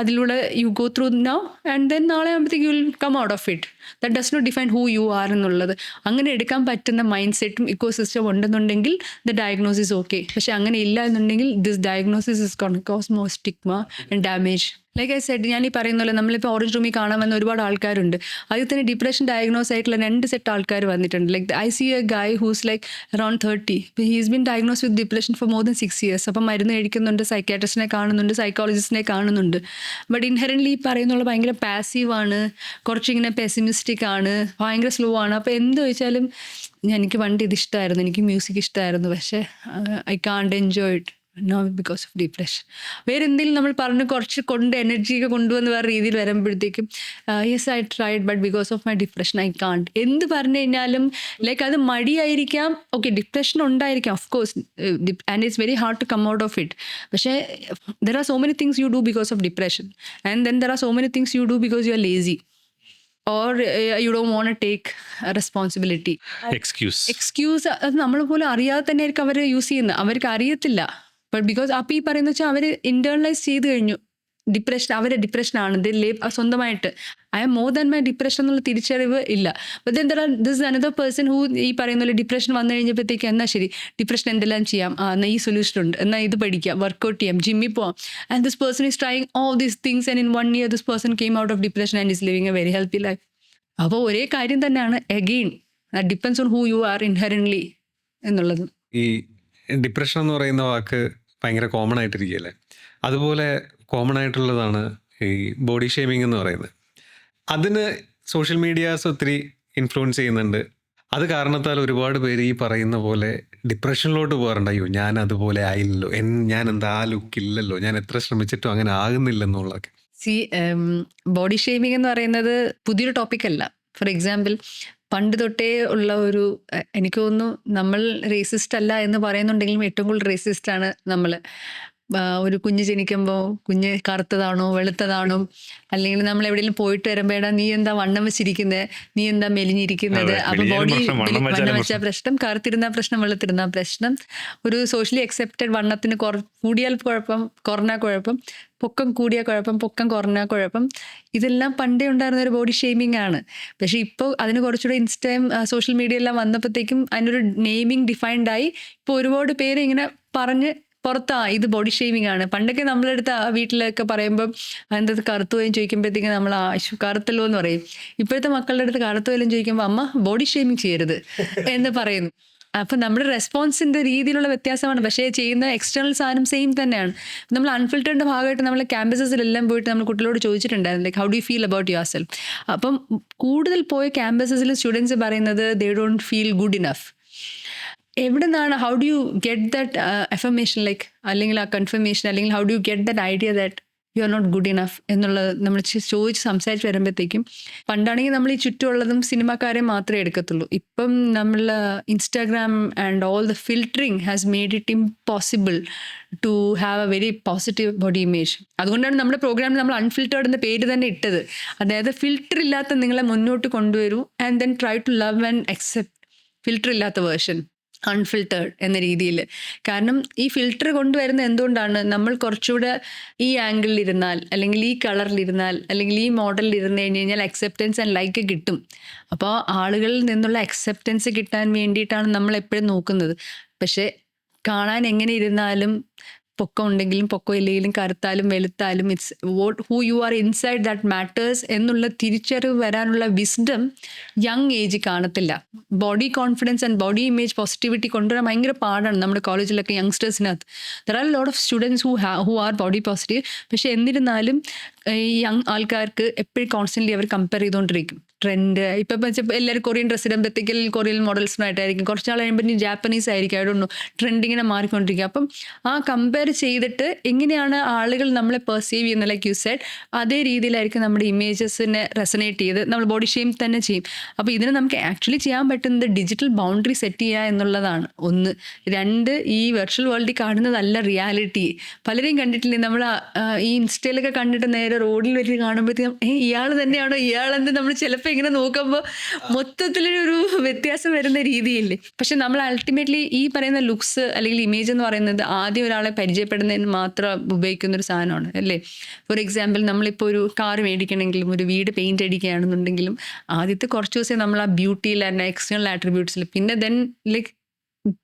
അതിലൂടെ you go through now and then നാളെ ആകുമ്പോഴത്തേക്ക് you will come out of it. That does not define who you are എന്നുള്ളത്. അങ്ങനെ എടുക്കാൻ പറ്റുന്ന മൈൻഡ് സെറ്റും ഇക്കോ സിസ്റ്റം ഉണ്ടെന്നുണ്ടെങ്കിൽ ദ ഡയഗ്നോസിസ് ഓക്കെ. പക്ഷെ അങ്ങനെ ഇല്ല എന്നുണ്ടെങ്കിൽ this diagnosis is cause more stigma and damage. Like I said, ഞാൻ ഈ പറയുന്ന പോലെ നമ്മളിപ്പോൾ ഓറഞ്ച് റൂമിൽ കാണാൻ വന്ന ഒരുപാട് ആൾക്കാരുണ്ട്. അതിൽ തന്നെ ഡിപ്രഷൻ ഡയഗ്നോസ് ആയിട്ടുള്ള 2 സെറ്റ് ആൾക്കാർ വന്നിട്ടുണ്ട്. Like I see a guy who's like around 30. He's been diagnose with depression for more than 6 years. അപ്പം മരുന്ന് കഴിക്കുന്നുണ്ട്, സൈക്കാട്രിസ്റ്റിനെ കാണുന്നുണ്ട്, സൈക്കോളജിസ്റ്റിനെ കാണുന്നുണ്ട്. ബട്ട് ഇൻഹെറൻ്റ്ലി ഈ പറയുന്നുള്ള ഭയങ്കര പാസീവാണ്, കുറച്ചിങ്ങനെ പെസിമിസ്റ്റിക് ആണ്, ഭയങ്കര സ്ലോ ആണ്. അപ്പോൾ എന്ത് ചോദിച്ചാലും എനിക്ക് പണ്ട് ഇത് ഇഷ്ടമായിരുന്നു, എനിക്ക് മ്യൂസിക് ഇഷ്ടമായിരുന്നു, പക്ഷേ I can't enjoy it no because of depression. വേറെ എന്തെങ്കിലും നമ്മൾ പറഞ്ഞ് കുറച്ച് എനർജിയൊക്കെ കൊണ്ടുവന്ന് വേറെ രീതിയിൽ വരുമ്പോഴത്തേക്കും yes I tried but because of my depression I can't. എന്ത് പറഞ്ഞു കഴിഞ്ഞാലും ലൈക്ക് അത് മടിയായിരിക്കാം, ഓക്കെ ഡിപ്രഷൻ ഉണ്ടായിരിക്കാം of course, and it's very hard to come out of it. പക്ഷേ there are so many things you do because of depression and then there are so many things you do because you are lazy or you don't want to take responsibility. Excuse അത് നമ്മൾ പോലും അറിയാതെ തന്നെ ആയിരിക്കും അവർ use ചെയ്യുന്നത്, അവർക്ക് അറിയത്തില്ല. But because അപ്പോൾ ഈ പറയുന്ന വെച്ചാൽ അവർ ഇൻറ്റേർണലൈസ് ചെയ്ത് കഴിഞ്ഞു ഡിപ്രഷൻ, അവരുടെ ഡിപ്രഷനാണ് സ്വന്തമായിട്ട്. I am more than my depression എന്നുള്ള തിരിച്ചറിവ് ഇല്ല. But then this is another person who ഈ പറയുന്ന പോലെ ഡിപ്രഷൻ വന്നു കഴിഞ്ഞപ്പോഴത്തേക്ക് എന്നാൽ ശരി ഡിപ്രഷൻ എന്തെല്ലാം ചെയ്യാം, എന്നാൽ ഈ സൊല്യൂഷൻ ഉണ്ട്, എന്നാൽ ഇത് പഠിക്കാം, വർക്കൗട്ട് ചെയ്യാം, ജിമ്മിൽ പോവാം. And this person is trying all these things and in 1 year this person came out of depression and is living a very healthy life. അപ്പോൾ ഒരേ കാര്യം തന്നെയാണ്, again depends on who you are inherently എന്നുള്ളത്. ഈ depression എന്ന് പറയുന്ന വാക്ക് ഭയങ്കര common ആയിട്ടിരിക്കുകയല്ലേ, അതുപോലെ കോമൺ ആയിട്ടുള്ളതാണ് ഈ ബോഡി ഷേമിംഗ് എന്ന് പറയുന്നത്. അതിന് സോഷ്യൽ മീഡിയാസ് ഒത്തിരി ഇൻഫ്ലുവൻസ് ചെയ്യുന്നുണ്ട്. അത് കാരണത്താൽ ഒരുപാട് പേര് ഈ പറയുന്ന പോലെ ഡിപ്രഷനിലോട്ട് പോകാറുണ്ട്. അയ്യോ ഞാൻ അതുപോലെ ആയില്ലല്ലോ, ഞാൻ എന്താ ആ ലുക്കില്ലല്ലോ, ഞാൻ എത്ര ശ്രമിച്ചിട്ടും അങ്ങനെ ആകുന്നില്ലെന്നുള്ളതൊക്കെ. ബോഡി ഷേമിംഗ് എന്ന് പറയുന്നത് പുതിയൊരു ടോപ്പിക്കല്ല. ഫോർ എക്സാമ്പിൾ പണ്ട് തൊട്ടേ ഉള്ള ഒരു, എനിക്ക് തോന്നുന്നു നമ്മൾ റേസിസ്റ്റ് അല്ല എന്ന് പറയുന്നുണ്ടെങ്കിലും ഏറ്റവും കൂടുതൽ റേസിസ്റ്റാണ് നമ്മൾ. ഒരു കുഞ്ഞ് ജനിക്കുമ്പോൾ കുഞ്ഞ് കറുത്തതാണോ വെളുത്തതാണോ, അല്ലെങ്കിൽ നമ്മൾ എവിടെയെങ്കിലും പോയിട്ട് വരുമ്പോഴാ നീ എന്താ വണ്ണം വെച്ചിരിക്കുന്നത്, നീ എന്താ മെലിഞ്ഞിരിക്കുന്നത്, അപ്പോൾ ബോഡി വണ്ണം വെച്ച പ്രശ്നം, കറുത്തിരുന്ന പ്രശ്നം, വെളുത്തിരുന്ന പ്രശ്നം, ഒരു സോഷ്യലി അക്സെപ്റ്റഡ് വണ്ണത്തിന് കൂടിയാൽ കുഴപ്പം, കുറഞ്ഞാൽ കുഴപ്പം, പൊക്കം കൂടിയ കുഴപ്പം, പൊക്കം കുറഞ്ഞ കുഴപ്പം, ഇതെല്ലാം പണ്ടേ ഉണ്ടായിരുന്ന ഒരു ബോഡി ഷെയ്മിങ് ആണ്. പക്ഷേ ഇപ്പോൾ അതിന് കുറച്ചുകൂടെ ഇൻസ്റ്റയും സോഷ്യൽ മീഡിയ എല്ലാം വന്നപ്പോഴത്തേക്കും അതിനൊരു നെയിമിങ് ഡിഫൈൻഡായി. ഇപ്പോൾ ഒരുപാട് പേര് ഇങ്ങനെ പറഞ്ഞ് ഇത് ബോഡി ഷെയ്മിങ് ആണ്. പണ്ടൊക്കെ നമ്മളെടുത്ത് വീട്ടിലൊക്കെ പറയുമ്പം അതിൻ്റെ കറുത്തു പോയും ചോദിക്കുമ്പോഴത്തേക്കും നമ്മൾ കറുത്തല്ലോ എന്ന് പറയും. ഇപ്പോഴത്തെ മക്കളുടെ അടുത്ത് കറുത്തു പോലും ചോദിക്കുമ്പോൾ അമ്മ ബോഡി ഷെയ്മിങ് ചെയ്യരുത് എന്ന് പറയുന്നു. അപ്പം നമ്മുടെ റെസ്പോൺസിൻ്റെ രീതിയിലുള്ള വ്യത്യാസമാണ്, പക്ഷേ ചെയ്യുന്ന എക്സ്റ്റേണൽ സാധനം സെയിം തന്നെയാണ്. നമ്മൾ അൺഫിൽറ്ററിൻ്റെ ഭാഗമായിട്ട് നമ്മൾ ക്യാമ്പസസിലെല്ലാം പോയിട്ട് നമ്മൾ കുട്ടികളോട് ചോദിച്ചിട്ടുണ്ടായിരുന്നു, like how do you feel about yourself. അപ്പം കൂടുതൽ പോയ ക്യാമ്പസസിൽ സ്റ്റുഡൻസ് പറയുന്നത് they don't feel good enough. എവിടെ നിന്നാണ്, how do you get that affirmation, like അല്ലെങ്കിൽ ആ കൺഫർമേഷൻ, അല്ലെങ്കിൽ how do you get that idea that you are not good enough എന്നുള്ളത് നമ്മൾ ചോദിച്ച് സംസാരിച്ച് വരുമ്പോഴത്തേക്കും, പണ്ടാണെങ്കിൽ നമ്മൾ ഈ ചുറ്റുമുള്ളതും സിനിമാക്കാരെ മാത്രമേ എടുക്കത്തുള്ളൂ. ഇപ്പം നമ്മൾ Instagram and all the filtering has made it impossible to have a very positive body image. അതുകൊണ്ടാണ് നമ്മുടെ പ്രോഗ്രാമിൽ നമ്മൾ അൺഫിൽറ്റേർഡ് എന്ന പേര് തന്നെ ഇട്ടത്. അതായത് ഫിൽറ്റർ ഇല്ലാത്ത നിങ്ങളെ മുന്നോട്ട് കൊണ്ടുവരൂ and then try to love and accept filter ഇല്ലാത്ത വേർഷൻ. അൺഫിൽറ്റേർഡ് എന്ന രീതിയിൽ. കാരണം ഈ ഫിൽറ്റർ കൊണ്ടുവരുന്ന എന്തുകൊണ്ടാണ്, നമ്മൾ കുറച്ചുകൂടെ ഈ ആംഗിളിൽ ഇരുന്നാൽ, അല്ലെങ്കിൽ ഈ കളറിലിരുന്നാൽ, അല്ലെങ്കിൽ ഈ മോഡലിൽ ഇരുന്ന് കഴിഞ്ഞ് കഴിഞ്ഞാൽ അക്സെപ്റ്റൻസ് ആൻഡ് ലൈക്ക് കിട്ടും. അപ്പോൾ ആളുകളിൽ നിന്നുള്ള അക്സെപ്റ്റൻസ് കിട്ടാൻ വേണ്ടിയിട്ടാണ് നമ്മൾ എപ്പോഴും നോക്കുന്നത്. പക്ഷെ കാണാൻ എങ്ങനെ ഇരുന്നാലും, പൊക്കം ഉണ്ടെങ്കിലും പൊക്കം ഇല്ലെങ്കിലും, കറുത്താലും വെളുത്താലും, it's who you are inside that matters എന്നുള്ള തിരിച്ചറിവ് വരാനുള്ള വിസ്ഡം യങ് ഏജ് കാണത്തില്ല. Body confidence and body image positivity കൊണ്ടുവരാൻ ഭയങ്കര പാടാണ് നമ്മുടെ കോളേജിലൊക്കെ യങ്സ്റ്റേഴ്സിനകത്ത്. There are lot of students who are body positive. പക്ഷെ എന്നിരുന്നാലും ഈ യങ് ആൾക്കാർക്ക് എപ്പോഴും കോൺസ്റ്റൻ്റ്ലി അവർ കമ്പയർ ചെയ്തുകൊണ്ടിരിക്കും. ട്രെൻഡ് ഇപ്പം വെച്ചാൽ എല്ലാവരും കൊറിയൻ ഡ്രസ്സ് ഇടുമ്പോഴത്തേക്കും കൊറിയൻ മോഡൽസിനായിട്ടായിരിക്കും, കുറച്ചാൾ കഴിയുമ്പോൾ ജാപ്പനീസ് ആയിരിക്കും, അവിടെ ട്രെൻഡ് ഇങ്ങനെ മാറിക്കൊണ്ടിരിക്കുക. അപ്പം ആ കമ്പയർ ചെയ്തിട്ട് എങ്ങനെയാണ് ആളുകൾ നമ്മളെ പെർസീവ് ചെയ്യുന്നത്, ലൈക്ക് യു സെഡ്, അതേ രീതിയിലായിരിക്കും നമ്മുടെ ഇമേജസിനെ റെസനേറ്റ് ചെയ്ത് നമ്മൾ ബോഡി ഷെയിം തന്നെ ചെയ്യും. അപ്പോൾ ഇതിന് നമുക്ക് ആക്ച്വലി ചെയ്യാൻ പറ്റുന്നത് ഡിജിറ്റൽ ബൗണ്ടറി സെറ്റ് ചെയ്യുക എന്നുള്ളതാണ് ഒന്ന്. രണ്ട്, ഈ വെർച്വൽ വേൾഡിൽ കാണുന്നതല്ല റിയാലിറ്റി. പലരെയും കണ്ടിട്ടില്ലേ നമ്മൾ ഈ ഇൻസ്റ്റയിലൊക്കെ കണ്ടിട്ട് നേരെ റോഡിൽ വെച്ച് കാണുമ്പോഴത്തേക്കും ഇയാൾ തന്നെയാണോ, ഇയാളെന്ത്, നമ്മൾ ചിലപ്പോൾ ഇങ്ങനെ നോക്കുമ്പോൾ മൊത്തത്തിലൊരു വ്യത്യാസം വരുന്ന രീതിയില്ലേ. പക്ഷെ നമ്മൾ അൾട്ടിമേറ്റ്ലി ഈ പറയുന്ന ലുക്സ് അല്ലെങ്കിൽ ഇമേജ് എന്ന് പറയുന്നത് ആദ്യം ഒരാളെ പരിചയപ്പെടുന്നതിന് മാത്രം ഉപയോഗിക്കുന്ന ഒരു സാധനമാണ് അല്ലേ. ഫോർ എക്സാമ്പിൾ, നമ്മളിപ്പോൾ ഒരു കാർ മേടിക്കണമെങ്കിലും ഒരു വീട് പെയിൻറ്റ് അടിക്കുകയാണെന്നുണ്ടെങ്കിലും ആദ്യത്തെ കുറച്ച് ദിവസം നമ്മൾ ആ ബ്യൂട്ടിയിൽ ആൻഡ് എക്സ്റ്റേണൽ ആട്രിബ്യൂട്ട്സിൽ, പിന്നെ ദെൻ ലൈക്ക്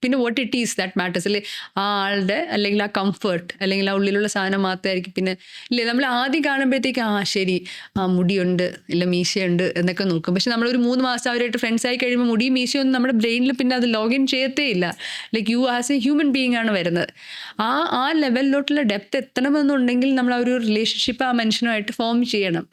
പിന്നെ what it is that matters അല്ലേ, ആ ആളുടെ അല്ലെങ്കിൽ ആ കംഫർട്ട് അല്ലെങ്കിൽ ആ ഉള്ളിലുള്ള സാധനം മാത്രമായിരിക്കും. പിന്നെ ഇല്ലേ, നമ്മൾ ആദ്യം കാണുമ്പോഴത്തേക്ക് ശരി മുടിയുണ്ട് ഇല്ല മീശയുണ്ട് എന്നൊക്കെ നോക്കും. പക്ഷെ നമ്മളൊരു 3 മാസം അവരായിട്ട് ഫ്രണ്ട്സ് ആയി കഴിയുമ്പോൾ മുടിയും മീശയൊന്നും നമ്മുടെ ബ്രെയിനിൽ പിന്നെ അത് ലോഗിൻ ചെയ്യത്തേ ഇല്ല. Like you as A human being ആണ് വരുന്നത്. ആ ലെവലിലോട്ടുള്ള ഡെപ്ത് എത്തണമെന്നുണ്ടെങ്കിൽ നമ്മൾ ആ ഒരു റിലേഷൻഷിപ്പ് ആ മനുഷ്യനുമായിട്ട് ഫോം ചെയ്യണം.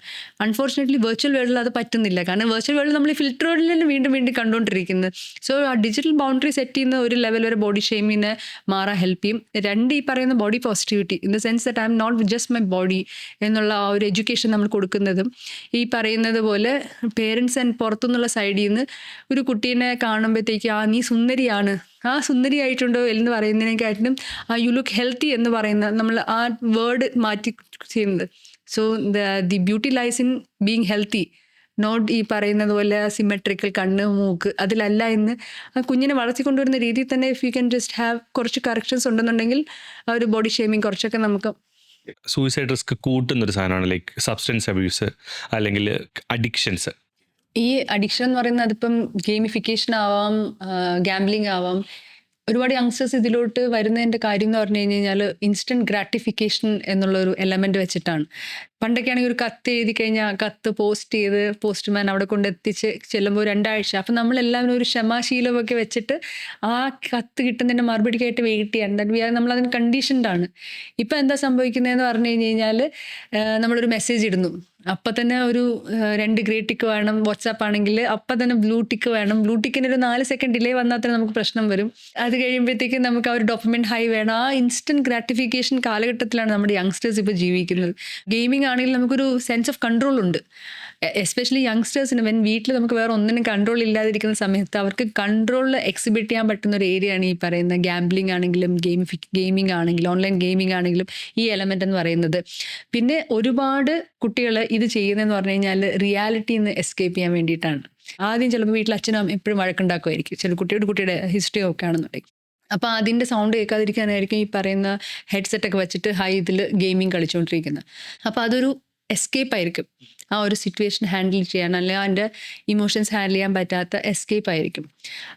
അൺഫോർച്ചുനേറ്റ്ലി വെർച്വൽ വേൾഡിൽ അത് പറ്റുന്നില്ല. കാരണം വെർച്വൽ വേൾഡിൽ നമ്മൾ ഈ ഫിൽറ്റർ വേൾഡിൽ തന്നെ വീണ്ടും കണ്ടുകൊണ്ടിരിക്കുന്നത്. സോ ആ ഡിജിറ്റൽ ബൗണ്ടറി സെറ്റ് ചെയ്യുന്ന ഒരു ലെവൽ വരെ ബോഡി ഷെയിമിനെ മാറാൻ ഹെൽപ്പ് ചെയ്യും. രണ്ട്, ഈ പറയുന്ന body positivity in the sense that I'm not just my body എന്നുള്ള ആ ഒരു എഡ്യൂക്കേഷൻ നമ്മൾ കൊടുക്കുന്നതും, ഈ പറയുന്നത് പോലെ പേരൻസ് ആൻഡ് പുറത്തുനിന്നുള്ള സൈഡിൽ നിന്ന് ഒരു കുട്ടീനെ കാണുമ്പോഴത്തേക്ക് നീ സുന്ദരിയാണ്, സുന്ദരിയായിട്ടുണ്ടോ എന്ന് പറയുന്നതിനെക്കാട്ടിലും യു ലുക്ക് ഹെൽത്തി എന്ന് പറയുന്ന നമ്മൾ ആ വേർഡ് മാറ്റി ചെയ്യുന്നത്. So the beauty lies in being healthy, not ഈ പറയുന്നത് പോലെ സിമെട്രിക്കൽ കണ്ണ് മൂക്ക് അതിലല്ല എന്ന് കുഞ്ഞിനെ വളർത്തിക്കൊണ്ടുവരുന്ന രീതിയിൽ തന്നെ if you can just have കുറച്ച് കറക്ഷൻസ് ഉണ്ടെന്നുണ്ടെങ്കിൽ ആ ഒരു ബോഡി ഷേമിങ് കുറച്ചൊക്കെ നമുക്ക്. സൂയിസൈഡ് റിസ്ക് കൂട്ടുന്നൊരു സാധനമാണ് ലൈക്ക് സബ്സ്റ്റൻസ് അബ്യൂസ് അല്ലെങ്കിൽ അഡിക്ഷൻസ്. ഈ അഡിക്ഷൻ എന്ന് പറയുന്നത് അതിപ്പം ഗെയിമിഫിക്കേഷൻ ആവാം, ഗാംബ്ലിംഗ് ആവാം. ഒരുപാട് യങ്സ്റ്റേഴ്സ് ഇതിലോട്ട് വരുന്നതിൻ്റെ കാര്യം എന്ന് പറഞ്ഞു കഴിഞ്ഞാൽ ഇൻസ്റ്റൻറ്റ് ഗ്രാറ്റിഫിക്കേഷൻ എന്നുള്ളൊരു എലമെൻറ്റ് വെച്ചിട്ടാണ്. പണ്ടൊക്കെ ആണെങ്കിൽ ഒരു കത്ത് എഴുതി കഴിഞ്ഞാൽ കത്ത് പോസ്റ്റ് ചെയ്ത് പോസ്റ്റ്മാൻ അവിടെ കൊണ്ട് എത്തിച്ച് ചെല്ലുമ്പോൾ 2 ആഴ്ച. അപ്പം നമ്മളെല്ലാവരും ഒരു ക്ഷമാശീലമൊക്കെ വെച്ചിട്ട് ആ കത്ത് കിട്ടുന്നതിൻ്റെ മറുപടിക്കായിട്ട് വെയിറ്റ് ചെയ്യാൻ നമ്മളതിന് കണ്ടീഷൻഡാണ്. ഇപ്പം എന്താ സംഭവിക്കുന്നതെന്ന് പറഞ്ഞു കഴിഞ്ഞാൽ നമ്മളൊരു മെസ്സേജ് ഇടുന്നു, അപ്പം തന്നെ ഒരു 2 ഗ്രേ ടിക്ക് വേണം. വാട്സാപ്പ് ആണെങ്കിൽ അപ്പം തന്നെ ബ്ലൂ ടിക്ക് വേണം. ബ്ലൂ ടിക്കിന് ഒരു 4 സെക്കൻഡ് ഡിലേ വന്നാൽ തന്നെ നമുക്ക് പ്രശ്നം വരും. അത് കഴിയുമ്പോഴത്തേക്കും നമുക്ക് ആ ഒരു ഡോപ്പമിൻ ഹൈ വേണം. ആ ഇൻസ്റ്റൻറ്റ് ഗ്രാറ്റിഫിക്കേഷൻ കാലഘട്ടത്തിലാണ് നമ്മുടെ യങ്സ്റ്റേഴ്സ് ഇപ്പോൾ ജീവിക്കുന്നത്. ഗെയിമിംഗ് ആണെങ്കിൽ നമുക്കൊരു സെൻസ് ഓഫ് കൺട്രോൾ ഉണ്ട്. എസ്പെഷ്യലി യങ്സ്റ്റേഴ്സിന് വീട്ടിൽ നമുക്ക് വേറെ ഒന്നിനും കൺട്രോൾ ഇല്ലാതിരിക്കുന്ന സമയത്ത് അവർക്ക് കൺട്രോളിൽ എക്സിബിറ്റ് ചെയ്യാൻ പറ്റുന്ന ഒരു ഏരിയയാണ് ഈ പറയുന്ന ഗാംബ്ലിംഗ് ആണെങ്കിലും ഗെയിമിംഗ് ആണെങ്കിലും ഓൺലൈൻ ഗെയിമിംഗ് ആണെങ്കിലും ഈ എലമെൻ്റ് എന്ന് പറയുന്നത്. പിന്നെ ഒരുപാട് കുട്ടികൾ ഇത് ചെയ്യുന്നതെന്ന് പറഞ്ഞു കഴിഞ്ഞാൽ റിയാലിറ്റിയിൽ നിന്ന് എസ്കേപ്പ് ചെയ്യാൻ വേണ്ടിയിട്ടാണ്. ആദ്യം ചിലപ്പോൾ വീട്ടിൽ അച്ഛനും അമ്മയും എപ്പോഴും വഴക്കുണ്ടാക്കുമായിരിക്കും, ചില കുട്ടിയുടെ ഹിസ്റ്ററി ഒക്കെ ആണെന്നുണ്ടെങ്കിൽ. അപ്പോൾ അതിൻ്റെ സൗണ്ട് കേൾക്കാതിരിക്കാനായിരിക്കും ഈ പറയുന്ന ഹെഡ്സെറ്റൊക്കെ വെച്ചിട്ട് ഇതിൽ ഗെയിമിംഗ് കളിച്ചുകൊണ്ടിരിക്കുന്നത്. അപ്പോൾ അതൊരു എസ്കേപ്പ് ആയിരിക്കും, ആ ഒരു സിറ്റുവേഷൻ ഹാൻഡിൽ ചെയ്യാൻ, അല്ലെങ്കിൽ അതിൻ്റെ ഇമോഷൻസ് ഹാൻഡിൽ ചെയ്യാൻ പറ്റാത്ത എസ്കേപ്പ് ആയിരിക്കും.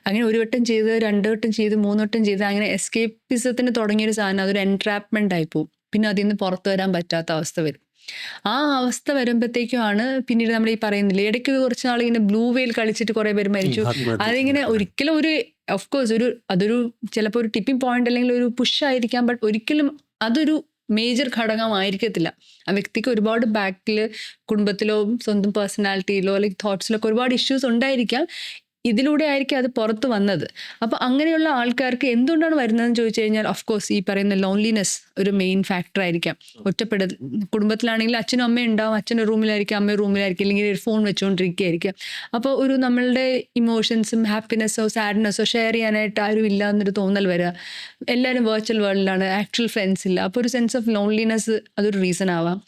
അങ്ങനെ 1 വട്ടം ചെയ്ത് 2 വട്ടം ചെയ്ത് 3 വട്ടം ചെയ്ത് അങ്ങനെ എസ്കേപ്പിസത്തിന് തുടങ്ങിയൊരു സാധനം അതൊരു എൻട്രാപ്മെൻ്റ് ആയി പോകും. പിന്നെ അതിൽ നിന്ന് പുറത്തു വരാൻ പറ്റാത്ത അവസ്ഥ വരും. ആ അവസ്ഥ വരുമ്പോഴത്തേക്കുമാണ് പിന്നീട് നമ്മൾ ഈ പറയുന്നില്ല, ഇടയ്ക്ക് കുറച്ച് നാളിങ്ങനെ ബ്ലൂ വെയിൽ കളിച്ചിട്ട് കുറേ പേര് മരിച്ചു. അതിങ്ങനെ ഒരിക്കലും ഓഫ്കോഴ്സ് അതൊരു ചിലപ്പോൾ ഒരു ടിപ്പിംഗ് പോയിന്റ് അല്ലെങ്കിൽ ഒരു പുഷ് ആയിരിക്കാം, ബട്ട് ഒരിക്കലും അതൊരു മേജർ ഘടകമായിരിക്കത്തില്ല. ആ വ്യക്തിക്ക് ഒരുപാട് ബാക്കിൽ കുടുംബത്തിലോ സ്വന്തം പേഴ്സണാലിറ്റിയിലോ അല്ലെങ്കിൽ തോട്ട്സിലൊക്കെ ഒരുപാട് ഇഷ്യൂസ് ഉണ്ടായിരിക്കാം. ഇതിലൂടെ ആയിരിക്കും അത് പുറത്ത് വന്നത്. അപ്പോൾ അങ്ങനെയുള്ള ആൾക്കാർക്ക് എന്തുകൊണ്ടാണ് വരുന്നതെന്ന് ചോദിച്ചു കഴിഞ്ഞാൽ ഓഫ്കോഴ്സ് ഈ പറയുന്ന ലോൺലിനെസ് ഒരു മെയിൻ ഫാക്ടർ ആയിരിക്കാം. ഒറ്റപ്പെടൽ, കുടുംബത്തിലാണെങ്കിൽ അച്ഛനും അമ്മയും ഉണ്ടാവും, അച്ഛൻ്റെ റൂമിലായിരിക്കും, അമ്മയുടെ റൂമിലായിരിക്കും, അല്ലെങ്കിൽ ഒരു ഫോൺ വെച്ചുകൊണ്ടിരിക്കുകയായിരിക്കും. അപ്പോൾ ഒരു നമ്മളുടെ ഇമോഷൻസും ഹാപ്പിനെസ്സോ സാഡ്നെസ്സോ ഷെയർ ചെയ്യാനായിട്ട് ആരും ഇല്ല എന്നൊരു തോന്നൽ വരിക. എല്ലാവരും വെർച്വൽ വേൾഡിലാണ്, ആക്ച്വൽ ഫ്രണ്ട്സ് ഇല്ല. അപ്പോൾ ഒരു സെൻസ് ഓഫ് ലോൺലിനെസ് അതൊരു റീസൺ ആവാം.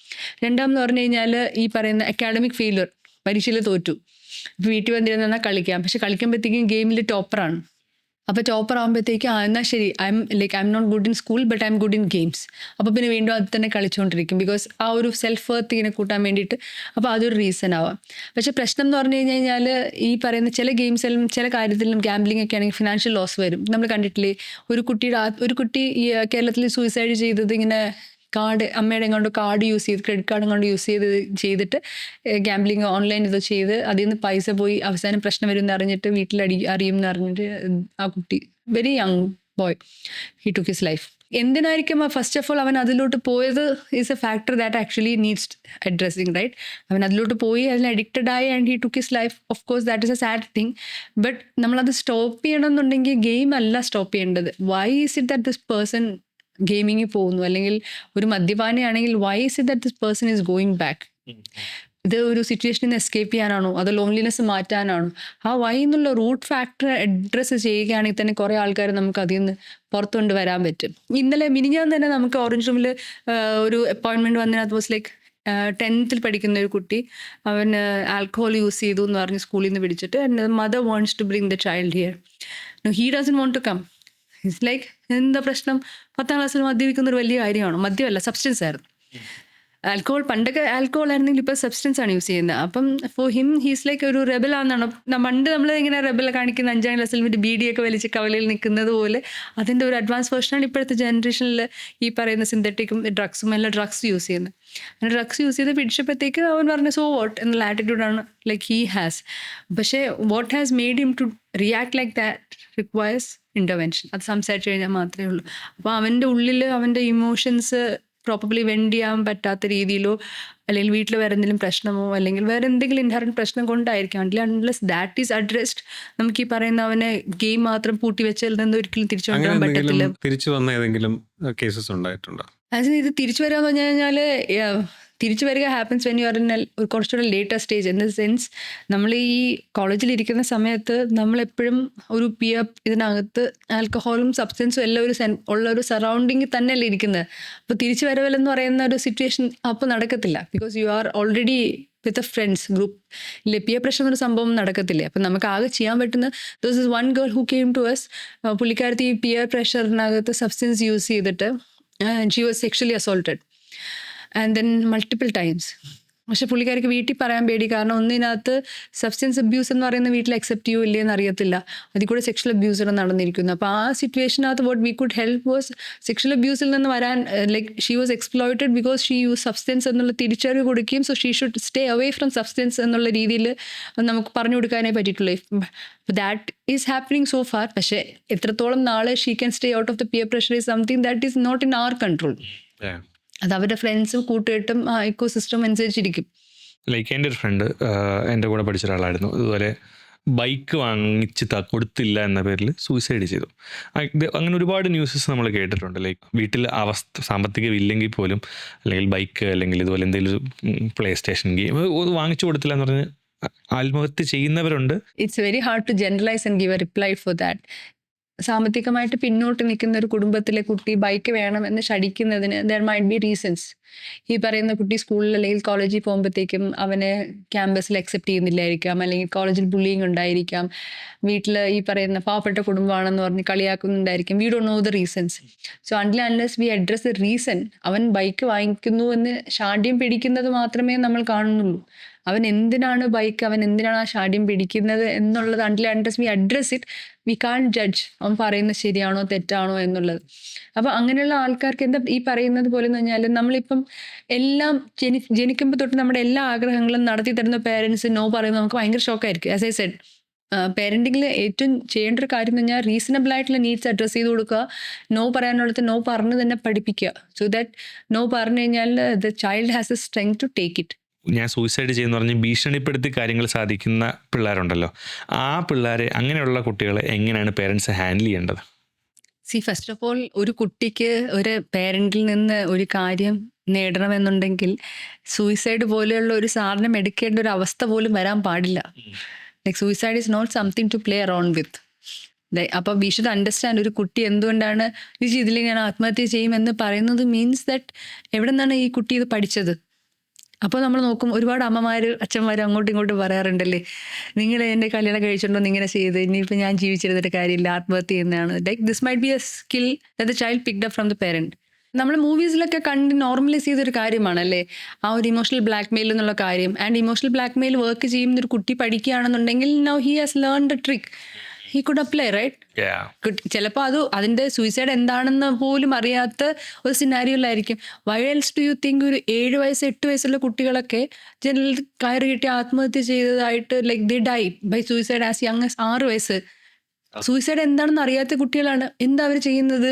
രണ്ടാമെന്ന് പറഞ്ഞു കഴിഞ്ഞാൽ ഈ പറയുന്ന അക്കാഡമിക് ഫെയിലിയർ, പരീക്ഷയിൽ തോറ്റു, വീട്ടിൽ വന്നിരുന്നാൽ കളിക്കാം, പക്ഷെ കളിക്കുമ്പോഴത്തേക്കും ഗെയിമിൽ ടോപ്പറാണ്. അപ്പോൾ ടോപ്പർ ആകുമ്പോഴത്തേക്ക് എന്നാൽ ശരി, I'm not good in school but I M good in games. അപ്പോൾ പിന്നെ വീണ്ടും അത് തന്നെ കളിച്ചുകൊണ്ടിരിക്കും, ബിക്കോസ് ആ ഒരു സെൽഫ് വർത്ത് ഇങ്ങനെ കൂട്ടാൻ വേണ്ടിയിട്ട്. അപ്പോൾ അതൊരു റീസൺ ആവാം. പക്ഷേ പ്രശ്നം എന്ന് പറഞ്ഞു കഴിഞ്ഞാൽ ഈ പറയുന്ന ചില ഗെയിംസിലും ചില കാര്യത്തിലും ഗാംബ്ലിംഗ് ഒക്കെ ആണെങ്കിൽ ഫിനാൻഷ്യൽ ലോസ് വരും. നമ്മൾ കണ്ടിട്ടില്ലേ, ഒരു കുട്ടി ഈ കേരളത്തിൽ സൂയിസൈഡ് ചെയ്തത് ഇങ്ങനെ അമ്മയുടെ എങ്ങോട്ട് കാർഡ് യൂസ് ചെയ്ത്, ക്രെഡിറ്റ് കാർഡ് എങ്ങോട്ട് യൂസ് ചെയ്തിട്ട് ഗാംബ്ലിങ് ഓൺലൈൻ ഇത് ചെയ്ത് അതിൽ നിന്ന് പൈസ പോയി അവസാനം പ്രശ്നം വരും എന്ന് അറിഞ്ഞിട്ട് വീട്ടിൽ അറിയും എന്ന് അറിഞ്ഞിട്ട് ആ കുട്ടി, very young boy, he took his life. എന്തിനായിരിക്കും ഫസ്റ്റ് ഓഫ് ഓൾ അവൻ അതിലോട്ട് പോയത് is a factor that actually needs addressing, right? അവൻ അതിലോട്ട് പോയി, അതിൽ അഡിക്റ്റഡ് ആയി and he took his life. Of course that is a sad thing. But നമ്മളത് സ്റ്റോപ്പ് ചെയ്യണമെന്നുണ്ടെങ്കിൽ ഗെയിം അല്ല സ്റ്റോപ്പ് ചെയ്യേണ്ടത്. Why is it that this person ഗെയിമിങ്ങിൽ പോകുന്നു? അല്ലെങ്കിൽ ഒരു മദ്യപാനിയാണെങ്കിൽ why is it that this person is going back? ഇത് ഒരു സിറ്റുവേഷനിൽ നിന്ന് എസ്കേപ്പ് ചെയ്യാനാണോ, അതോ ലോൺലിനെസ് മാറ്റാനാണോ? ആ വൈ എന്നുള്ള റൂട്ട് ഫാക്ടർ അഡ്രസ്സ് ചെയ്യുകയാണെങ്കിൽ തന്നെ കുറേ ആൾക്കാർ നമുക്ക് അതിൽ നിന്ന് പുറത്തുകൊണ്ട് വരാൻ പറ്റും. ഇന്നലെ മിനിഞ്ഞാന്ന് തന്നെ നമുക്ക് ഓറഞ്ച് റൂമിൽ ഒരു അപ്പോയിൻമെൻറ്റ് വന്നതിനകത്ത് വാസ് ലൈക്ക് 10th പഠിക്കുന്ന ഒരു കുട്ടി, അവൻ ആൽക്കഹോൾ യൂസ് ചെയ്തു എന്ന് പറഞ്ഞ് സ്കൂളിൽ നിന്ന് പിടിച്ചിട്ട്, and mother wants to bring the child here. No, he doesn't want to come. It's like, എന്താ പ്രശ്നം? 10th ക്ലാസ്സിൽ മദ്യപിക്കുന്ന ഒരു വലിയ കാര്യമാണോ? മദ്യമല്ല, സബ്സ്റ്റൻസ് ആയിരുന്നു. ആൽക്കഹോൾ, പണ്ടൊക്കെ ആൽക്കഹോൾ ആയിരുന്നെങ്കിൽ ഇപ്പോൾ സബ്സ്റ്റൻസ് ആണ് യൂസ് ചെയ്യുന്നത്. അപ്പം ഫോർ ഹിം ഹീസ് ലൈക്ക് ഒരു റെബലാണെന്നാണ്. പണ്ട് നമ്മൾ ഇങ്ങനെ റെബൽ കാണിക്കുന്ന 5ാം ക്ലാസ്സിൽ ഒരു ബീഡിയൊക്കെ വലിച്ച് കവലയിൽ നിൽക്കുന്നത് പോലെ അതിൻ്റെ ഒരു അഡ്വാൻസ് വേർഷനാണ് ഇപ്പോഴത്തെ ജനറേഷനിൽ ഈ പറയുന്ന സിന്തറ്റിക്കും ഡ്രഗ്സും എല്ലാം ഡ്രഗ്സ് യൂസ് ചെയ്യുന്നത്. അങ്ങനെ ഡ്രഗ്സ് യൂസ് ചെയ്ത് പിടിച്ചപ്പോഴത്തേക്ക് അവൻ പറഞ്ഞ സോ വാട്ട് എന്നുള്ള ആറ്റിറ്റ്യൂഡാണ് ലൈക്ക് ഹീ ഹാസ്. പക്ഷേ what has made him to react like that requires intervention. അത് സംസാരിച്ച് കഴിഞ്ഞാൽ മാത്രമേ ഉള്ളൂ. അപ്പോൾ അവൻ്റെ ഉള്ളിൽ അവൻ്റെ ഇമോഷൻസ് പ്രോപ്പർലി വെൻഡ് ചെയ്യാൻ പറ്റാത്ത രീതിയിലോ, അല്ലെങ്കിൽ വീട്ടിൽ വേറെ എന്തെങ്കിലും പ്രശ്നമോ, അല്ലെങ്കിൽ വേറെ എന്തെങ്കിലും ഇൻഹറൻറ്റ് പ്രശ്നം കൊണ്ടായിരിക്കാം. അൺലെസ് ദാറ്റ് ഈസ് അഡ്രസ്ഡ്, നമുക്ക് ഈ പറയുന്ന അവനെ ഗെയിം മാത്രം പൂട്ടി വെച്ചതിൽ നിന്ന് ഒരിക്കലും തിരിച്ചു കൊണ്ടുവരാൻ പറ്റത്തില്ല. തിരിച്ചു വന്ന ഏതെങ്കിലും കേസസ് ഉണ്ടായിട്ടുണ്ടോ? ആക്ച്വലി ഇത് തിരിച്ചു വരിക എന്ന് പറഞ്ഞു കഴിഞ്ഞാൽ, തിരിച്ചു വരിക happens when you are in കുറച്ചുകൂടെ later stage. In the sense, നമ്മൾ ഈ കോളേജിലിരിക്കുന്ന സമയത്ത് നമ്മളെപ്പോഴും ഒരു ഇതിനകത്ത് ആൽക്കഹോളും സബ്സ്റ്റൻസും എല്ലാം ഉള്ള ഒരു സറൗണ്ടിങ്ങിൽ തന്നെയല്ലേ ഇരിക്കുന്നത്. അപ്പോൾ തിരിച്ചു വരവല്ലെന്ന് പറയുന്ന ഒരു സിറ്റുവേഷൻ അപ്പോൾ നടക്കത്തില്ല. Because you are already with a friends group. ഇല്ല, പിയർ പ്രഷർ എന്നൊരു സംഭവം നടക്കത്തില്ലേ. അപ്പം നമുക്ക് ആകെ ചെയ്യാൻ പറ്റുന്ന, this is one girl who came to us. പുള്ളിക്കാരത്തി ഈ പിയർ പ്രഷറിനകത്ത് സബ്സ്റ്റൻസ് യൂസ് ചെയ്തിട്ട് she was sexually assaulted and then multiple times. പക്ഷെ പുള്ളിക്കാർക്ക് വീട്ടിൽ പറയാൻ പേടി. കാരണം ഒന്നിനകത്ത് സബ്സ്റ്റൻസ് അബ്യൂസ് എന്ന് പറയുന്ന വീട്ടിൽ അക്സെപ്റ്റ് ചെയ്യോ ഇല്ലയെന്ന് അറിയത്തില്ല. അതിൽ കൂടെ സെക്ഷൽ അബ്യൂസ് നടന്നിരിക്കുന്നു. അപ്പോൾ ആ സിറ്റുവേഷനകത്ത് what we could help was sexual അബ്യൂസിൽ നിന്ന് വരാൻ, like she was exploited because she use substance എന്നുള്ള തിരിച്ചറിവ് കൊടുക്കുകയും so she should stay away from substance എന്നുള്ള രീതിയിൽ നമുക്ക് പറഞ്ഞു കൊടുക്കാനേ പറ്റിയിട്ടുള്ളൂ. That is happening so far. പക്ഷേ എത്രത്തോളം നാളെ she can stay out of the peer pressure is something that is not in our control. അത് അവരുടെ ഫ്രണ്ട്സും കൂട്ടുകെട്ടും ആ ഇക്കോ സിസ്റ്റം അനുസരിച്ചിരിക്കും. ലൈക്ക് എൻ്റെ ഒരു ഫ്രണ്ട് എൻ്റെ കൂടെ പഠിച്ച ഒരാളായിരുന്നു. ഇതുപോലെ ബൈക്ക് വാങ്ങിച്ച് കൊടുത്തില്ല എന്ന പേരിൽ സൂയിസൈഡ് ചെയ്തു. അങ്ങനെ ഒരുപാട് ന്യൂസസ് നമ്മൾ കേട്ടിട്ടുണ്ട്. ലൈക്ക് വീട്ടിൽ സാമ്പത്തികം ഇല്ലെങ്കിൽ പോലും, അല്ലെങ്കിൽ ബൈക്ക്, അല്ലെങ്കിൽ ഇതുപോലെ എന്തെങ്കിലും പ്ലേ സ്റ്റേഷൻ ഗെയിം വാങ്ങിച്ചു കൊടുത്തില്ല എന്ന് പറഞ്ഞ് ആത്മഹത്യ ചെയ്യുന്നവരുണ്ട്. It's very hard to generalise and give a reply for that. സാമ്പത്തികമായിട്ട് പിന്നോട്ട് നിൽക്കുന്ന ഒരു കുടുംബത്തിലെ കുട്ടി ബൈക്ക് വേണം എന്ന് ശടിക്കുന്നതിന് ദർ മൈറ്റ് ബി റീസൺസ്. ഈ പറയുന്ന കുട്ടി സ്കൂളിൽ അല്ലെങ്കിൽ കോളേജിൽ പോകുമ്പോഴത്തേക്കും അവനെ ക്യാമ്പസിൽ അക്സെപ്റ്റ് ചെയ്യുന്നില്ലായിരിക്കാം, അല്ലെങ്കിൽ കോളേജിൽ ബുള്ളിങ് ഉണ്ടായിരിക്കാം, വീട്ടിൽ ഈ പറയുന്ന പാവപ്പെട്ട കുടുംബമാണെന്ന് പറഞ്ഞ് കളിയാക്കുന്നുണ്ടായിരിക്കും. We don't know the reasons. So until unless we address the reason, അവൻ ബൈക്ക് വാങ്ങിക്കുന്നു എന്ന് ഷാഠ്യം പിടിക്കുന്നത് മാത്രമേ നമ്മൾ കാണുന്നുള്ളൂ. അവൻ എന്തിനാണ് ബൈക്ക്, അവൻ എന്തിനാണ് ആ ഷാഠ്യം പിടിക്കുന്നത് എന്നുള്ളത് until unless we address it, we can't judge അവൻ പറയുന്നത് ശരിയാണോ തെറ്റാണോ എന്നുള്ളത്. അപ്പോൾ അങ്ങനെയുള്ള ആൾക്കാർക്ക് എന്താ ഈ പറയുന്നത് പോലെ എന്ന് പറഞ്ഞാൽ, നമ്മളിപ്പം എല്ലാം ജനിക്കുമ്പോൾ തൊട്ട് നമ്മുടെ എല്ലാ ആഗ്രഹങ്ങളും നടത്തി തരുന്ന പേരൻസ് നോ പറയുമ്പോൾ നമുക്ക് ഭയങ്കര ഷോക്കായിരിക്കും. ആസ് ഐ സെഡ്, പേരൻറ്റിങ്ങിൽ ഏറ്റവും ചെയ്യേണ്ട ഒരു കാര്യം എന്ന് പറഞ്ഞാൽ റീസണബിൾ ആയിട്ടുള്ള നീഡ്സ് അഡ്രസ്സ് ചെയ്ത് കൊടുക്കുക. നോ പറയാനുള്ളത് നോ പറഞ്ഞ് തന്നെ പഠിപ്പിക്കുക. സോ ദാറ്റ് നോ പറഞ്ഞു കഴിഞ്ഞാൽ the child has a strength to take it. ഞാൻ സൂയിസൈഡ് ചെയ്യുന്ന പറഞ്ഞ് ഭീഷണിപ്പെടുത്തി കാര്യങ്ങൾ സാധിക്കുന്ന പിള്ളേരുണ്ടല്ലോ, ആ പിള്ളേരെ, അങ്ങനെയുള്ള കുട്ടികളെ എങ്ങനെയാണ് പേരൻസ് ഹാൻഡിൽ ചെയ്യേണ്ടത്? ഫസ്റ്റ് ഓഫ് ഓൾ, ഒരു കുട്ടിക്ക് ഒരു പേരൻറ്റിൽ നിന്ന് ഒരു കാര്യം നേടണമെന്നുണ്ടെങ്കിൽ സൂയിസൈഡ് പോലെയുള്ള ഒരു സാധനം എടുക്കേണ്ട ഒരു അവസ്ഥ പോലും വരാൻ പാടില്ല. Like suicide is not something to play around with. അപ്പോൾ വി ഷുഡ് അണ്ടർസ്റ്റാൻഡ് ഒരു കുട്ടി എന്തുകൊണ്ടാണ് ഇത് ചെയ്തില്ലെങ്കിൽ ഞാൻ ആത്മഹത്യ ചെയ്യുമെന്ന് പറയുന്നത് മീൻസ് ദാറ്റ് എവിടെ നിന്നാണ് ഈ കുട്ടി ഇത് പഠിച്ചത്. അപ്പോൾ നമ്മൾ നോക്കും ഒരുപാട് അമ്മമാർ അച്ഛന്മാർ അങ്ങോട്ടും ഇങ്ങോട്ടും പറയാറുണ്ടല്ലേ, നിങ്ങൾ എൻ്റെ കല്യാണം കഴിച്ചിട്ടുണ്ടോ ഇങ്ങനെ ചെയ്ത്, ഇനിയിപ്പോൾ ഞാൻ ജീവിച്ചിരുന്നിട്ട് കാര്യമില്ല, ആത്മഹത്യ ചെയ്യുന്നതാണ്. Like this might be A skill the child picked up from the parent. നമ്മൾ മൂവീസിലൊക്കെ കണ്ട് നോർമലൈസ് ചെയ്തൊരു കാര്യമാണല്ലേ ആ ഒരു ഇമോഷണൽ ബ്ലാക്ക് മെയിൽ എന്നുള്ള കാര്യം. And emotional blackmail work ചെയ്യുന്ന ഒരു കുട്ടി പഠിക്കുകയാണെന്നുണ്ടെങ്കിൽ now he has learn the trick, he could apply right. ചിലപ്പോൾ അതിൻ്റെ സൂയിസൈഡ് എന്താണെന്ന് പോലും അറിയാത്ത ഒരു സിനാരിയോയിലായിരിക്കും. Why else do you think ഒരു 7 വയസ്സ് 8 വയസ്സുള്ള കുട്ടികളൊക്കെ ജനറൽ കയറി കിട്ടി ആത്മഹത്യ ചെയ്തതായിട്ട് like they die by suicide as young as 6 വയസ്സ്. സൂയിസൈഡ് എന്താണെന്ന് അറിയാത്ത കുട്ടികളാണ്. എന്താ അവർ ചെയ്യുന്നത്?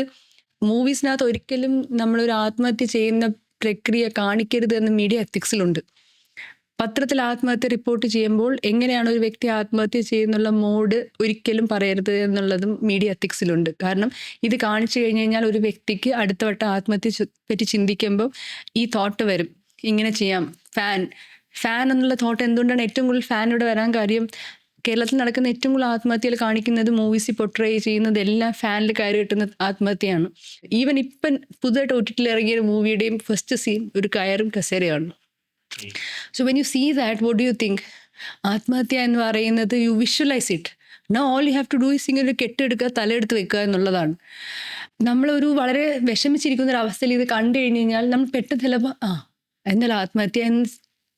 മൂവീസിനകത്ത് ഒരിക്കലും നമ്മളൊരു ആത്മഹത്യ ചെയ്യുന്ന പ്രക്രിയ കാണിക്കരുത് എന്ന് മീഡിയ എത്തിക്സിലുണ്ട്. പത്രത്തിൽ ആത്മഹത്യ റിപ്പോർട്ട് ചെയ്യുമ്പോൾ എങ്ങനെയാണ് ഒരു വ്യക്തി ആത്മഹത്യ ചെയ്യുന്നുള്ള മോഡ് ഒരിക്കലും പറയരുത് എന്നുള്ളതും മീഡിയ എത്തിക്സിലുണ്ട്. കാരണം ഇത് കാണിച്ചു കഴിഞ്ഞ് കഴിഞ്ഞാൽ ഒരു വ്യക്തിക്ക് അടുത്ത വട്ടം ആത്മഹത്യ പറ്റി ചിന്തിക്കുമ്പോൾ ഈ തോട്ട് വരും, ഇങ്ങനെ ചെയ്യാം. ഫാൻ എന്നുള്ള തോട്ട് എന്തുകൊണ്ടാണ് ഏറ്റവും കൂടുതൽ ഫാൻ ഇവിടെ വരാൻ കാര്യം? കേരളത്തിൽ നടക്കുന്ന ഏറ്റവും കൂടുതൽ ആത്മഹത്യകൾ കാണിക്കുന്നത് മൂവീസിൽ പൊട്രേ ചെയ്യുന്നത് എല്ലാം ഫാനിൽ കയറി കിട്ടുന്ന ആത്മഹത്യയാണ്. ഈവൻ ഇപ്പം പുതുതായിട്ട് OTT ഇറങ്ങിയ ഒരു മൂവിയുടെയും ഫസ്റ്റ് സീൻ ഒരു കയറും കസേരയാണ്. So when you see that what do you think? ആത്മഹത്യ എന്ന് പറയുന്നത് you visualize it. No all you have to do is ഇങ്ങനെ കെട്ടെടുക്കുക, തലയെടുത്ത് വെക്കുക എന്നുള്ളതാണ്. നമ്മളൊരു വളരെ വിഷമിച്ചിരിക്കുന്ന ഒരു അവസ്ഥയിൽ ഇത് കണ്ടു കഴിഞ്ഞ് കഴിഞ്ഞാൽ നമ്മൾ പെട്ടെന്ന് ചിലപ്പോൾ എന്നാലും ആത്മഹത്യ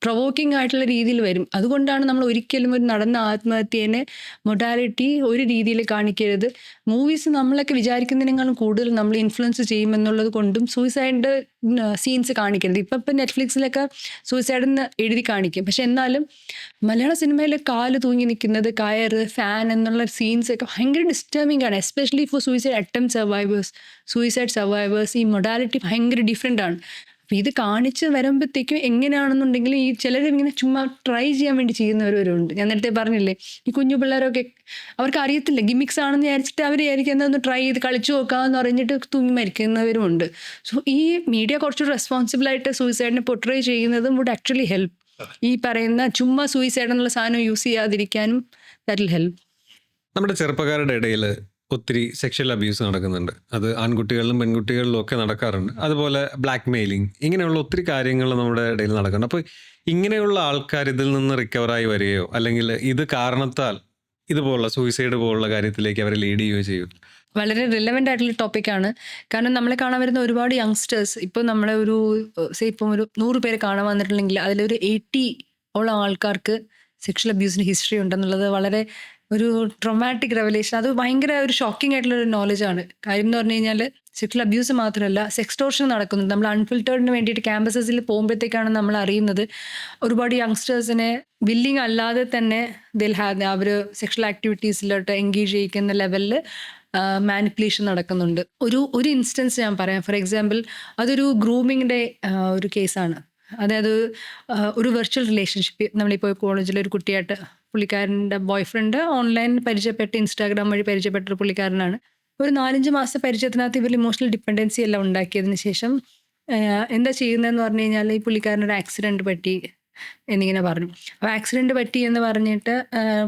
പ്രൊവോക്കിംഗ് ആയിട്ടുള്ള രീതിയിൽ വരും. അതുകൊണ്ടാണ് നമ്മൾ ഒരിക്കലും ഒരു നടന്ന ആത്മഹത്യനെ മൊഡാലിറ്റി ഒരു രീതിയിൽ കാണിക്കരുത്. മൂവീസ് നമ്മളൊക്കെ വിചാരിക്കുന്നതിനേക്കാളും കൂടുതൽ നമ്മൾ ഇൻഫ്ലുവൻസ് ചെയ്യുമെന്നുള്ളത് കൊണ്ടും സൂയിസൈഡിൻ്റെ സീൻസ് കാണിക്കരുത്. ഇപ്പം നെറ്റ്ഫ്ലിക്സിലൊക്കെ സൂയിസൈഡെന്ന് എഴുതി കാണിക്കും. പക്ഷെ എന്നാലും മലയാള സിനിമയിൽ കാല് തൂങ്ങി നിൽക്കുന്നത്, കയറ്, ഫാൻ എന്നുള്ള സീൻസൊക്കെ ഭയങ്കര ഡിസ്റ്റർബിംഗ് ആണ്. Especially for suicide attempt survivors, suicide survivors. ഈ മൊഡാലിറ്റി ഭയങ്കര ഡിഫറെൻ്റ് ആണ്. അപ്പോൾ ഇത് കാണിച്ച് വരുമ്പോഴത്തേക്കും എങ്ങനെയാണെന്നുണ്ടെങ്കിൽ ഈ ചിലർ ഇങ്ങനെ ചുമ്മാ ട്രൈ ചെയ്യാൻ വേണ്ടി ചെയ്യുന്നവരുണ്ട്. ഞാൻ നേരത്തെ പറഞ്ഞില്ലേ, ഈ കുഞ്ഞു പിള്ളേരൊക്കെ അവർക്ക് അറിയത്തില്ല, ഗിമിക്സ് ആണെന്ന് വിചാരിച്ചിട്ട് അവർ വിചാരിക്കും എന്താ ഒന്ന് ട്രൈ ചെയ്ത് കളിച്ചു നോക്കാമെന്ന് പറഞ്ഞിട്ട് തൂങ്ങി മരിക്കുന്നവരും ഉണ്ട്. സോ ഈ മീഡിയ കുറച്ച് റെസ്പോൺസിബിളായിട്ട് സൂയിസൈഡിനെ പൊട്രേ ചെയ്യുന്നതും വുഡ് ആക്ച്വലി ഹെൽപ്പ്. ഈ പറയുന്ന ചുമ്മാ സൂയിസൈഡ് എന്നുള്ള സാധനം യൂസ് ചെയ്യാതിരിക്കാനും ദാറ്റ് വിൽ ഹെൽപ്പ്. നമ്മുടെ ചെറുപ്പക്കാരുടെ ഇടയിൽ ഒത്തിരി സെക്ഷൽ അബ്യൂസ് നടക്കുന്നുണ്ട്. അത് ആൺകുട്ടികളിലും പെൺകുട്ടികളിലും ഒക്കെ നടക്കാറുണ്ട്. അതുപോലെ ബ്ലാക്ക് മെയിലിംഗ്, ഇങ്ങനെയുള്ള ഒത്തിരി കാര്യങ്ങൾ നമ്മുടെ ഇടയിൽ നടക്കുന്നുണ്ട്. അപ്പോൾ ഇങ്ങനെയുള്ള ആൾക്കാർ ഇതിൽ നിന്ന് റിക്കവറായി വരികയോ അല്ലെങ്കിൽ ഇത് കാരണത്താൽ ഇതുപോലുള്ള സൂയിസൈഡ് പോലുള്ള കാര്യത്തിലേക്ക് അവരെ ലീഡ് ചെയ്യുകയോ ചെയ്യും? വളരെ റിലവൻ്റ് ആയിട്ടുള്ള ടോപ്പിക്കാണ്. കാരണം നമ്മളെ കാണാൻ വരുന്ന ഒരുപാട് യങ്സ്റ്റേഴ്സ്, ഇപ്പോൾ നമ്മളെ ഒരു ഇപ്പം ഒരു 100 പേര് കാണാൻ വന്നിട്ടുണ്ടെങ്കിൽ അതിലൊരു 80 ആൾക്കാർക്ക് സെക്ഷൽ അബ്യൂസിന് ഹിസ്റ്ററി ഉണ്ടെന്നുള്ളത് വളരെ ഒരു ട്രോമാറ്റിക് റെവലേഷൻ. അത് ഭയങ്കര ഒരു ഷോക്കിംഗ് ആയിട്ടുള്ളൊരു നോളജാണ്. കാര്യം എന്ന് പറഞ്ഞു കഴിഞ്ഞാൽ സെക്ഷൽ അബ്യൂസ് മാത്രമല്ല, സെക്സ്റ്റോർഷൻ നടക്കുന്നുണ്ട്. നമ്മൾ അൺഫിൽറ്റേർഡിന് വേണ്ടിയിട്ട് ക്യാമ്പസസിൽ പോകുമ്പോഴത്തേക്കാണ് നമ്മൾ അറിയുന്നത് ഒരുപാട് യങ്സ്റ്റേഴ്സിനെ വില്ലിങ് അല്ലാതെ തന്നെ അവർ സെക്ഷൽ ആക്ടിവിറ്റീസിലോട്ട് എൻഗേജ് ചെയ്യിക്കുന്ന ലെവലിൽ മാനിപ്പുലേഷൻ നടക്കുന്നുണ്ട്. ഒരു ഇൻസ്റ്റൻസ് ഞാൻ പറയാം. ഫോർ എക്സാമ്പിൾ, അതൊരു ഗ്രൂമിങ്ങിൻ്റെ ഒരു കേസാണ്. അതായത് ഒരു വെർച്വൽ റിലേഷൻഷിപ്പ്, നമ്മളിപ്പോൾ കോളേജിലെ ഒരു കുട്ടിയായിട്ട് പുള്ളിക്കാരൻ്റെ ബോയ് ഫ്രണ്ട് ഓൺലൈൻ പരിചയപ്പെട്ട് ഇൻസ്റ്റാഗ്രാം വഴി പരിചയപ്പെട്ടൊരു പുള്ളിക്കാരനാണ്. ഒരു 4-5 മാസത്തെ പരിചയത്തിനകത്ത് ഇവർ ഇമോഷണൽ ഡിപ്പെൻഡൻസി എല്ലാം ഉണ്ടാക്കിയതിന് ശേഷം എന്താ ചെയ്യുന്നതെന്ന് പറഞ്ഞു കഴിഞ്ഞാൽ ഈ പുള്ളിക്കാരനൊരു ആക്സിഡൻറ്റ് പറ്റി എന്നിങ്ങനെ പറഞ്ഞു. അപ്പോൾ ആക്സിഡൻറ്റ് പറ്റി എന്ന് പറഞ്ഞിട്ട്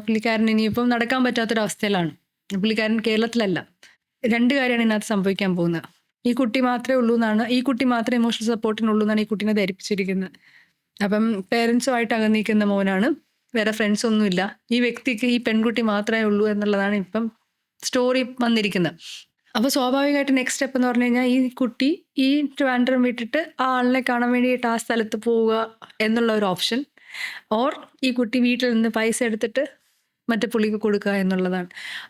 പുള്ളിക്കാരൻ ഇനിയിപ്പം നടക്കാൻ പറ്റാത്തൊരവസ്ഥയിലാണ്. പുള്ളിക്കാരൻ കേരളത്തിലല്ല. 2 കാര്യമാണ് ഇതിനകത്ത് സംഭവിക്കാൻ പോകുന്നത്. ഈ കുട്ടി മാത്രമേ ഉള്ളൂ എന്നാണ്, ഈ കുട്ടി മാത്രമേ ഇമോഷണൽ സപ്പോർട്ടിനുള്ളൂ എന്നാണ് ഈ കുട്ടീനെ ധരിപ്പിച്ചിരിക്കുന്നത്. അപ്പം പേരൻസുമായിട്ട് അകന്നിരിക്കുന്ന മോനാണ്, വേറെ ഫ്രണ്ട്സ് ഒന്നുമില്ല. ഈ വ്യക്തിക്ക് ഈ പെൺകുട്ടി മാത്രമേ ഉള്ളൂ എന്നുള്ളതാണ് ഇപ്പം സ്റ്റോറി വന്നിരിക്കുന്നത്. അപ്പോൾ സ്വാഭാവികമായിട്ട് നെക്സ്റ്റ് സ്റ്റെപ്പ് എന്ന് പറഞ്ഞു കഴിഞ്ഞാൽ ഈ കുട്ടി ഈ ട്രിവാൻഡ്രം വിട്ടിട്ട് ആ ആളിനെ കാണാൻ വേണ്ടിയിട്ട് ആ സ്ഥലത്ത് പോവുക എന്നുള്ള ഒരു ഓപ്ഷൻ, ഓർ ഈ കുട്ടി വീട്ടിൽ നിന്ന് പൈസ എടുത്തിട്ട് മറ്റേ പുള്ളിക്ക് കൊടുക്കുക എന്നുള്ളതാണ്.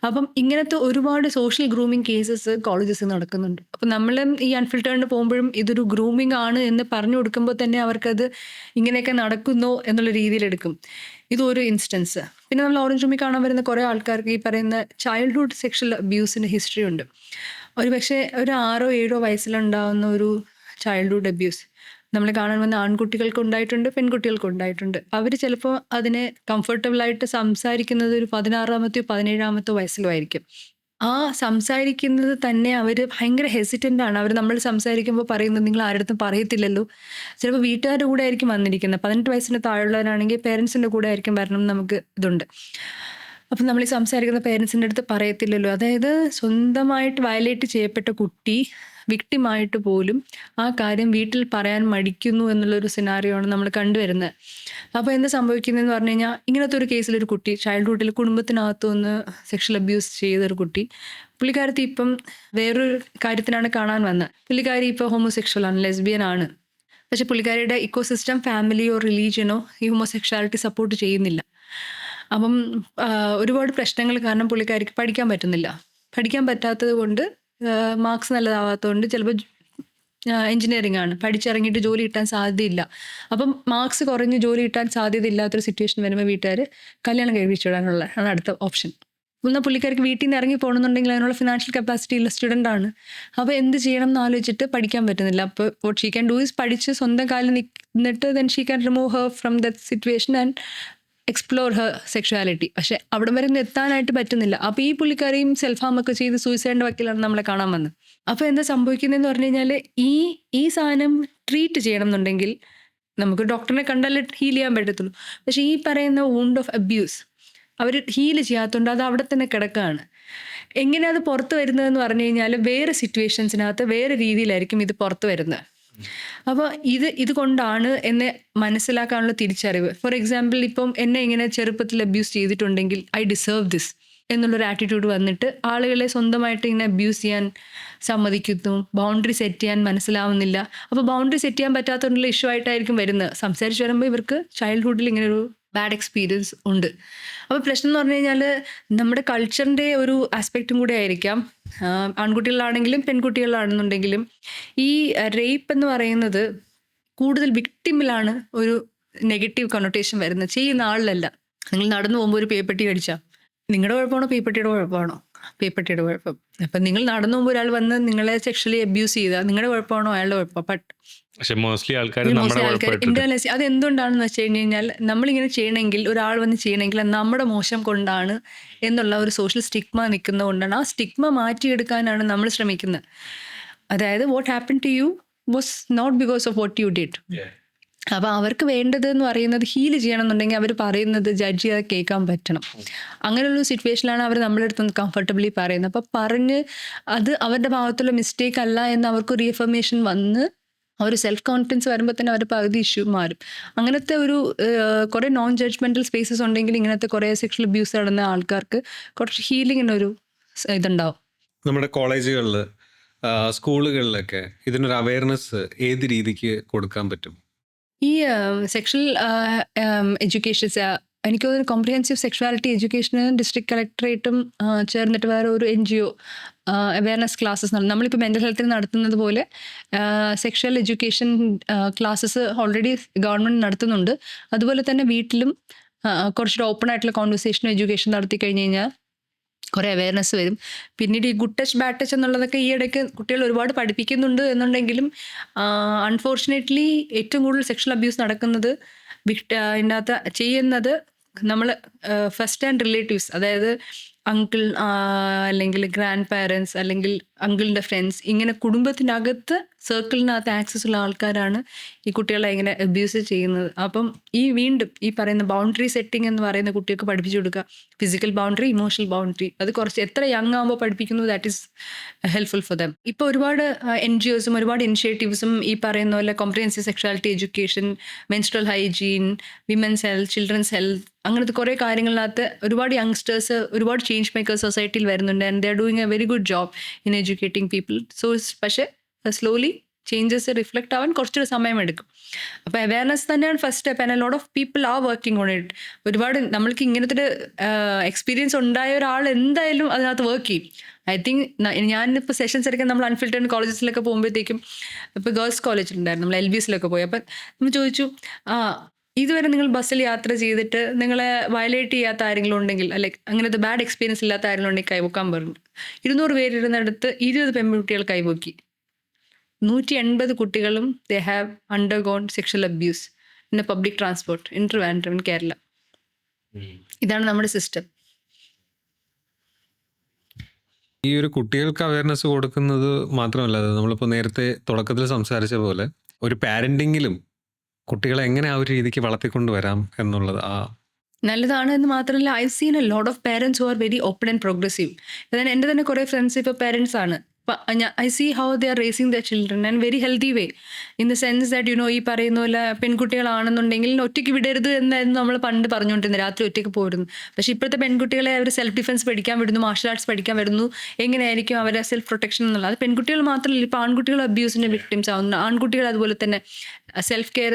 അപ്പം ഇങ്ങനത്തെ ഒരുപാട് സോഷ്യൽ ഗ്രൂമിങ് കേസസ് കോളേജസിൽ നടക്കുന്നുണ്ട്. അപ്പം നമ്മൾ ഈ അൺഫിൽറ്റേർഡിന് പോകുമ്പോഴും ഇതൊരു ഗ്രൂമിങ് ആണ് എന്ന് പറഞ്ഞു കൊടുക്കുമ്പോൾ തന്നെ അവർക്കത് ഇങ്ങനെയൊക്കെ നടക്കുന്നു എന്നുള്ള രീതിയിലെടുക്കും. ഇതൊരു ഇൻസ്റ്റൻസ്. പിന്നെ നമ്മൾ ഓറഞ്ച് റൂമിൽ കാണാൻ വരുന്ന കുറേ ആൾക്കാർക്ക് ഈ പറയുന്ന ചൈൽഡ്ഹുഡ് സെക്ഷൽ അബ്യൂസിൻ്റെ ഹിസ്റ്ററി ഉണ്ട്. ഒരു പക്ഷേ ഒരു 6-7 വയസ്സിലുണ്ടാകുന്ന ഒരു ചൈൽഡ്ഹുഡ് അബ്യൂസ് നമ്മൾ കാണാൻ വന്ന ആൺകുട്ടികൾക്ക് ഉണ്ടായിട്ടുണ്ട്, പെൺകുട്ടികൾക്ക് ഉണ്ടായിട്ടുണ്ട്. അവർ ചിലപ്പോൾ അതിനെ കംഫർട്ടബിളായിട്ട് സംസാരിക്കുന്നത് ഒരു 16-ാമത്തെയോ 17-ാമത്തോ വയസ്സിലോ ആയിരിക്കും. ആ സംസാരിക്കുന്നത് തന്നെ അവർ ഭയങ്കര ഹെസിറ്റൻ്റ് ആണ്. അവർ നമ്മൾ സംസാരിക്കുമ്പോൾ പറയുന്നത് നിങ്ങൾ ആരുടെ പറയത്തില്ലല്ലോ. ചിലപ്പോൾ വീട്ടുകാരുടെ കൂടെ ആയിരിക്കും വന്നിരിക്കുന്നത്. 18 വയസ്സിന് താഴെയുള്ളവരാണെങ്കിൽ പേരൻസിൻ്റെ കൂടെ ആയിരിക്കും വരണം എന്ന് നമുക്ക് ഇതുണ്ട്. അപ്പം നമ്മൾ ഈ സംസാരിക്കുന്ന പേരൻസിൻ്റെ അടുത്ത് പറയത്തില്ലല്ലോ. അതായത് സ്വന്തമായിട്ട് വയലേറ്റ് ചെയ്യപ്പെട്ട കുട്ടി വിക്ടിമായിട്ട് പോലും ആ കാര്യം വീട്ടിൽ പറയാൻ മടിക്കുന്നു എന്നുള്ളൊരു സിനാറിയോ ആണ് നമ്മൾ കണ്ടുവരുന്നത്. അപ്പോൾ എന്താ സംഭവിക്കുന്നതെന്ന് പറഞ്ഞു കഴിഞ്ഞാൽ, ഇങ്ങനത്തെ ഒരു കേസിലൊരു കുട്ടി ചൈൽഡ്ഹുഡിൽ കുടുംബത്തിനകത്തു നിന്ന് സെക്ഷൽ അബ്യൂസ് ചെയ്തൊരു കുട്ടി, പുള്ളിക്കാരത്തി ഇപ്പം വേറൊരു കാര്യത്തിനാണ് കാണാൻ വന്നത്. പുള്ളിക്കാരി ഇപ്പോൾ ഹോമോസെക്ഷൽ ആണ്, ലെസ്ബിയൻ ആണ്. പക്ഷെ പുള്ളിക്കാരിയുടെ ഇക്കോസിസ്റ്റം, ഫാമിലിയോ റിലീജിയനോ ഈ ഹോമോസെക്ഷാലിറ്റി സപ്പോർട്ട് ചെയ്യുന്നില്ല. അപ്പം ഒരുപാട് പ്രശ്നങ്ങൾ കാരണം പുള്ളിക്കാരിക്ക് പഠിക്കാൻ പറ്റുന്നില്ല. പഠിക്കാൻ പറ്റാത്തത് കൊണ്ട്, മാർക്സ് നല്ലതാവാത്തതുകൊണ്ട് ചിലപ്പോൾ എഞ്ചിനീയറിംഗ് ആണ്, പഠിച്ചിറങ്ങിയിട്ട് ജോലി കിട്ടാൻ സാധ്യതയില്ല. അപ്പം മാർക്സ് കുറഞ്ഞ് ജോലി കിട്ടാൻ സാധ്യത ഇല്ലാത്തൊരു സിറ്റുവേഷൻ വരുമ്പോൾ വീട്ടുകാർ കല്യാണം കഴിപ്പിച്ചിടാനുള്ള ആണ് അടുത്ത ഓപ്ഷൻ. എന്നാൽ പുള്ളിക്കാർക്ക് വീട്ടിൽ നിന്ന് ഇറങ്ങി പോകണമെന്നുണ്ടെങ്കിൽ അതിനുള്ള ഫിനാൻഷ്യൽ കപ്പാസിറ്റി ഉള്ള സ്റ്റുഡൻ്റ് ആണ്. അപ്പോൾ എന്ത് ചെയ്യണം എന്ന് ആലോചിച്ചിട്ട് പഠിക്കാൻ പറ്റുന്നില്ല. അപ്പോൾ what she can do is പഠിച്ച് സ്വന്തം കാലിൽ നിന്നിട്ട് then she can remove Har from that situation and explore Har sexuality. പക്ഷെ അവിടെ വരെ എത്താനായിട്ട് പറ്റുന്നില്ല. അപ്പോൾ ഈ പുള്ളിക്കാരെയും സെൽഫ് ഹാം ഒക്കെ ചെയ്ത് സൂയിസൈഡിൻ്റെ വക്കിലാണ് നമ്മളെ കാണാൻ വന്നത്. അപ്പോൾ എന്താ സംഭവിക്കുന്നതെന്ന് പറഞ്ഞു കഴിഞ്ഞാൽ, ഈ സാധനം ട്രീറ്റ് ചെയ്യണം എന്നുണ്ടെങ്കിൽ നമുക്ക് ഡോക്ടറിനെ കണ്ടാലേ ഹീൽ ചെയ്യാൻ പറ്റത്തുള്ളൂ. പക്ഷേ ഈ പറയുന്ന വൂണ്ട് ഓഫ് അബ്യൂസ് അവർ ഹീൽ ചെയ്യാത്തതുകൊണ്ട് അത് അവിടെ തന്നെ കിടക്കുകയാണ്. എങ്ങനെയാണ് അത് പുറത്ത് വരുന്നതെന്ന് പറഞ്ഞു കഴിഞ്ഞാൽ, വേറെ സിറ്റുവേഷൻസിനകത്ത് വേറെ രീതിയിലായിരിക്കും ഇത് പുറത്ത് വരുന്നത്. അപ്പോൾ ഇത് കൊണ്ടാണ് എന്നെ മനസ്സിലാക്കാനുള്ള തിരിച്ചറിവ്. ഫോർ എക്സാമ്പിൾ, ഇപ്പം എന്നെ ഇങ്ങനെ ചെറുപ്പത്തിൽ അബ്യൂസ് ചെയ്തിട്ടുണ്ടെങ്കിൽ ഐ ഡിസേർവ് ദിസ് എന്നുള്ളൊരു ആറ്റിറ്റ്യൂഡ് വന്നിട്ട് ആളുകളെ സ്വന്തമായിട്ട് ഇങ്ങനെ അബ്യൂസ് ചെയ്യാൻ സമ്മതിക്കുന്നു. ബൗണ്ടറി സെറ്റ് ചെയ്യാൻ മനസ്സിലാവുന്നില്ല. അപ്പോൾ ബൗണ്ടറി സെറ്റ് ചെയ്യാൻ പറ്റാത്തതുകൊണ്ടുള്ള ഇഷ്യൂ ആയിട്ടായിരിക്കും വരുന്നത്. സംസാരിച്ച് വരുമ്പോൾ ഇവർക്ക് ചൈൽഡ്ഹുഡിൽ ഇങ്ങനൊരു ബാഡ് എക്സ്പീരിയൻസ് ഉണ്ട്. അപ്പോൾ പ്രശ്നം എന്ന് പറഞ്ഞു കഴിഞ്ഞാൽ, നമ്മുടെ കൾച്ചറിൻ്റെ ഒരു ആസ്പെക്റ്റും കൂടെ ആയിരിക്കാം. ആൺകുട്ടികളാണെങ്കിലും പെൺകുട്ടികളാണെന്നുണ്ടെങ്കിലും ഈ റേപ്പ് എന്ന് പറയുന്നത് കൂടുതൽ വിക്ടിമിലാണ് ഒരു നെഗറ്റീവ് കണ്ണോട്ടേഷൻ വരുന്നത്, ചെയ്യുന്ന ആളിലല്ല. നിങ്ങൾ നടന്നു പോകുമ്പോൾ ഒരു പേപ്പട്ടി കടിച്ചാൽ നിങ്ങളുടെ കുഴപ്പമാണോ പേപ്പട്ടിയുടെ കുഴപ്പമാണോ? പേപ്പട്ടിയുടെ കുഴപ്പം. അപ്പം നിങ്ങൾ നടന്നു പോകുമ്പോൾ ഒരാൾ വന്ന് നിങ്ങളെ സെക്ഷലി അബ്യൂസ് ചെയ്താൽ നിങ്ങളുടെ കുഴപ്പമാണോ അയാളുടെ കുഴപ്പം? പക്ഷെ മോസ്റ്റ്ലി ആൾക്കാർ ഇന്റർനെറ്റ് അത് എന്തുകൊണ്ടാണെന്ന് വെച്ച് കഴിഞ്ഞാൽ, നമ്മളിങ്ങനെ ചെയ്യണമെങ്കിൽ, ഒരാൾ വന്ന് ചെയ്യണമെങ്കിൽ അത് നമ്മുടെ മോശം കൊണ്ടാണ് എന്നുള്ള ഒരു സോഷ്യൽ സ്റ്റിഗ്മ നിൽക്കുന്നത് കൊണ്ടാണ്. ആ സ്റ്റിഗ്മ മാറ്റിയെടുക്കാനാണ് നമ്മൾ ശ്രമിക്കുന്നത്. അതായത് what happen to you was not because of what you did. അപ്പോൾ അവർക്ക് വേണ്ടത് എന്ന് പറയുന്നത് ഹീൽ ചെയ്യണമെന്നുണ്ടെങ്കിൽ അവർ പറയുന്നത് ജഡ്ജ് ചെയ്യാതെ കേൾക്കാൻ പറ്റണം. അങ്ങനെയുള്ള സിറ്റുവേഷനിലാണ് അവർ നമ്മുടെ അടുത്ത് കംഫർട്ടബിളി പറയുന്നത്. അപ്പോൾ പറഞ്ഞ് അത് അവരുടെ ഭാഗത്തുള്ള മിസ്റ്റേക്ക് അല്ല എന്ന് അവർക്ക് റീഅഫർമേഷൻ വന്ന് ആ ഒരു സെൽഫ് കോൺഫിഡൻസ് വരുമ്പോൾ തന്നെ അവരുടെ പകുതി ഇഷ്യൂ മാറും. അങ്ങനത്തെ ഒരു കുറേ നോൺ ജഡ്ജ്മെൻറ്റൽ സ്പേസസ് ഉണ്ടെങ്കിൽ ഇങ്ങനത്തെ കുറേ സെക്ഷൽ അബ്യൂസ് നടന്ന ആൾക്കാർക്ക് കുറച്ച് ഹീലിങ്ങിനൊരു ഇതുണ്ടാവും. നമ്മുടെ കോളേജുകളിൽ, സ്കൂളുകളിലൊക്കെ ഇതിനൊരു അവയർനെസ് ഏത് രീതിക്ക് കൊടുക്കാൻ പറ്റും? ഈ സെക്ഷൽ എഡ്യൂക്കേഷൻസ്, എനിക്ക് തോന്നുന്നു കോംപ്രിഹെൻസീവ് സെക്ഷുവാലിറ്റി എഡ്യൂക്കേഷന് ഡിസ്ട്രിക്ട് കളക്ടറേറ്റും ചേർന്നിട്ട് വേറെ ഒരു NGO അവയർനെസ് ക്ലാസ്സസ് നമ്മളിപ്പോൾ മെൻ്റൽ ഹെൽത്തിൽ നടത്തുന്നത് പോലെ sexual education classes already government നടത്തുന്നുണ്ട്. അതുപോലെ തന്നെ വീട്ടിലും കുറച്ചൊരു ഓപ്പൺ ആയിട്ടുള്ള കോൺവെർസേഷനും എഡ്യൂക്കേഷൻ നടത്തി കഴിഞ്ഞ് കഴിഞ്ഞാൽ കുറേ അവയർനെസ് വരും. പിന്നീട് ഈ ഗുഡ് ടച്ച് ബാഡ് ടച്ച് എന്നുള്ളതൊക്കെ ഈ ഇടയ്ക്ക് കുട്ടികൾ ഒരുപാട് പഠിപ്പിക്കുന്നുണ്ട് എന്നുണ്ടെങ്കിലും അൺഫോർച്ചുനേറ്റ്ലി ഏറ്റവും കൂടുതൽ സെക്ഷൽ അബ്യൂസ് നടക്കുന്നത് ഇതിനകത്ത് ചെയ്യുന്നത് നമ്മൾ ഫസ്റ്റ് ഹാൻഡ് റിലേറ്റീവ്സ്, അതായത് അങ്കിൾ അല്ലെങ്കിൽ ഗ്രാൻഡ് പാരൻസ് അല്ലെങ്കിൽ അങ്കിളിൻ്റെ ഫ്രണ്ട്സ്, ഇങ്ങനെ കുടുംബത്തിനകത്ത് സർക്കിളിനകത്ത് ആക്സസ് ഉള്ള ആൾക്കാരാണ് ഈ കുട്ടികളെ ഇങ്ങനെ അബ്യൂസ് ചെയ്യുന്നത്. അപ്പം വീണ്ടും ഈ പറയുന്ന ബൗണ്ടറി സെറ്റിംഗ് എന്ന് പറയുന്ന കുട്ടികൾക്ക് പഠിപ്പിച്ചു കൊടുക്കുക. ഫിസിക്കൽ ബൗണ്ടറി, ഇമോഷണൽ ബൗണ്ടറി, അത് കുറച്ച് എത്ര യങ് ആകുമ്പോൾ പഠിപ്പിക്കുന്നു, that is helpful for them. ഇപ്പോൾ ഒരുപാട് NGOസും ഒരുപാട് ഇനിഷ്യേറ്റീവ്സും ഈ പറയുന്ന പോലെ comprehensive sexuality education, menstrual hygiene, women's health, children's health, അങ്ങനത്തെ കുറേ കാര്യങ്ങളിനകത്ത് ഒരുപാട് യങ്സ്റ്റേഴ്സ്, ഒരുപാട് ചേഞ്ച് മേക്കേഴ്സ് സൊസൈറ്റിയിൽ വരുന്നുണ്ട്. And they are doing A very good job in educating people. So പക്ഷേ സ്ലോലി ചേഞ്ചസ് റിഫ്ലക്റ്റ് ആവാൻ കുറച്ചൊരു സമയമെടുക്കും. അപ്പോൾ അവയർനെസ് തന്നെയാണ് first step. And a lot of people are working on it. ഒരുപാട് നമ്മൾക്ക് ഇങ്ങനത്തെ ഒരു എക്സ്പീരിയൻസ് ഉണ്ടായ ഒരാൾ എന്തായാലും അതിനകത്ത് വർക്ക് ചെയ്യും. ഐ തിങ്ക് ഞാനിപ്പോൾ സെഷൻസ് എടുക്കാൻ നമ്മൾ അൺഫിൽറ്റേഡ് കോളേജസിലൊക്കെ പോകുമ്പോഴത്തേക്കും, ഇപ്പോൾ ഗേൾസ് കോളേജിലുണ്ടായിരുന്നു, നമ്മൾ LBSലൊക്കെ പോയി. അപ്പം നമ്മൾ ചോദിച്ചു, ഇതുവരെ നിങ്ങൾ ബസ്സിൽ യാത്ര ചെയ്തിട്ട് നിങ്ങളെ വയലേറ്റ് ചെയ്യാത്ത ആരെങ്കിലും ഉണ്ടെങ്കിൽ, അല്ലെങ്കിൽ അങ്ങനത്തെ ബാഡ് എക്സ്പീരിയൻസ് ഇല്ലാത്ത ആരെങ്കിലും ഉണ്ടെങ്കിൽ കൈവക്കാൻ പറഞ്ഞു. 200 പേരിരുന്നിടത്ത് 20 പെൺകുട്ടികൾ കൈവക്കി. 180 കുട്ടികളും they have undergone sexual abuse in A public transport in Trivandrum in Kerala. ഇതാണ് നമ്മുടെ സിസ്റ്റം. ഈ ഒരു കുട്ടികൾക്ക് അവയർനെസ് കൊടുക്കുന്നത് മാത്രമല്ല, നമ്മളിപ്പോൾ നേരത്തെ തുടക്കത്തിൽ സംസാരിച്ച പോലെ ഒരു പാരന്റിങ്ങിലും കുട്ടികളെ എങ്ങനെ ആ ഒരു രീതിക്ക് വളർത്തിക്കൊണ്ട് വരാം എന്നുള്ളത് നല്ലതാണ്. എന്ന് മാത്രമല്ല, I seen a lot of parents who are very open and progressive. അതായത് എൻ്റെ തന്നെ കുറേ ഫ്രണ്ട്സ് ഇപ്പോൾ പേരൻസ് ആണ്. I see how they are raising their children in a very healthy way. In the sense that, ഈ പറയുന്ന പോലെ പെൺകുട്ടികളാണെന്നുണ്ടെങ്കിൽ ഒറ്റയ്ക്ക് വിടരുത് എന്നായിരുന്നു നമ്മൾ പണ്ട് പറഞ്ഞുകൊണ്ടിരുന്നത്, രാത്രി ഒറ്റയ്ക്ക് പോരുന്നു. പക്ഷെ ഇപ്പോഴത്തെ പെൺകുട്ടികളെ അവർ സെൽഫ് ഡിഫെൻസ് പഠിക്കാൻ വിടുന്നു, മാർഷൽ ആർട്സ് പഠിക്കാൻ വിടുന്നു, എങ്ങനെയായിരിക്കും അവരെ സെൽഫ് പ്രൊട്ടക്ഷൻ എന്നുള്ളത്. അത് പെൺകുട്ടികൾ മാത്രമല്ല, ഇപ്പോൾ ആൺകുട്ടികൾ അബ്യൂസിൻ്റെ വിക്ടിംസ് ആവുന്നു, ആൺകുട്ടികൾ അതുപോലെ തന്നെ സെൽഫ് കെയർ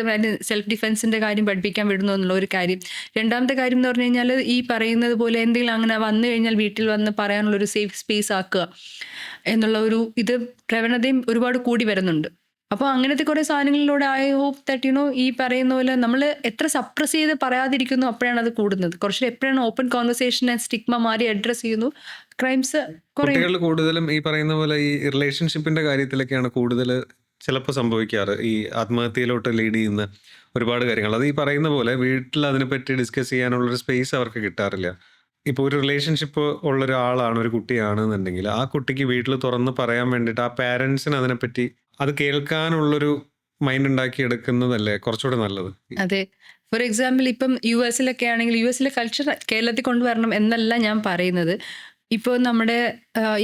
സെൽഫ് ഡിഫെൻസിൻ്റെ കാര്യം പഠിപ്പിക്കാൻ വിടുന്നു എന്നുള്ള ഒരു കാര്യം. രണ്ടാമത്തെ കാര്യം എന്ന് പറഞ്ഞു കഴിഞ്ഞാൽ, ഈ പറയുന്നത് പോലെ എന്തെങ്കിലും അങ്ങനെ വന്നു കഴിഞ്ഞാൽ വീട്ടിൽ വന്ന് പറയാനുള്ളൊരു സേഫ് സ്പേസ് ആക്കുക എന്നുള്ള ഒരു പ്രവണതയും ഒരുപാട് കൂടി വരുന്നുണ്ട്. അപ്പോൾ അങ്ങനത്തെ കുറേ സാധനങ്ങളിലൂടെ ഐ ഹോപ്പ് ദാറ്റ് ഈ പറയുന്ന പോലെ നമ്മൾ എത്ര സപ്രസ് ചെയ്ത് പറയാതിരിക്കുന്നു അപ്പോഴാണ് അത് കൂടുന്നത്. കുറച്ച് എപ്പോഴാണ് ഓപ്പൺ കോൺവെർസേഷൻ ആൻഡ് സ്റ്റിഗ്മ മാറി അഡ്രസ് ചെയ്യുന്നു, ക്രൈംസ് കുട്ടികൾ കൂടുതലും ഈ പറയുന്ന പോലെ ഈ റിലേഷൻഷിപ്പിന്റെ കാര്യത്തിലൊക്കെയാണ് കൂടുതൽ ചിലപ്പോൾ സംഭവിക്കാറ്. ഈ ആത്മഹത്യയിലോട്ട് ലീഡ് ചെയ്യുന്ന ഒരുപാട് കാര്യങ്ങൾ, അത് ഈ പറയുന്ന പോലെ വീട്ടിൽ അതിനെപ്പറ്റി ഡിസ്കസ് ചെയ്യാനുള്ളൊരു സ്പേസ് അവർക്ക് കിട്ടാറില്ല. ഇപ്പോൾ ഒരു റിലേഷൻഷിപ്പ് ഉള്ള ഒരാളാണ്, ഒരു കുട്ടിയാണെന്നുണ്ടെങ്കിൽ ആ കുട്ടിക്ക് വീട്ടിൽ തുറന്ന് പറയാൻ വേണ്ടിയിട്ട് ആ പാരൻസിന് അതിനെപ്പറ്റി അത് കേൾക്കാനുള്ളൊരു മൈൻഡ് ഉണ്ടാക്കി എടുക്കുന്നതല്ലേ കുറച്ചുകൂടെ നല്ലത്. അതെ. ഫോർ എക്സാമ്പിൾ ഇപ്പം US ആണെങ്കിൽ US കൾച്ചർ കേരളത്തിൽ കൊണ്ടുവരണം എന്നല്ല ഞാൻ പറയുന്നത്. ഇപ്പോൾ നമ്മുടെ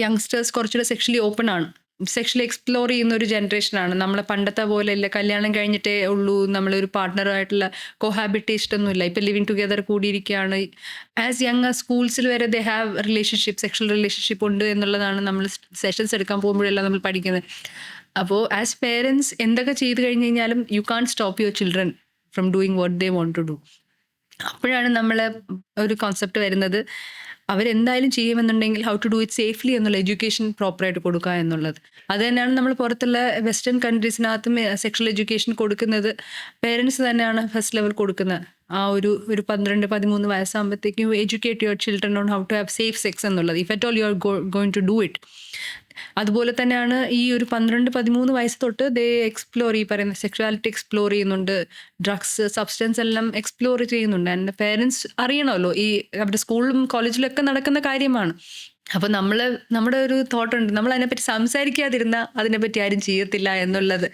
യങ്സ്റ്റേഴ്സ് കുറച്ചുകൂടെ സെക്ഷലി ഓപ്പൺ ആണ്, സെക്ഷലി എക്സ്പ്ലോർ ചെയ്യുന്ന ഒരു ജനറേഷനാണ്. നമ്മളെ പണ്ടത്തെ പോലെ അല്ല കല്യാണം കഴിഞ്ഞിട്ടേ ഉള്ളൂ, നമ്മളൊരു പാർട്ട്ണറുമായിട്ടുള്ള കോഹാബിറ്റേഷൻ ഒന്നും ഇല്ല. ഇപ്പം ലിവിങ് ടുഗെദർ കൂടിയിരിക്കുകയാണ്. ആസ് യങ് സ്കൂൾസിൽ വരെ they have relationship, sexual relationship ഉണ്ട് എന്നുള്ളതാണ് നമ്മൾ സെഷൻസ് എടുക്കാൻ പോകുമ്പോഴെല്ലാം നമ്മൾ പഠിക്കുന്നത്. അപ്പോൾ ആസ് പേരൻസ് എന്തൊക്കെ ചെയ്ത് കഴിഞ്ഞ് കഴിഞ്ഞാലും you can't stop your children from doing what they want to do. അപ്പോഴാണ് നമ്മളെ ഒരു കോൺസെപ്റ്റ് വരുന്നത്, അവരെന്തായാലും ചെയ്യുമെന്നുണ്ടെങ്കിൽ how to do it safely എന്നുള്ള എഡ്യൂക്കേഷൻ പ്രോപ്പറായിട്ട് കൊടുക്കുക എന്നുള്ളത്. അത് തന്നെയാണ് നമ്മൾ പുറത്തുള്ള വെസ്റ്റേൺ കൺട്രീസിനകത്തും സെക്ഷൽ എഡ്യൂക്കേഷൻ കൊടുക്കുന്നത് പേരൻസ് തന്നെയാണ് ഫസ്റ്റ് ലെവൽ കൊടുക്കുന്നത്. ആ ഒരു 12-13 വയസ്സാകുമ്പോഴത്തേക്കും educate your children on how to have safe sex എന്നുള്ളത്, if at all you are going to do it. അതുപോലെ തന്നെയാണ് ഈ ഒരു 12-13 വയസ്സ് തൊട്ട് ദേ എക്സ്പ്ലോർ, ഈ പറയുന്ന സെക്ഷുവാലിറ്റി എക്സ്പ്ലോർ ചെയ്യുന്നുണ്ട്, ഡ്രഗ്സ് സബ്സ്റ്റൻസ് എല്ലാം എക്സ്പ്ലോർ ചെയ്യുന്നുണ്ട്. ആൻഡ് പേരൻസ് അറിയണമല്ലോ, ഈ അവരുടെ സ്കൂളിലും കോളേജിലും ഒക്കെ നടക്കുന്ന കാര്യമാണ്. അപ്പോൾ നമ്മുടെ ഒരു തോട്ട് ഉണ്ട്, നമ്മൾ അതിനെപ്പറ്റി സംസാരിക്കാതിരുന്ന അതിനെപ്പറ്റി ആരും ചെയ്യത്തില്ല എന്നുള്ളത്.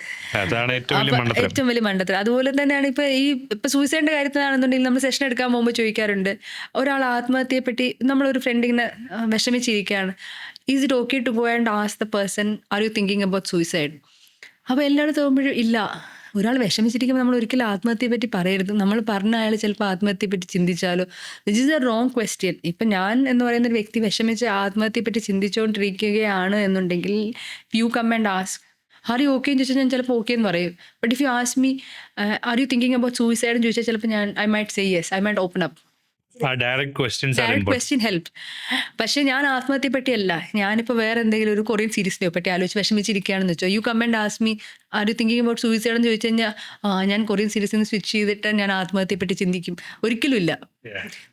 ഏറ്റവും വലിയ മണ്ടത്തരം. അതുപോലെ തന്നെയാണ് ഇപ്പൊ സൂയിസൈഡിന്റെ കാര്യത്തിലാണെന്നുണ്ടെങ്കിൽ നമ്മൾ സെഷൻ എടുക്കാൻ പോകുമ്പോൾ ചോദിക്കാറുണ്ട്, ഒരാൾ ആത്മഹത്യയെപ്പറ്റി നമ്മളൊരു ഫ്രണ്ട് ഇങ്ങനെ വിഷമിച്ചിരിക്കുകയാണ്, is it okay to go and ask the person are you thinking about suicide? അപ്പോൾ എല്ലായിടത്തും പോകുമ്പോഴും ഇല്ല, ഒരാൾ വിഷമിച്ചിരിക്കുമ്പോൾ നമ്മൾ ഒരിക്കലും ആത്മഹത്യയെ പറ്റി പറയരുത്. നമ്മൾ പറഞ്ഞ അയാൾ ചിലപ്പോൾ ആത്മഹത്യയെ പറ്റി ചിന്തിച്ചാലോ, this is a wrong question. ഇപ്പം ഞാൻ എന്ന് പറയുന്ന ഒരു വ്യക്തി വിഷമിച്ച് ആത്മഹത്യയെ പറ്റി ചിന്തിച്ചുകൊണ്ടിരിക്കുകയാണ് എന്നുണ്ടെങ്കിൽ you come and ask are you okay എന്ന് ചോദിച്ചാൽ ഞാൻ ചിലപ്പോൾ ഓക്കെ എന്ന് പറയും. But if you ask me are you thinking about suicide എന്ന് ചോദിച്ചാൽ ചിലപ്പോൾ I might say yes, I might open up. Direct question help. പക്ഷെ ഞാൻ ആത്മഹത്യയെ പറ്റിയല്ല, ഞാനിപ്പോൾ വേറെ എന്തെങ്കിലും ഒരു കൊറിയൻ സീരീസിനെ പറ്റി ആലോചിച്ച് വിഷമിച്ചിരിക്കുകയാണെന്ന് വെച്ചോ, you come and ask me are you thinking about suicide എന്ന് ചോദിച്ചു കഴിഞ്ഞാൽ ഞാൻ കൊറിയൻ സീരീസിൽ നിന്ന് സ്വിച്ച് ചെയ്തിട്ട് ഞാൻ ആത്മഹത്യയെ പറ്റി ചിന്തിക്കും? ഒരിക്കലും ഇല്ല.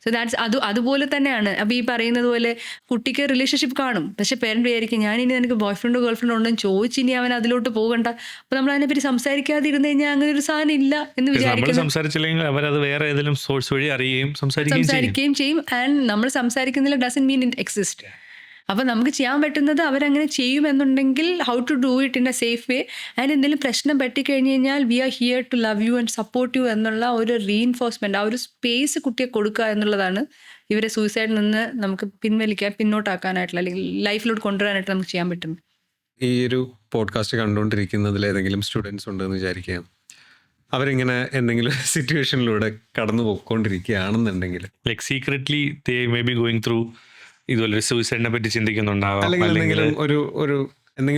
സോ ദാറ്റ്സ് അതുപോലെ തന്നെയാണ്. അപ്പോൾ ഈ പറയുന്നത് പോലെ കുട്ടിക്ക് റിലേഷൻഷിപ്പ് കാണും, പക്ഷെ പേരന്റ് വിചാരിക്കും ഞാൻ ഇനി എനിക്ക് ബോയ് ഫ്രണ്ടോ ഗേൾ ഫ്രണ്ടോ ഉണ്ടെന്ന് ചോദിച്ച് ഇനി അവൻ അതിലോട്ട് പോകണ്ട. അപ്പോൾ നമ്മൾ അതിനെപ്പറ്റി സംസാരിക്കാതിരുന്ന് കഴിഞ്ഞാൽ അങ്ങനെ ഒരു സാധനം ഇല്ല എന്ന് വിചാരിക്കുന്നു. സംസാരിച്ചില്ലെങ്കിൽ അവരത് വേറെ ഏതെങ്കിലും സോഴ്സ് വഴി അറിയുകയും സംസാരിക്കുകയും ചെയ്യും. ആൻഡ് നമ്മൾ സംസാരിക്കുന്നില്ല ഡസൻ മീൻ ഇറ്റ് എക്സിസ്റ്റ്. അപ്പോൾ നമുക്ക് ചെയ്യാൻ പറ്റുന്നത് അവരങ്ങനെ ചെയ്യുമെന്നുണ്ടെങ്കിൽ how to do it in a safe way. And എന്തെങ്കിലും പ്രശ്നം പറ്റിക്കഴിഞ്ഞ് കഴിഞ്ഞാൽ we are here to love you and support you എന്നുള്ള ഒരു റീഇൻഫോഴ്സ്മെൻറ്റ്, ആ ഒരു സ്പേസ് കുട്ടിയെ കൊടുക്കുക എന്നുള്ളതാണ് ഇവരെ സൂയിസൈഡിൽ നിന്ന് നമുക്ക് പിന്നോട്ടാക്കാനായിട്ടുള്ള അല്ലെങ്കിൽ ലൈഫിലോട്ട് കൊണ്ടുവരാനായിട്ട് നമുക്ക് ചെയ്യാൻ പറ്റും. ഈ ഒരു പോഡ്കാസ്റ്റ് കണ്ടുകൊണ്ടിരിക്കുന്നതിൽ ഏതെങ്കിലും സ്റ്റുഡൻസ് ഉണ്ടെന്ന് വിചാരിക്കാം, അവരിങ്ങനെ എന്തെങ്കിലും സിറ്റുവേഷനിലൂടെ കടന്നു പോയിക്കൊണ്ടിരിക്കുകയാണെന്നുണ്ടെങ്കിൽ like secretly they may be going through ഇതുപോലെ സൂയിസൈഡിനെ പറ്റി ചിന്തിക്കുന്നുണ്ടാവാം, അല്ലെങ്കിൽ എന്തെങ്കിലും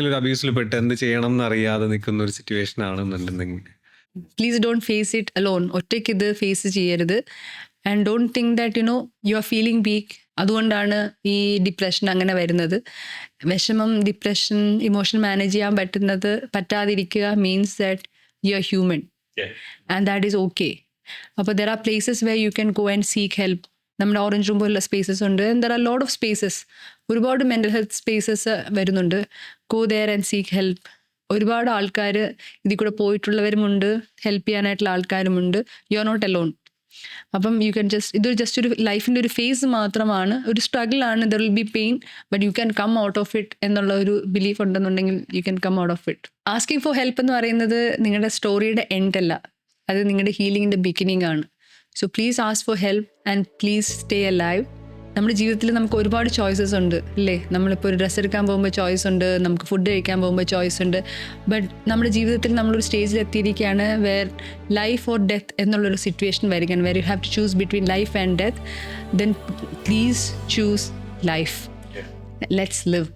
ഒരു അബ്യൂസിൽ പെട്ട് എന്ത് ചെയ്യണം എന്നറിയാതെ നിൽക്കുന്ന ഒരു സിറ്റുവേഷൻ ആണെന്നുണ്ടെങ്കിൽ please don't face it alone. ഒറ്റയ്ക്ക് ഇത് ഫേസ് ചെയ്യരുത്. And don't think that you are feeling weak. അതുകൊണ്ടാണ് ഈ ഡിപ്രഷൻ അങ്ങനെ വരുന്നത്. വിഷമം, ഡിപ്രഷൻ, ഇമോഷൻ മാനേജ് ചെയ്യാൻ പറ്റാതിരിക്കുക means that you are human and that is okay. അപ്പോൾ there are places where you can go and seek help. നമ്മുടെ orange room പോലുള്ള സ്പേസസ് ഉണ്ട്. There are lot of spaces, ഒരുപാട് മെൻ്റൽ ഹെൽത്ത് സ്പേസസ് വരുന്നുണ്ട്. Go there and seek help. ഒരുപാട് ആൾക്കാർ ഇതിൽ കൂടെ പോയിട്ടുള്ളവരുമുണ്ട്, ഹെൽപ്പ് ചെയ്യാനായിട്ടുള്ള ആൾക്കാരുമുണ്ട്. You are not alone. അപ്പം യു ക്യാൻ ജസ്റ്റ് ഒരു ലൈഫിൻ്റെ ഒരു ഫേസ് മാത്രമാണ്, ഒരു സ്ട്രഗിളാണ്. There will be pain but you can come out of it എന്നുള്ള ഒരു ബിലീഫ് ഉണ്ടെന്നുണ്ടെങ്കിൽ you can come out of it. Asking for help എന്ന് പറയുന്നത് നിങ്ങളുടെ സ്റ്റോറിയുടെ എൻഡ് അല്ല, അത് നിങ്ങളുടെ ഹീലിങ്ങിൻ്റെ ബിഗിനിങ് ആണ്. So please ask for help and please stay alive. നമ്മുടെ ജീവിതത്തിൽ നമുക്ക് ഒരുപാട് ചോയ്സസ് ഉണ്ട് അല്ലേ? നമ്മളിപ്പോൾ ഒരു ഡ്രസ്സ് എടുക്കാൻ പോകുമ്പോൾ ചോയ്സ് ഉണ്ട്, നമുക്ക് ഫുഡ് കഴിക്കാൻ പോകുമ്പോൾ ചോയ്സ് ഉണ്ട്. ബട്ട് നമ്മുടെ ജീവിതത്തിൽ നമ്മളൊരു സ്റ്റേജിൽ എത്തിയിരിക്കുകയാണ് വേർ ലൈഫ് ഓർ ഡെത്ത് എന്നുള്ളൊരു സിറ്റുവേഷൻ വരികയാണ്, where you have to choose between life and death. Then please choose life. Let's live.